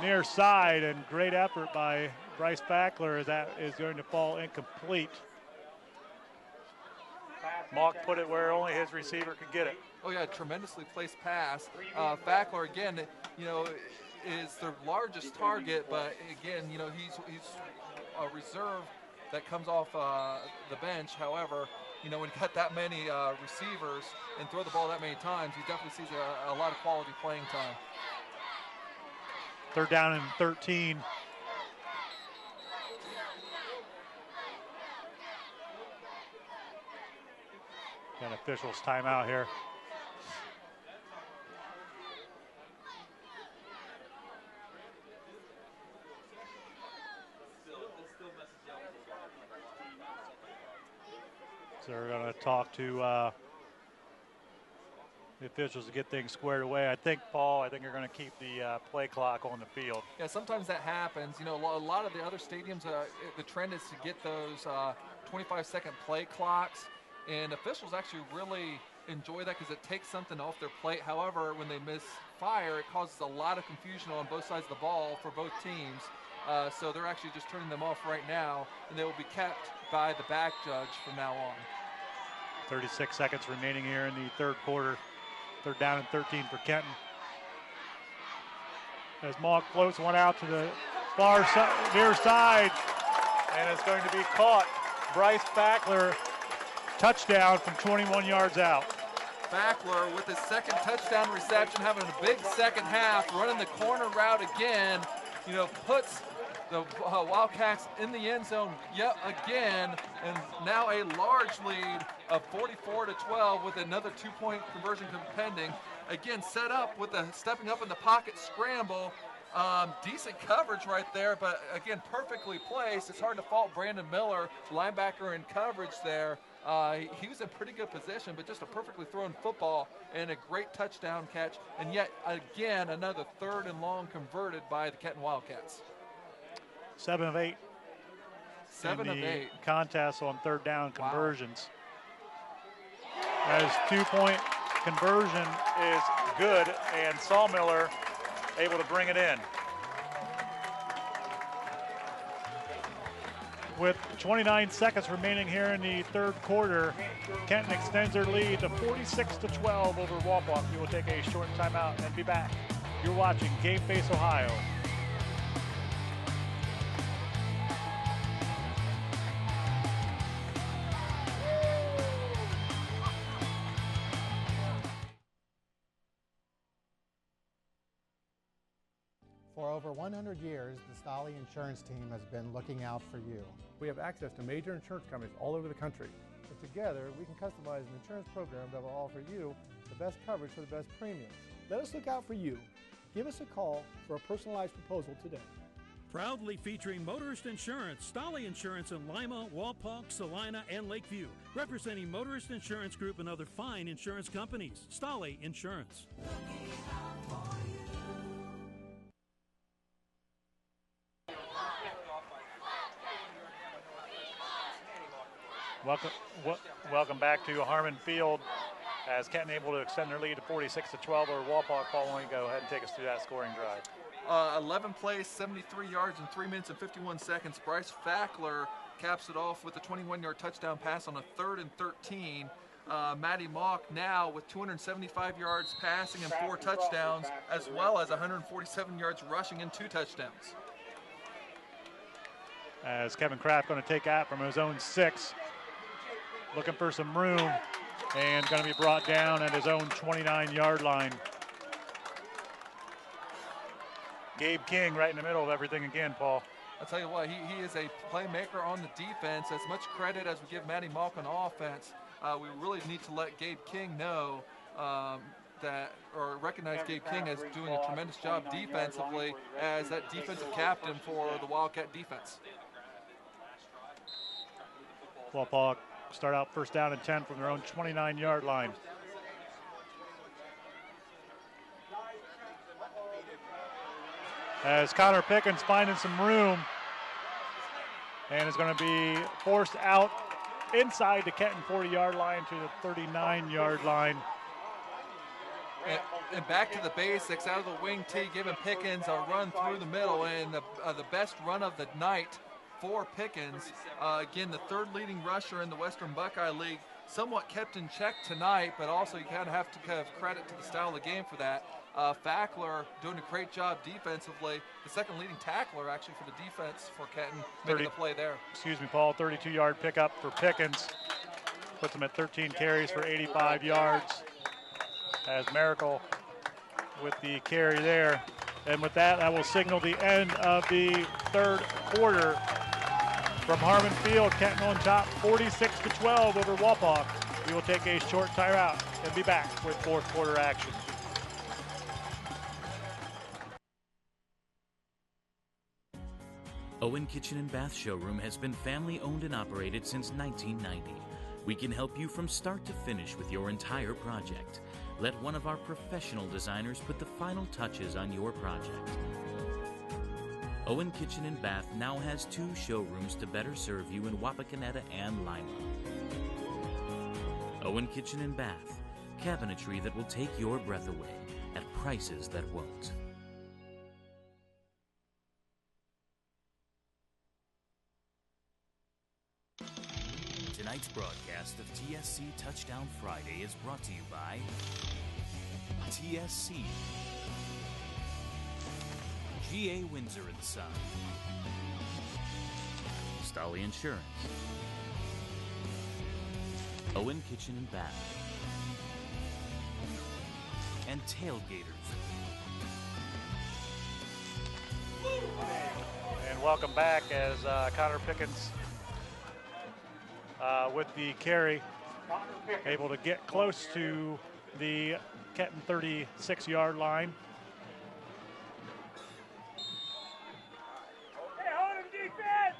near side, and great effort by Bryce Fackler as that is going to fall incomplete. Mock put it where only his receiver could get it. Oh yeah, tremendously placed pass. Fackler again, is their largest target, but again, he's a reserve that comes off the bench. However, when you got that many receivers and throw the ball that many times, he definitely sees a lot of quality playing time. Third down and 13. Got officials timeout here. So we're going to talk to the officials to get things squared away. I think you're going to keep the play clock on the field. Yeah, sometimes that happens. A lot of the other stadiums, the trend is to get those 25-second play clocks, and officials actually really enjoy that because it takes something off their plate. However, when they miss fire, it causes a lot of confusion on both sides of the ball for both teams. So they're actually just turning them off right now, and they will be kept by the back judge from now on. 36 seconds remaining here in the third quarter. Third down and 13 for Kenton. As Mock floats one out to the far near side, and it's going to be caught. Bryce Fackler, touchdown from 21 yards out. Fackler with his second touchdown reception, having a big second half, running the corner route again, puts the Wildcats in the end zone yet again, and now a large lead of 44-12 with another 2-point conversion pending. Again, set up with the stepping up in the pocket scramble. Decent coverage right there, but again, perfectly placed. It's hard to fault Brandon Miller, linebacker in coverage there. He was in pretty good position, but just a perfectly thrown football and a great touchdown catch. And yet again, another 3rd and long converted by the Kenton Wildcats. 7 of 8. 7 of 8. Contest on third down conversions. Wow. As 2-point conversion is good, and Sawmiller able to bring it in. With 29 seconds remaining here in the third quarter, Kenton extends their lead to 46-12 over Wapak. We will take a short timeout and be back. You're watching Game Face Ohio. For over 100 years, the Stolly Insurance Team has been looking out for you. We have access to major insurance companies all over the country. But together, we can customize an insurance program that will offer you the best coverage for the best premiums. Let us look out for you. Give us a call for a personalized proposal today. Proudly featuring Motorist Insurance, Stolly Insurance in Lima, Wapak, Salina, and Lakeview. Representing Motorist Insurance Group and other fine insurance companies. Stolly Insurance. Welcome back to Harmon Field as Kenton able to extend their lead to 46-12 over Wapak. Paul, why don't you go ahead and take us through that scoring drive? 11 plays, 73 yards in 3 minutes and 51 seconds. Bryce Fackler caps it off with a 21-yard touchdown pass on a 3rd and 13. Matty Mock now with 275 yards passing and 4 touchdowns, as well as 147 yards rushing and 2 touchdowns. As Kevin Kraft going to take that from his own 6. Looking for some room and going to be brought down at his own 29-yard line. Gabe King right in the middle of everything again, Paul. I'll tell you what, he is a playmaker on the defense. As much credit as we give Matty Mock on offense, we really need to let Gabe King know recognize Gabe King as doing a tremendous job defensively as that defensive captain for the Wildcat defense. Wapak start out first down and 10 from their own 29-yard line. As Connor Pickens finding some room and is going to be forced out inside the Kenton 40-yard line to the 39-yard line. And back to the basics, out of the wing tee, giving Pickens a run through the middle, and the best run of the night for Pickens. Again, the 3rd leading rusher in the Western Buckeye League, somewhat kept in check tonight, but also you kind of have to give credit to the style of the game for that. Fackler doing a great job defensively. The 2nd leading tackler actually for the defense for Kenton, making the play there. Excuse me, Paul, 32-yard pickup for Pickens. Puts him at 13 carries for 85 yards. As Miracle with the carry there. And with that, I will signal the end of the 3rd quarter. From Harmon Field, Kenton on top, 46-12 over Wapak. We will take a short timeout and be back with 4th quarter action. Owen Kitchen and Bath Showroom has been family owned and operated since 1990. We can help you from start to finish with your entire project. Let one of our professional designers put the final touches on your project. Owen Kitchen and Bath now has 2 showrooms to better serve you in Wapakoneta and Lima. Owen Kitchen and Bath, cabinetry that will take your breath away at prices that won't. Tonight's broadcast of TSC Touchdown Friday is brought to you by TSC, G.A. Windsor & Son, Stolly Insurance, Owen Kitchen and Bath, and Tailgaters. And welcome back as Connor Pickens with the carry, able to get close to the Kenton 36-yard line. Hey, hold him, defense!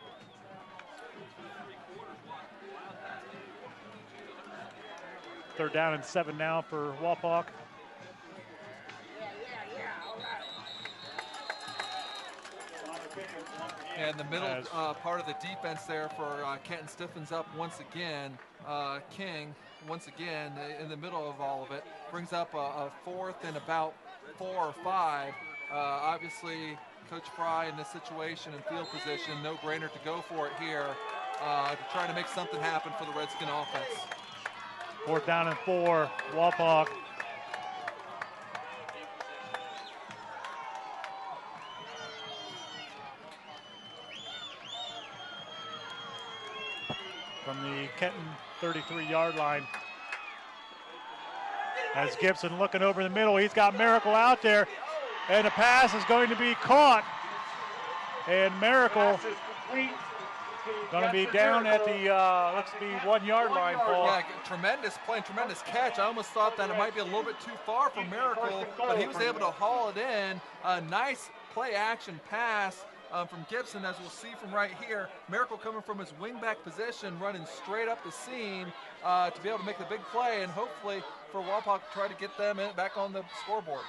Third down and 7 now for Wapak. And the middle part of the defense there for Kenton stiffens up once again. King, once again, in the middle of all of it, brings up a 4th and about 4 or 5. Obviously, Coach Fry in this situation and field position, no brainer to go for it here to try to make something happen for the Redskin offense. 4th down and 4, Wapak. From the Kenton 33-yard line. As Gibson looking over the middle, he's got Miracle out there, and the pass is going to be caught. And Miracle Going to be down at the, looks to be 1 yard line, Paul. Yeah, tremendous play, tremendous catch. I almost thought that it might be a little bit too far for Miracle, but he was able to haul it in. A nice play action pass from Gibson, as we'll see from right here. Miracle coming from his wingback position, running straight up the seam to be able to make the big play, and hopefully for Wapak to try to get them back on the scoreboard.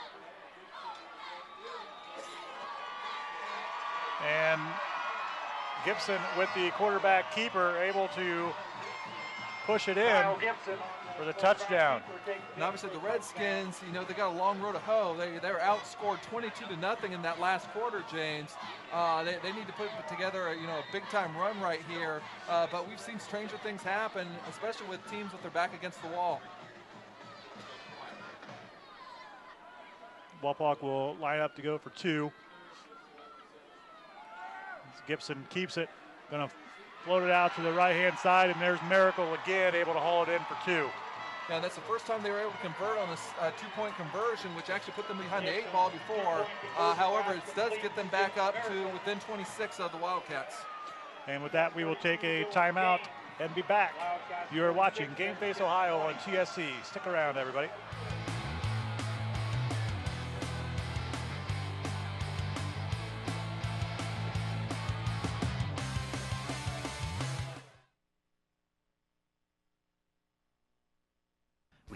And Gibson with the quarterback keeper able to push it in for the touchdown. And obviously the Redskins, they got a long road to hoe. They were outscored 22-0 in that last quarter, James. They need to put together a big-time run right here. But we've seen stranger things happen, especially with teams with their back against the wall. Wapak will line up to go for 2. Gibson keeps it, going to float it out to the right-hand side, and there's Miracle again, able to haul it in for 2. Yeah, that's the first time they were able to convert on this 2-point conversion, which actually put them behind the 8 ball before. However, it does get them back up to within 26 of the Wildcats. And with that, we will take a timeout and be back. You are watching Game Face Ohio on TSC. Stick around, everybody.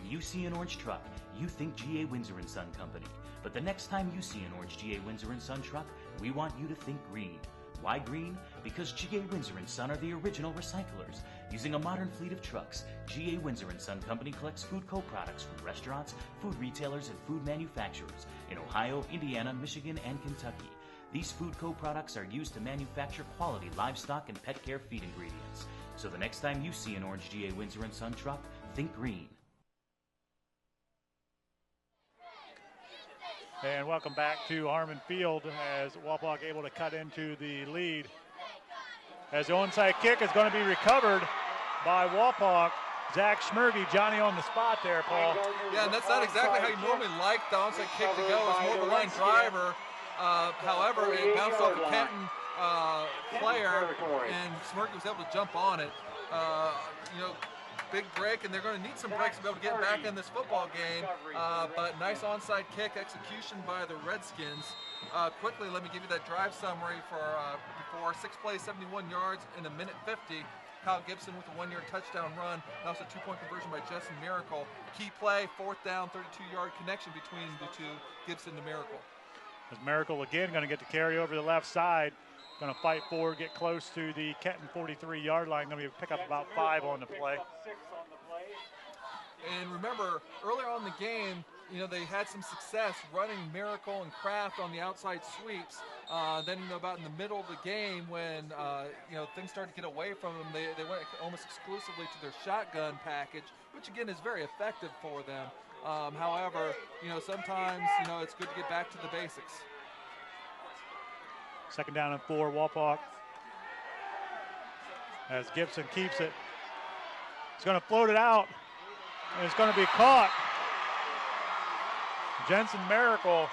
You see an orange truck, you think GA Windsor & Son Company. But the next time you see an orange GA Windsor & Son truck, we want you to think green. Why green? Because GA Windsor & Son are the original recyclers. Using a modern fleet of trucks, GA Windsor & Son Company collects food co-products from restaurants, food retailers, and food manufacturers in Ohio, Indiana, Michigan, and Kentucky. These food co-products are used to manufacture quality livestock and pet care feed ingredients. So the next time you see an orange GA Windsor & Son truck, think green. And welcome back to Harmon Field as Wapak able to cut into the lead. As the onside kick is going to be recovered by Wapak. Zach Schmergy, Johnny on the spot there, Paul. Yeah, and that's not exactly how you normally like the onside kick to go. It's more of a line driver. However, it bounced off a Kenton player, and Schmergy was able to jump on it. Big break, and they're going to need some breaks to be able to get back in this football game. But nice onside kick execution by the Redskins. Quickly, let me give you that drive summary for before 6 plays, 71 yards in a minute 50. Kyle Gibson with a 1-yard touchdown run. That was a 2-point conversion by Justin Miracle. Key play, 4th down, 32-yard connection between the two, Gibson to Miracle. As Miracle again going to get to carry over the left side. Going to fight forward, get close to the Kenton 43-yard line. Going to pick up about 5 on the play. And remember, earlier on in the game, they had some success running Miracle and Kraft on the outside sweeps. Then, about in the middle of the game when, things started to get away from them, they went almost exclusively to their shotgun package, which, again, is very effective for them. However, sometimes, it's good to get back to the basics. 2nd down and 4, Wapak. As Gibson keeps it. He's going to float it out, and it's going to be caught. Jensen Miracle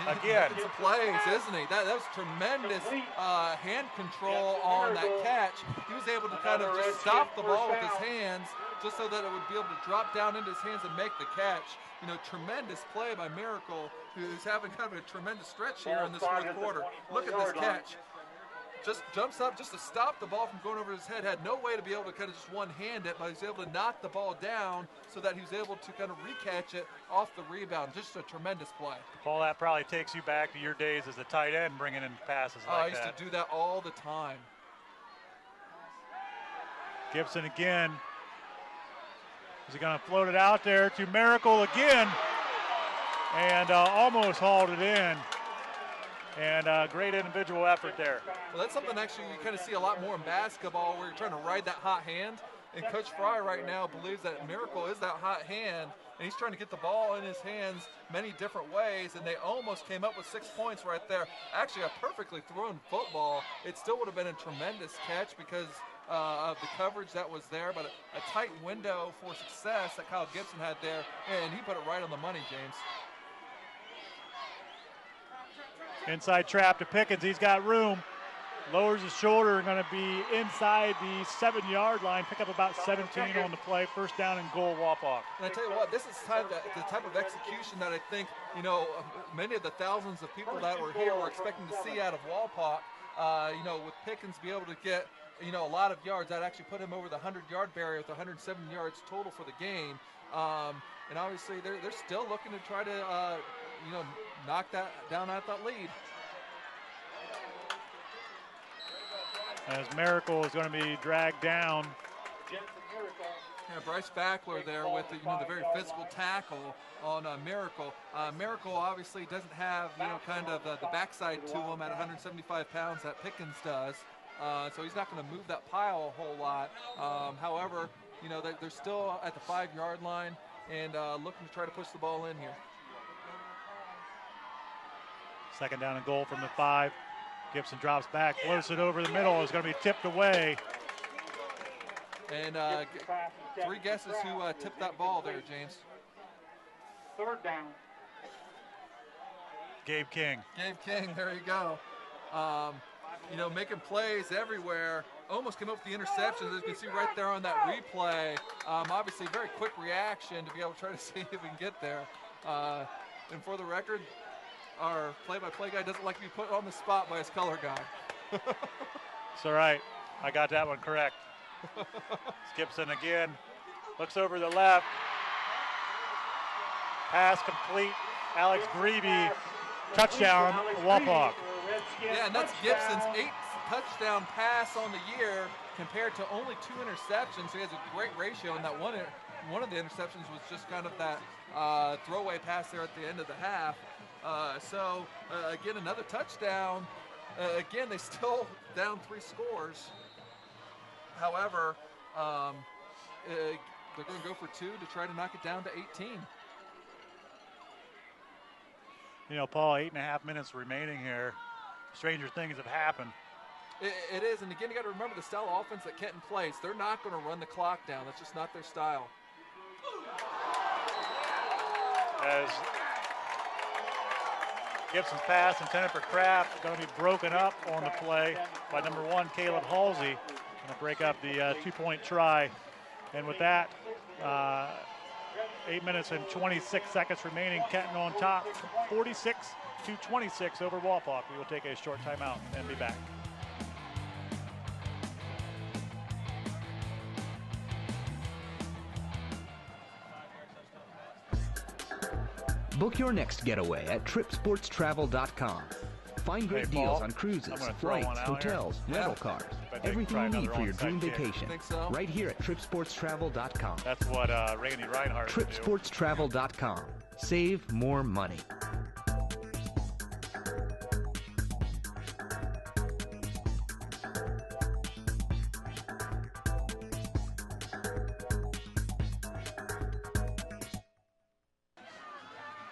again. It's plays, isn't he? That was tremendous hand control on that catch. He was able to kind of just stop the ball with his hands just so that it would be able to drop down into his hands and make the catch. Tremendous play by Miracle, who's having kind of a tremendous stretch here in this 4th quarter. Look at this catch. Just jumps up just to stop the ball from going over his head. Had no way to be able to kind of just one-hand it, but he was able to knock the ball down so that he was able to kind of recatch it off the rebound. Just a tremendous play. Paul, that probably takes you back to your days as a tight end bringing in passes like that. I used to do that all the time. Gibson again. Is he going to float it out there to Miracle again? And almost hauled it in. And great individual effort there. Well, that's something actually you kind of see a lot more in basketball where you're trying to ride that hot hand. And Coach Fry right now believes that Miracle is that hot hand. And he's trying to get the ball in his hands many different ways. And they almost came up with 6 points right there. Actually, a perfectly thrown football. It still would have been a tremendous catch because of the coverage that was there. But a tight window for success that Kyle Gibson had there. And he put it right on the money, James. Inside trap to Pickens. He's got room. Lowers his shoulder, going to be inside the 7-yard line, pick up about 17 on the play. First down and goal, Wapak. And I tell you what, this is the type of execution that I think, many of the thousands of people that were here were expecting to see out of Wapak. With Pickens be able to get, a lot of yards. That actually put him over the 100-yard barrier with 107 yards total for the game. And obviously they're still looking to try to, knock down at that lead. As Miracle is going to be dragged down. Yeah, Bryce Fackler there with the very physical tackle on Miracle. Miracle obviously doesn't have kind of the backside to him at 175 pounds that Pickens does, so he's not going to move that pile a whole lot. However, they're still at the 5-yard line and looking to try to push the ball in here. Second down and goal from the 5. Gibson drops back, floats it over the middle. It's going to be tipped away. And 3 guesses who tipped that ball there, James. Third down. Gabe King. Gabe King, there you go. Making plays everywhere. Almost came up with the interceptions, as you can see right there on that replay. Obviously, very quick reaction to be able to try to see if we can get there. And for the record, our play-by-play guy doesn't like to be put on the spot by his color guy. It's all right. I got that one correct. Gibson again. Looks over the left. Pass complete. Alex Grebe. Touchdown, Wapak. Yeah, and that's Gibson's 8th touchdown pass on the year compared to only 2 interceptions. So he has a great ratio, and that one of the interceptions was just kind of that throwaway pass there at the end of the half. Again, another touchdown. Again, they still down 3 scores. However, they're going to go for 2 to try to knock it down to 18. Paul, 8.5 minutes remaining here. Stranger things have happened. It is, and again, you got to remember the style of offense that Kenton plays. They're not going to run the clock down. That's just not their style. As Gibson's pass intended for Kraft is going to be broken up on the play by number 1, Caleb Halsey. Going to break up the 2-point try. And with that, 8 minutes and 26 seconds remaining. Kenton on top, 46-26 over Wapak. We will take a short timeout and be back. Book your next getaway at tripsportstravel.com. Find great deals on cruises, flights, hotels, rental cars, everything you need for your dream vacation. Right here at tripsportstravel.com. That's what Randy Reinhardt tripsportstravel.com. Save more money.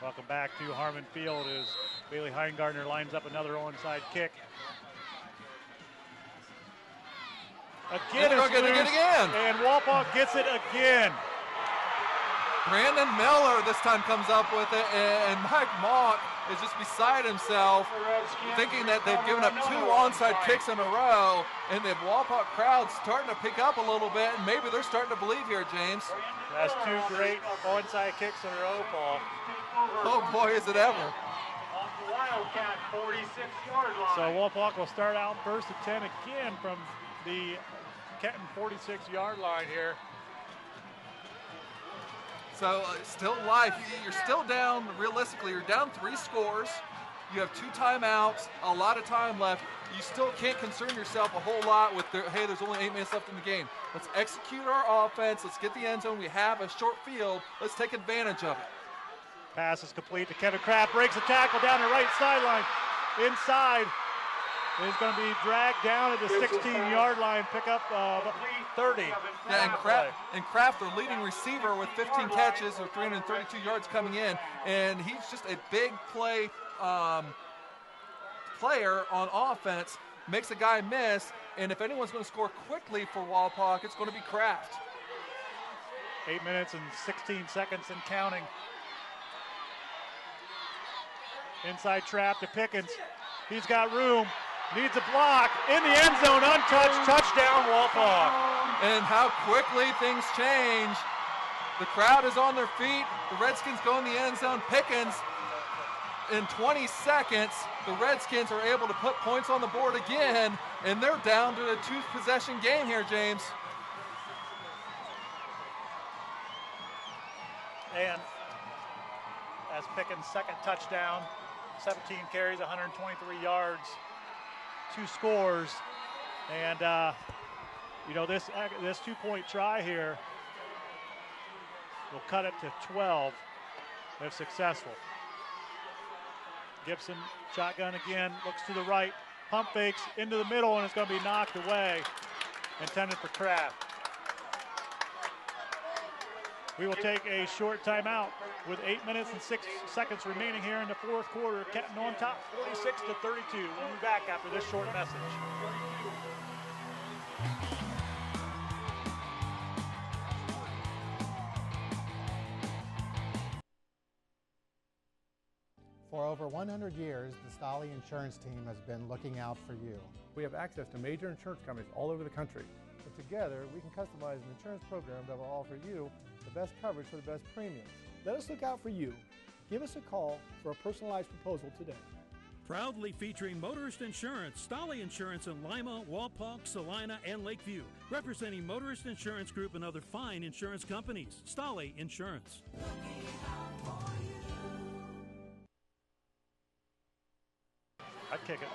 Welcome back to Harmon Field as Bailey Heingardner lines up another onside kick. Again, it's loose, and Wapak gets it again. Brandon Miller this time comes up with it, and Mike Mock is just beside himself, thinking that they've given up 2 onside kicks in a row, and the Wapak crowd's starting to pick up a little bit, and maybe they're starting to believe here, James. That's 2 great onside kicks in a row, Paul. Oh boy, is it ever. Wildcat 46-yard line. So Wapak will start out first and 10 again from the Kenton 46-yard line here. So still life. You're still down, realistically, you're down 3 scores. You have 2 timeouts, a lot of time left. You still can't concern yourself a whole lot with, hey, there's only 8 minutes left in the game. Let's execute our offense. Let's get the end zone. We have a short field. Let's take advantage of it. Pass is complete to Kevin Kraft. Breaks a tackle down the right sideline. Inside. He's going to be dragged down at the 16-yard line. Pick up 30. Yeah, and Kraft, their leading receiver with 15 catches or 332 yards coming in. And he's just a big play player on offense. Makes a guy miss. And if anyone's going to score quickly for Wapak, it's going to be Kraft. 8 minutes and 16 seconds and counting. Inside trap to Pickens. He's got room. needs a block in the end zone, untouched, touchdown, Wapak. And how quickly things change. The crowd is on their feet. The Redskins go in the end zone. Pickens, in 20 seconds, the Redskins are able to put points on the board again, and they're down to a 2-possession game here, James. And as Pickens' second touchdown, 17 carries, 123 yards, 2 scores. And, this 2-point try here will cut it to 12 if successful. Gibson, shotgun again, looks to the right, pump fakes into the middle, and it's going to be knocked away, intended for Kraft. We will take a short timeout with 8 minutes and 6 seconds remaining here in the fourth quarter. Kenton on top, 46-32. We'll be back after this short message. For over 100 years, the Stolly Insurance Team has been looking out for you. We have access to major insurance companies all over the country. But together, we can customize an insurance program that will offer you the best coverage for the best premiums. Let us look out for you. Give us a call for a personalized proposal today. Proudly featuring motorist insurance, Stolly Insurance in Lima, Wapak, Salina, and Lakeview. Representing Motorist Insurance Group and other fine insurance companies. Stolly Insurance. I'd kick it.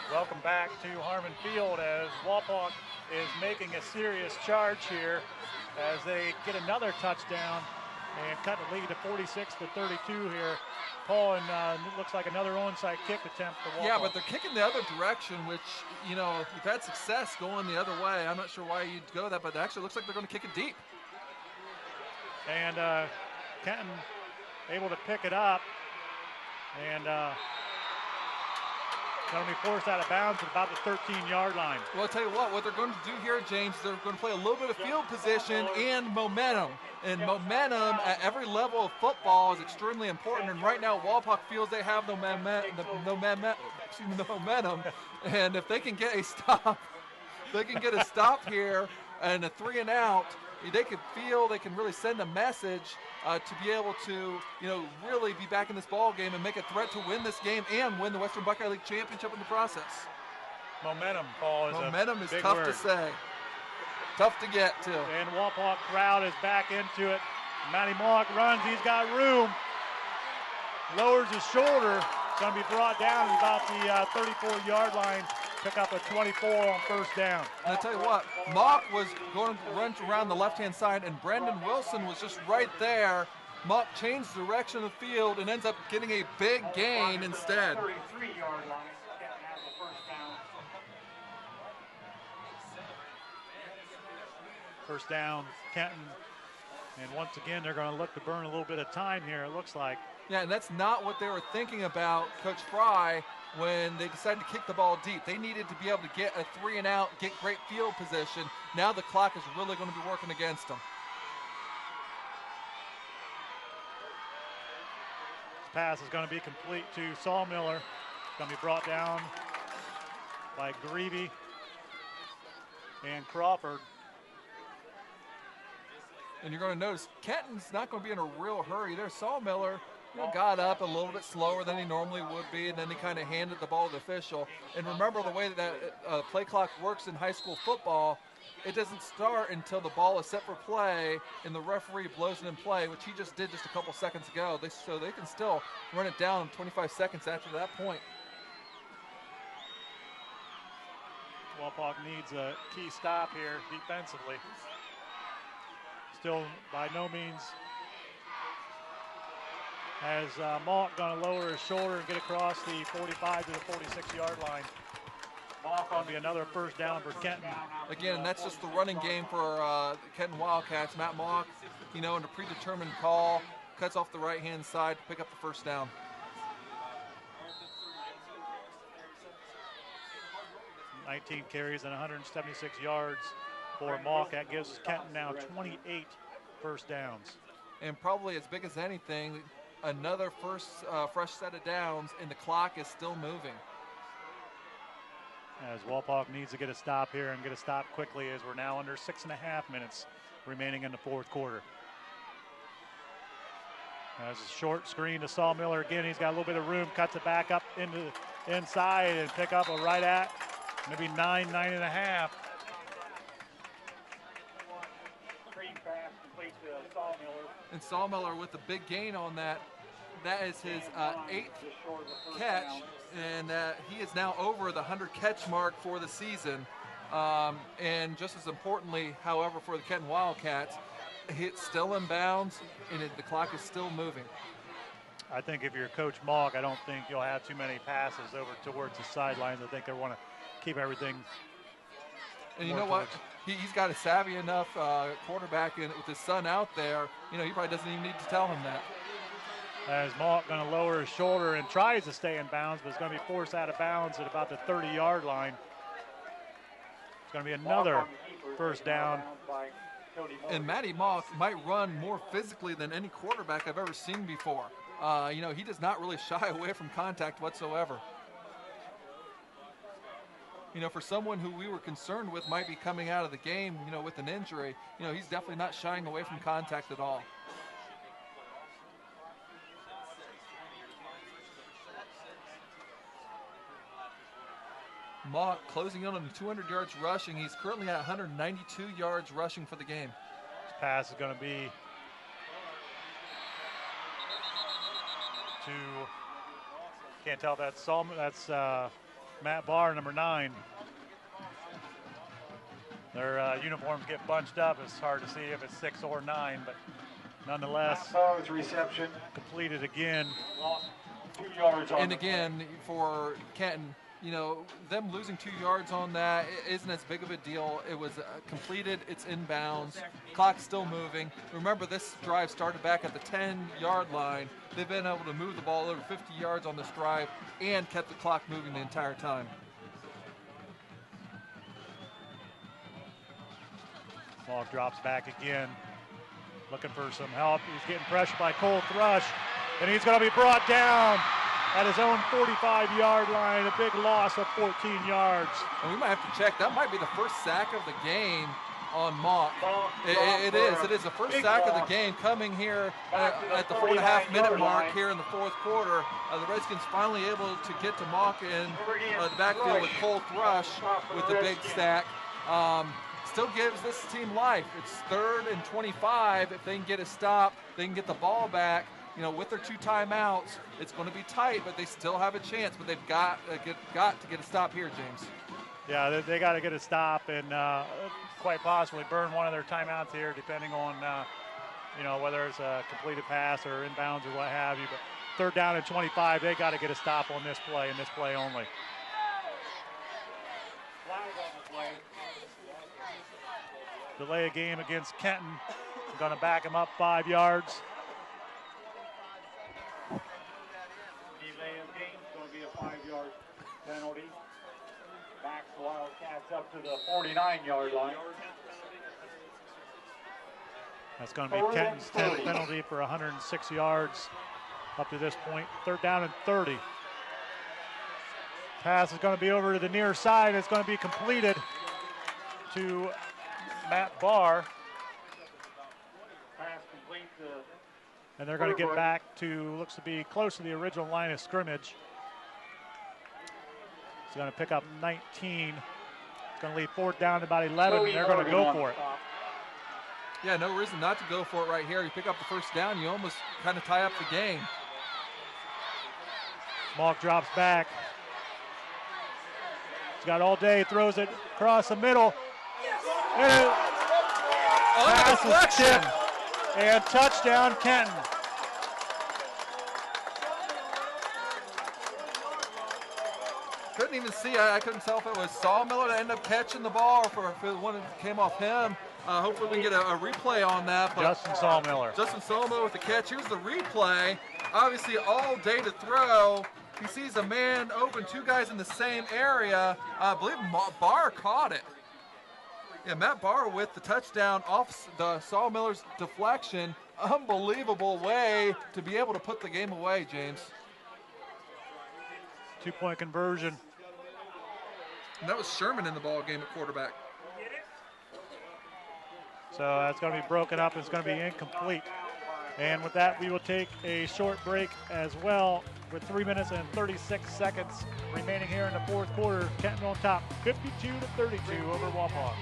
Welcome back to Harmon Field as Wapak is making a serious charge here as they get another touchdown and cut the lead to 46-32 here. Paul, and it looks like another onside kick attempt for Wapak. Yeah, but they're kicking the other direction, which, you've had success going the other way. I'm not sure why you'd go that, but it actually looks like they're going to kick it deep. And Kenton able to pick it up and going to be forced out of bounds at about the 13-yard line. Well, I'll tell you what they're going to do here, James, they're going to play a little bit of field position and momentum. And momentum at every level of football is extremely important. And right now, Wapak feels they have the momentum. And if they can get a stop, here and a 3-and-out, they can really send a message to be able to, really be back in this ball game and make a threat to win this game and win the Western Buckeye League Championship in the process. Momentum, Paul, is big tough word to say. Tough to get to. And Wapak crowd is back into it. Matty Mock runs, he's got room. Lowers his shoulder. It's going to be brought down at about the 34-yard line. Pick up a 24 on first down. And I'll tell you what, Mock was going to run around the left-hand side, and Brendan Wilson was just right there. Mock changed direction of the field and ends up getting a big gain instead. 33-yard line. Kenton has the first down. First down, Kenton. And once again, they're going to look to burn a little bit of time here, it looks like. Yeah, and that's not what they were thinking about, Coach Fry, when they decided to kick the ball deep. They needed to be able to get a 3-and-out, get great field position. Now the clock is really going to be working against them. This pass is going to be complete to Sawmiller. It's going to be brought down by Greavy and Crawford. And you're going to notice Kenton's not going to be in a real hurry. There's Sawmiller. Got up a little bit slower than he normally would be, and then he kind of handed the ball to the official. And remember the way that play clock works in high school football, it doesn't start until the ball is set for play and the referee blows it in play, which he just did just a couple seconds ago. So they can still run it down in 25 seconds after that point. Wapak needs a key stop here defensively. Still by no means as Malk going to lower his shoulder and get across the 45 to the 46-yard line. Malk going to be another first down for Kenton. Again, that's just the running game for the Kenton Wildcats. Matt Malk, in a predetermined call, cuts off the right-hand side to pick up the first down. $19 carries and 176 yards for Malk. That gives Kenton now 28 first downs. And probably as big as anything, another fresh set of downs, and the clock is still moving. as Wapak needs to get a stop here and get a stop quickly, as we're now under 6.5 minutes remaining in the fourth quarter. As a short screen to Saul Miller again. He's got a little bit of room, cuts it back up into the inside and pick up a right at maybe 9.5. Screen pass complete to Saul Miller. And Saul Miller with a big gain on that. That is his 8th catch, and he is now over the 100 catch mark for the season. And just as importantly, however, for the Kenton Wildcats, it's still in bounds, and the clock is still moving. I think if you're Coach Malk, I don't think you'll have too many passes over towards the sidelines. I think they want to keep everything. And you know what? He's got a savvy enough quarterback with his son out there. You know, he probably doesn't even need to tell him that. As Malk going to lower his shoulder and tries to stay in bounds, but it's going to be forced out of bounds at about the 30-yard line. It's going to be another first down. And Matty Malk might run more physically than any quarterback I've ever seen before. You know, he does not really shy away from contact whatsoever. You know, for someone who we were concerned with might be coming out of the game, you know, with an injury, you know, he's definitely not shying away from contact at all. Malk closing in on 200 yards rushing. He's currently at 192 yards rushing for the game. This pass is going to be to, can't tell if that's Matt Barr, number 9. Their uniforms get bunched up. It's hard to see if it's 6 or 9, but nonetheless, Barr's reception completed again. lost 2 yards on and again, for Kenton, you know, them losing 2 yards on that isn't as big of a deal. It was completed. It's inbounds. Clock's still moving. Remember, this drive started back at the 10-yard line. They've been able to move the ball over 50 yards on this drive and kept the clock moving the entire time. Malk drops back again, looking for some help. He's getting pressured by Cole Thrush, and he's going to be brought down at his own 45-yard line, a big loss of 14 yards. And we might have to check. That might be the first sack of the game on Malk. It is the first sack of the game coming here at the 4.5-minute mark here in the fourth quarter. The Redskins finally able to get to Malk in the backfield with Cole Thrush with the big sack. Still gives this team life. It's 3rd and 25. If they can get a stop, they can get the ball back. You know, with their 2 timeouts, it's going to be tight, but they still have a chance. But they've got to get a stop here, James. Yeah, they got to get a stop and quite possibly burn one of their timeouts here, depending on, you know, whether it's a completed pass or inbounds or what have you. But 3rd down and 25, they got to get a stop on this play and this play only. Delay a game against Kenton. Going to back him up 5 yards. Delay of game is going to be a 5-yard penalty. Backs the Wildcats up to the 49-yard line. That's going to be Kenton's 10th penalty for 106 yards up to this point. 3rd down and 30. Pass is going to be over to the near side. It's going to be completed to Matt Barr. Pass complete to And they're going to get back to, looks to be close to the original line of scrimmage. He's going to pick up 19. It's going to leave 4th down to about 11, and they're going to go for it. Yeah, no reason not to go for it right here. You pick up the first down, you almost kind of tie up the game. Malk drops back. He's got all day, throws it across the middle. And pass is tipped, and touchdown Kenton. Couldn't even see. I couldn't tell if it was Saul Miller that ended up catching the ball or if it one that came off him. Hopefully we can get a replay on that. But Justin Saul Miller. Justin Saul Miller with the catch. Here's the replay. Obviously all day to throw. He sees a man open, 2 guys in the same area. I believe Barr caught it. Yeah, Matt Barr with the touchdown off the Saul Miller's deflection. Unbelievable way to be able to put the game away, James. 2-point conversion. And that was Sherman in the ball game at quarterback. So that's going to be broken up. It's going to be incomplete. And with that, we will take a short break as well with 3 minutes and 36 seconds remaining here in the fourth quarter. Kenton on top, 52-32 over Wapak.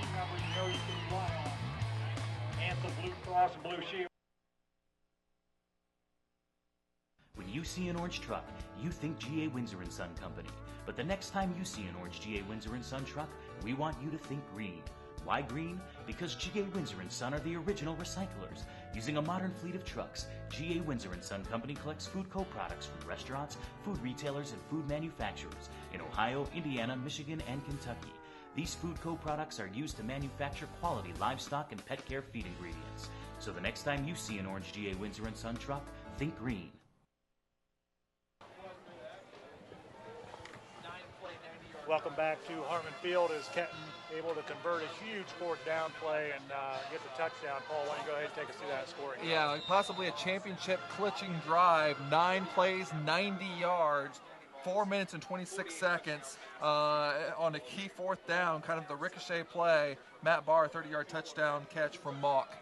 Anthem Blue Cross and Blue Shield. When you see an orange truck, you think GA Windsor & Son Company. But the next time you see an orange GA Windsor & Son truck, we want you to think green. Why green? Because GA Windsor & Son are the original recyclers. Using a modern fleet of trucks, GA Windsor & Son Company collects food co-products from restaurants, food retailers, and food manufacturers in Ohio, Indiana, Michigan, and Kentucky. These food co-products are used to manufacture quality livestock and pet care feed ingredients. So the next time you see an orange GA Windsor & Son truck, think green. Welcome back to Harmon Field as Kenton able to convert a huge fourth down play and get the touchdown. Paul, why don't you go ahead and take us through that scoring? Yeah, possibly a championship clutching drive, 9 plays, 90 yards, 4 minutes and 26 seconds on a key fourth down, kind of the ricochet play. Matt Barr, 30-yard touchdown catch from Mock.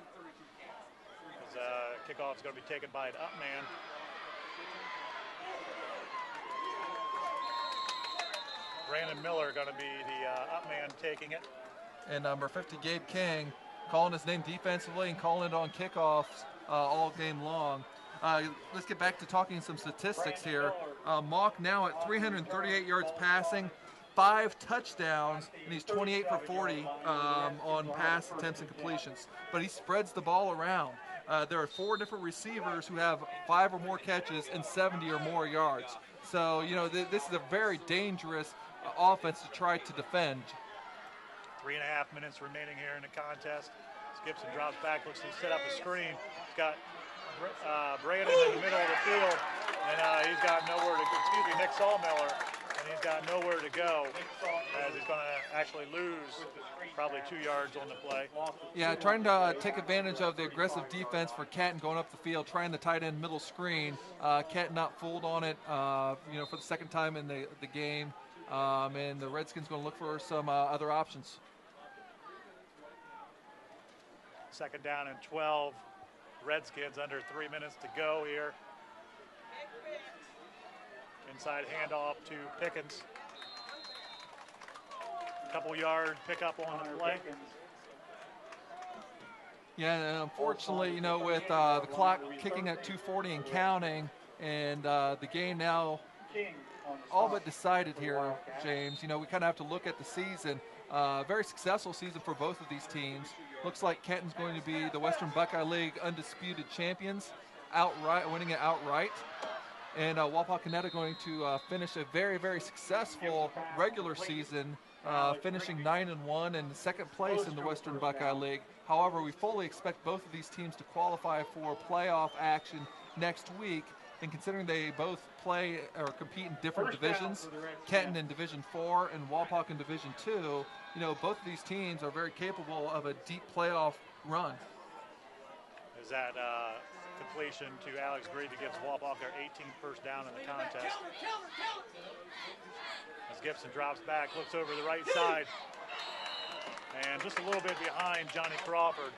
Kickoff is going to be taken by an up man. Brandon Miller going to be the up man taking it. And number 50, Gabe King, calling his name defensively and calling it on kickoffs all game long. Let's get back to talking some statistics here. Mock now at 338 yards passing, 5 touchdowns, and he's 28 for 40 on pass attempts and completions. But he spreads the ball around. There are 4 different receivers who have 5 or more catches and 70 or more yards. So, you know, this is a very dangerous offense to try to defend. 3.5 minutes remaining here in the contest. Gibson drops back, looks to set up a screen. He's got Brandon in the middle of the field, and he's got nowhere to go. Nick Sawmiller, and he's got nowhere to go as he's going to actually lose probably 2 yards on the play. Yeah, trying to take advantage of the aggressive defense for Kenton going up the field, trying the tight end middle screen. Kenton not fooled on it, for the second time in the game. And the Redskins going to look for some other options. Second down and 12. Redskins under 3 minutes to go here. Inside handoff to Pickens. Couple yard pickup on the play. Yeah, and unfortunately, with the clock kicking at 2:40 and counting, and the game now all but decided here, James. We kind of have to look at the season. Very successful season for both of these teams. Looks like Kenton's going to be the Western Buckeye League undisputed champions, winning it outright. And Wapakoneta going to finish a very, very successful regular season, finishing 9-1 and second place in the Western Buckeye League. However, we fully expect both of these teams to qualify for playoff action next week. And considering they both play or compete in different divisions, Kenton in Division 4 and Wapak in Division 2, both of these teams are very capable of a deep playoff run. Is that completion to Alex Greavy gives Wapak their 18th first down in the contest. As Gibson drops back, looks over the right side, and just a little bit behind Johnny Crawford.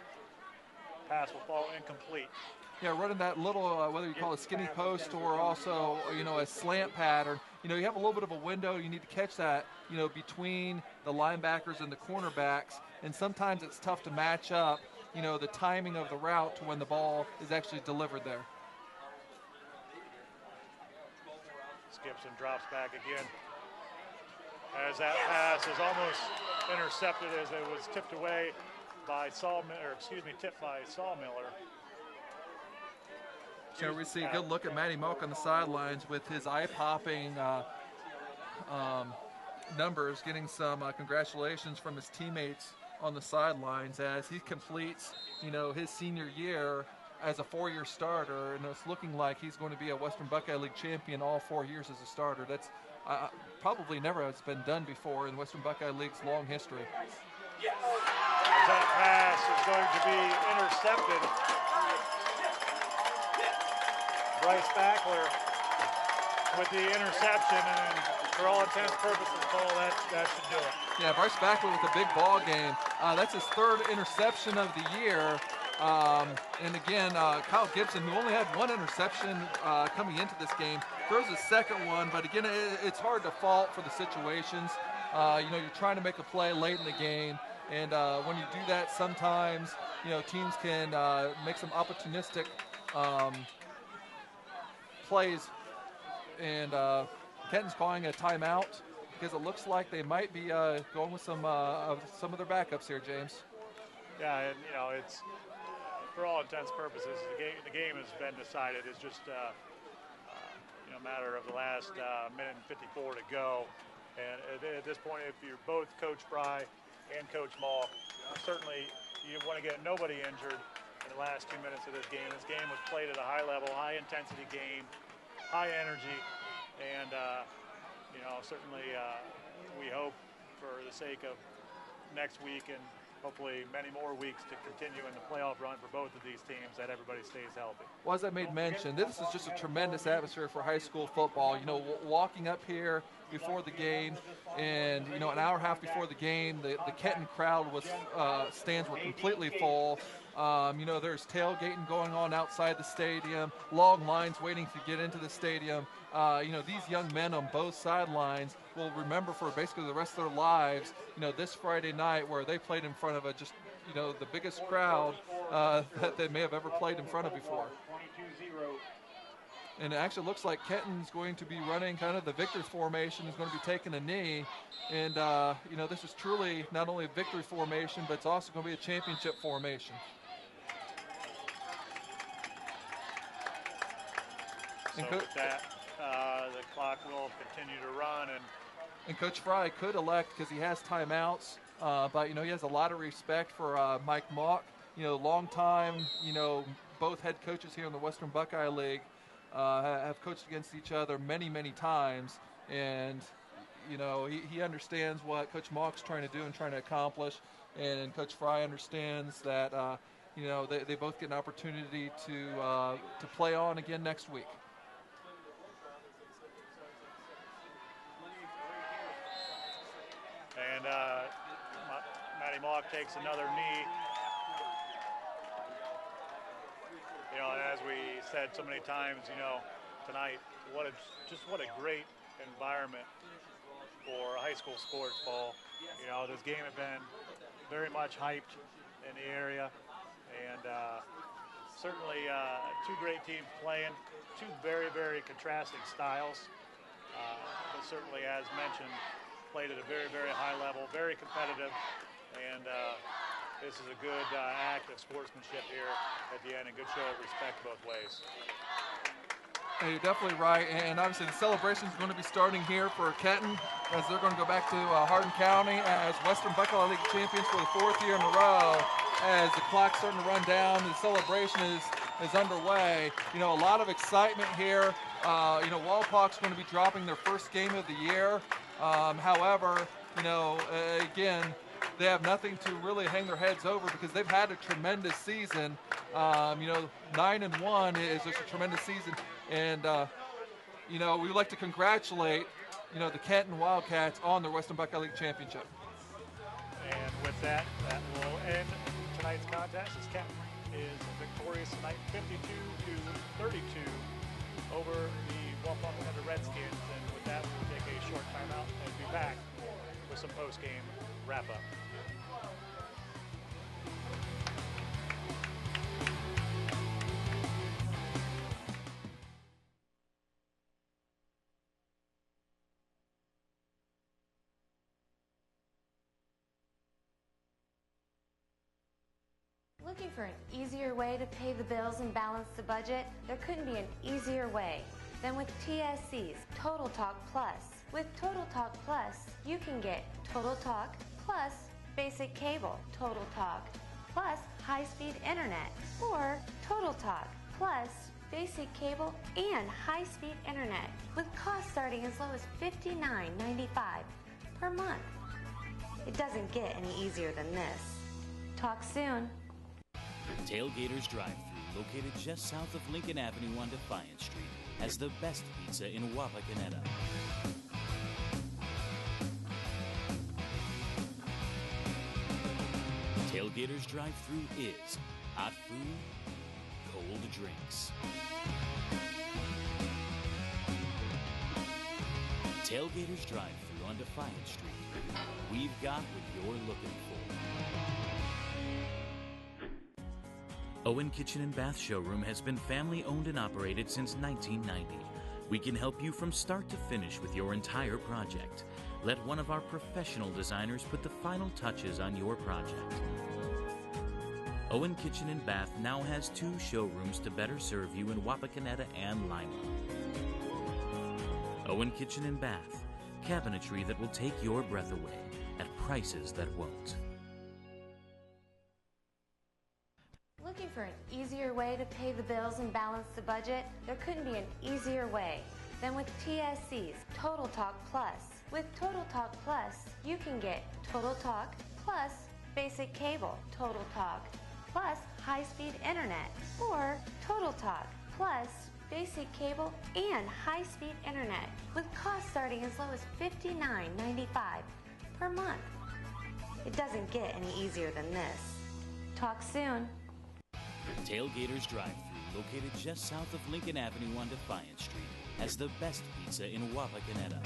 Pass will fall incomplete. Yeah, running that little, whether you call it skinny post or also, a slant pattern, you have a little bit of a window. You need to catch that, between the linebackers and the cornerbacks. And sometimes it's tough to match up, the timing of the route to when the ball is actually delivered there. Gibson drops back again. As that pass is almost intercepted as it was tipped away by tipped by Sawmiller. So we see a good look at Matty Mock on the sidelines with his eye-popping numbers, getting some congratulations from his teammates on the sidelines as he completes, his senior year as a 4-year starter, and it's looking like he's going to be a Western Buckeye League champion all 4 years as a starter. That's probably never has been done before in Western Buckeye League's long history. That pass is going to be intercepted. Bryce Backler with the interception, and for all intents and purposes, Paul, that should do it. Yeah, Bryce Backwood with a big ball game. That's his third interception of the year. And again, Kyle Gibson, who only had one interception coming into this game, throws his second one. But again, it's hard to fault for the situations. You're trying to make a play late in the game. And when you do that, sometimes, teams can make some opportunistic plays. And Kenton's calling a timeout because it looks like they might be going with some of their backups here, James. Yeah, and it's for all intents and purposes, the game has been decided. It's just a matter of the last minute and 54 to go. And at this point, if you're both Coach Fry and Coach Maul, certainly you want to get nobody injured in the last 2 minutes of this game. This game was played at a high level, high intensity game, high energy, and certainly we hope for the sake of next week and hopefully many more weeks to continue in the playoff run for both of these teams, that everybody stays healthy. Well, as I made mention, this is just a tremendous atmosphere for high school football. Walking up here before the game, and an hour and a half before the game, the Kenton crowd stands were completely full. There's tailgating going on outside the stadium, long lines waiting to get into the stadium. These young men on both sidelines will remember for basically the rest of their lives, this Friday night where they played in front of the biggest crowd that they may have ever played in front of before. And it actually looks like Kenton's going to be running kind of the victory formation. He's going to be taking a knee. And, this is truly not only a victory formation, but it's also going to be a championship formation. So with that, the clock will continue to run. And Coach Fry could elect, because he has timeouts, but, he has a lot of respect for Mike Mock. Long time, both head coaches here in the Western Buckeye League have coached against each other many, many times. And, he understands what Coach Mock's trying to do and trying to accomplish. And Coach Fry understands that, they both get an opportunity to play on again next week. And Matty Mock takes another knee. As we said so many times, tonight, what a great environment for high school sports ball. This game had been very much hyped in the area, and certainly two great teams playing, two very, very contrasting styles, but certainly, as mentioned, played at a very, very high level, very competitive, and this is a good act of sportsmanship here at the end, a good show of respect both ways. Hey, you're definitely right, and obviously the celebration is going to be starting here for Kenton as they're going to go back to Hardin County as Western Buckeye League champions for the fourth year in a row. As the clock's starting to run down, the celebration is underway. A lot of excitement here. Wapak's going to be dropping their first game of the year. However, again, they have nothing to really hang their heads over because they've had a tremendous season. 9-1 is just a tremendous season. And, we would like to congratulate, the Kenton Wildcats on their Western Buckeye League championship. And with that will end tonight's contest as Kenton is victorious tonight 52-32 over the Wapakoneta Redskins. And with that, we'll take a short timeout and be back with some post-game wrap-up. Looking for an easier way to pay the bills and balance the budget? There couldn't be an easier way than with TSC's Total Talk Plus. With Total Talk Plus, you can get Total Talk plus basic cable, Total Talk plus high-speed internet, or Total Talk plus basic cable and high-speed internet with costs starting as low as $59.95 per month. It doesn't get any easier than this. Talk soon. Tailgaters Drive-Thru, located just south of Lincoln Avenue on Defiance Street, has the best pizza in Wapakoneta. Tailgaters drive-thru is hot food, cold drinks. Tailgaters drive-thru on Defiant Street. We've got what you're looking for. Owen Kitchen and Bath Showroom has been family owned and operated since 1990. We can help you from start to finish with your entire project. Let one of our professional designers put the final touches on your project. Owen Kitchen and Bath now has 2 showrooms to better serve you in Wapakoneta and Lima. Owen Kitchen and Bath, cabinetry that will take your breath away at prices that won't. Looking for an easier way to pay the bills and balance the budget? There couldn't be an easier way than with TSC's Total Talk Plus. With Total Talk Plus, you can get Total Talk plus basic cable, Total Talk plus high-speed internet, or Total Talk plus basic cable and high-speed internet with costs starting as low as $59.95 per month. It doesn't get any easier than this. Talk soon. Tailgaters Drive-Thru, located just south of Lincoln Avenue on Defiant Street, has the best pizza in Wapakoneta.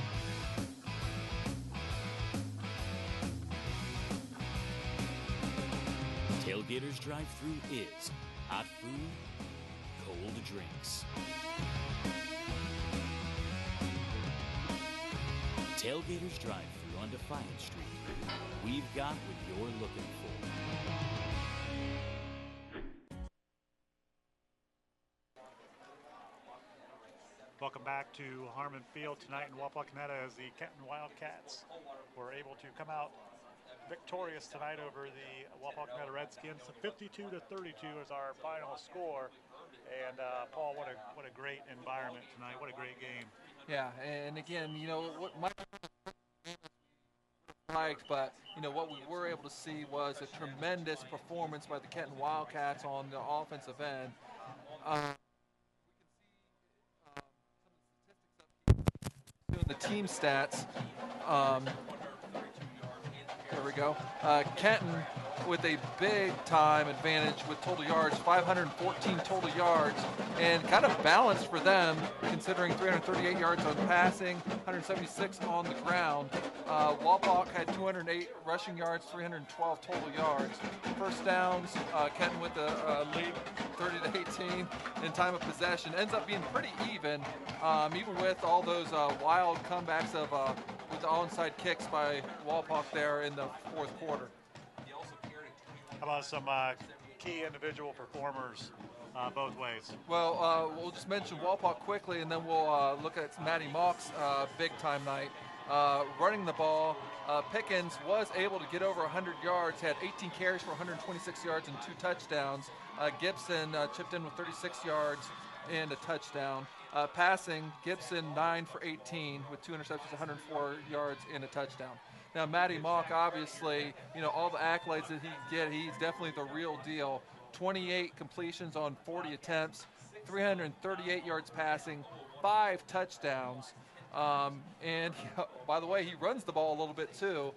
Tailgaters Drive-Thru is hot food, cold drinks. Tailgaters Drive-Thru on Defiant Street. We've got what you're looking for. Welcome back to Harmon Field tonight in Wapakoneta as the Kenton Wildcats were able to come out victorious tonight over the Wapakoneta Redskins. 52-32 is our final score. And Paul, what a great environment tonight. What a great game. Yeah, and again, you know what my liked, but you know what we were able to see was a tremendous performance by the Kenton Wildcats on the offensive end. The team stats. There we go. Kenton with a big time advantage with total yards, 514 total yards, and kind of balanced for them considering 338 yards on passing, 176 on the ground. Wapak had 208 rushing yards, 312 total yards. First downs, Kenton with a lead 30-18 in time of possession. Ends up being pretty even with all those wild comebacks of with the onside kicks by Wapak there in the fourth quarter. How about some key individual performers both ways? Well, we'll just mention Wapak quickly, and then we'll look at Matty Mock's big-time night. Running the ball, Pickens was able to get over 100 yards, had 18 carries for 126 yards and 2 touchdowns. Gibson chipped in with 36 yards and a touchdown. Passing, Gibson 9 for 18 with 2 interceptions, 104 yards and a touchdown. Now, Matty Mock, obviously, you know, all the accolades that he get, he's definitely the real deal. 28 completions on 40 attempts, 338 yards passing, 5 touchdowns. And by the way, he runs the ball a little bit too.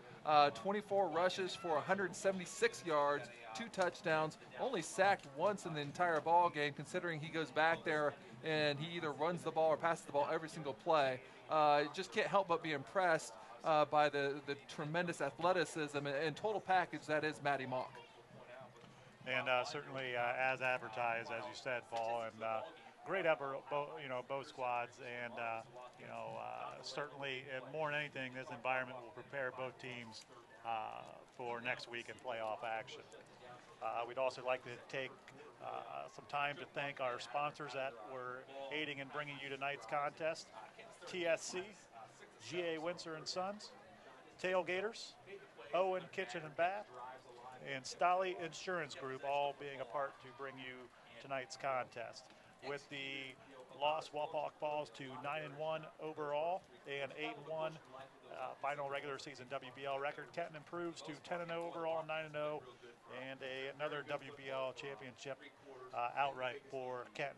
24 rushes for 176 yards, 2 touchdowns, only sacked once in the entire ball game, considering he goes back there and he either runs the ball or passes the ball every single play. Just can't help but be impressed by the tremendous athleticism and total package that is Matty Mock. And certainly as advertised, as you said, Paul, and great effort, both squads, and certainly more than anything, this environment will prepare both teams for next week in playoff action. We'd also like to take some time to thank our sponsors that were aiding in bringing you tonight's contest: TSC, GA Windsor and Sons, Tailgaters, Owen Kitchen and Bath, and Stolly Insurance Group, all being a part to bring you tonight's contest. With the loss, Wapak falls to 9-1 overall and 8-1 final regular season WBL record. Kenton improves to 10-0 overall, 9-0, and another WBL championship outright for Kenton.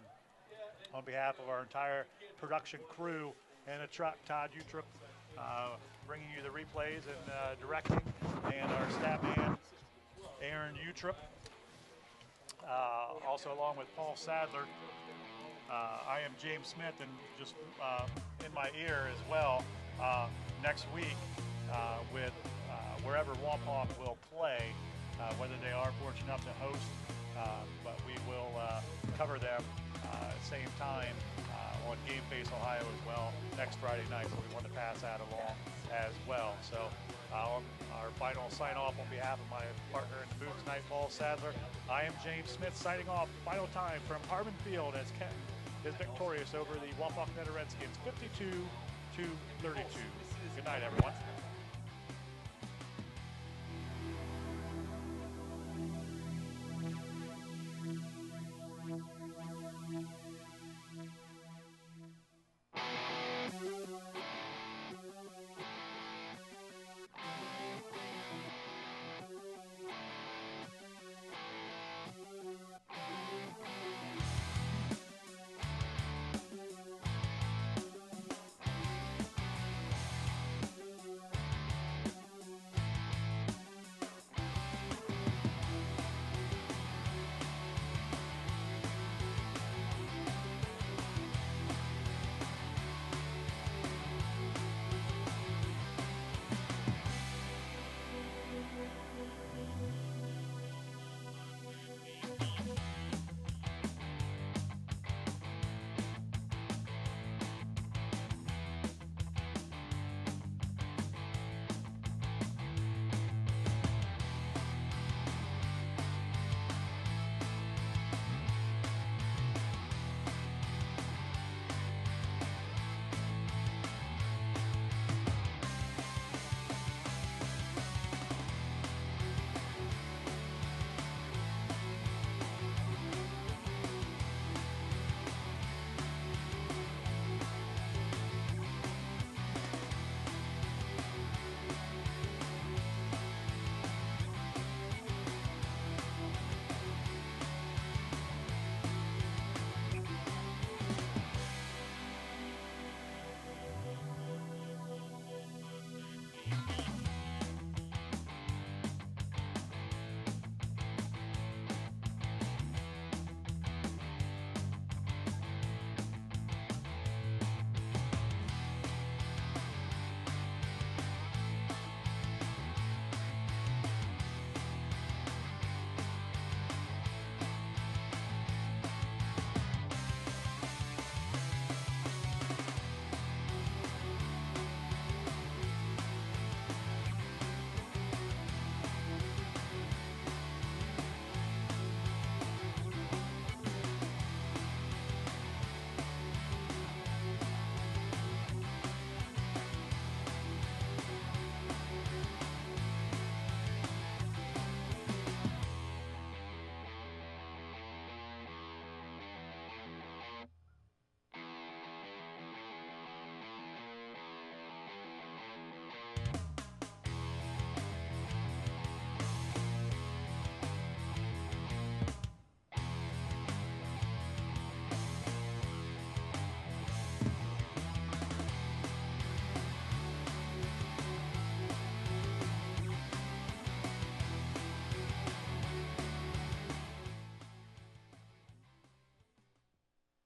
On behalf of our entire production crew and a truck, Todd Utrip, bringing you the replays and directing, and our staff man Aaron Utrip, also along with Paul Sadler. I am James Smith, and just in my ear as well, next week with wherever Wapak will play, whether they are fortunate enough to host, but we will cover them same time on Game Face Ohio as well next Friday night, so we want to pass that along as well. So on our final sign-off on behalf of my partner in the booth tonight, Paul Sadler, I am James Smith signing off. Final time from Harmon Field as Kenton is victorious over the Wapakoneta Redskins, 52-32. Good night, everyone.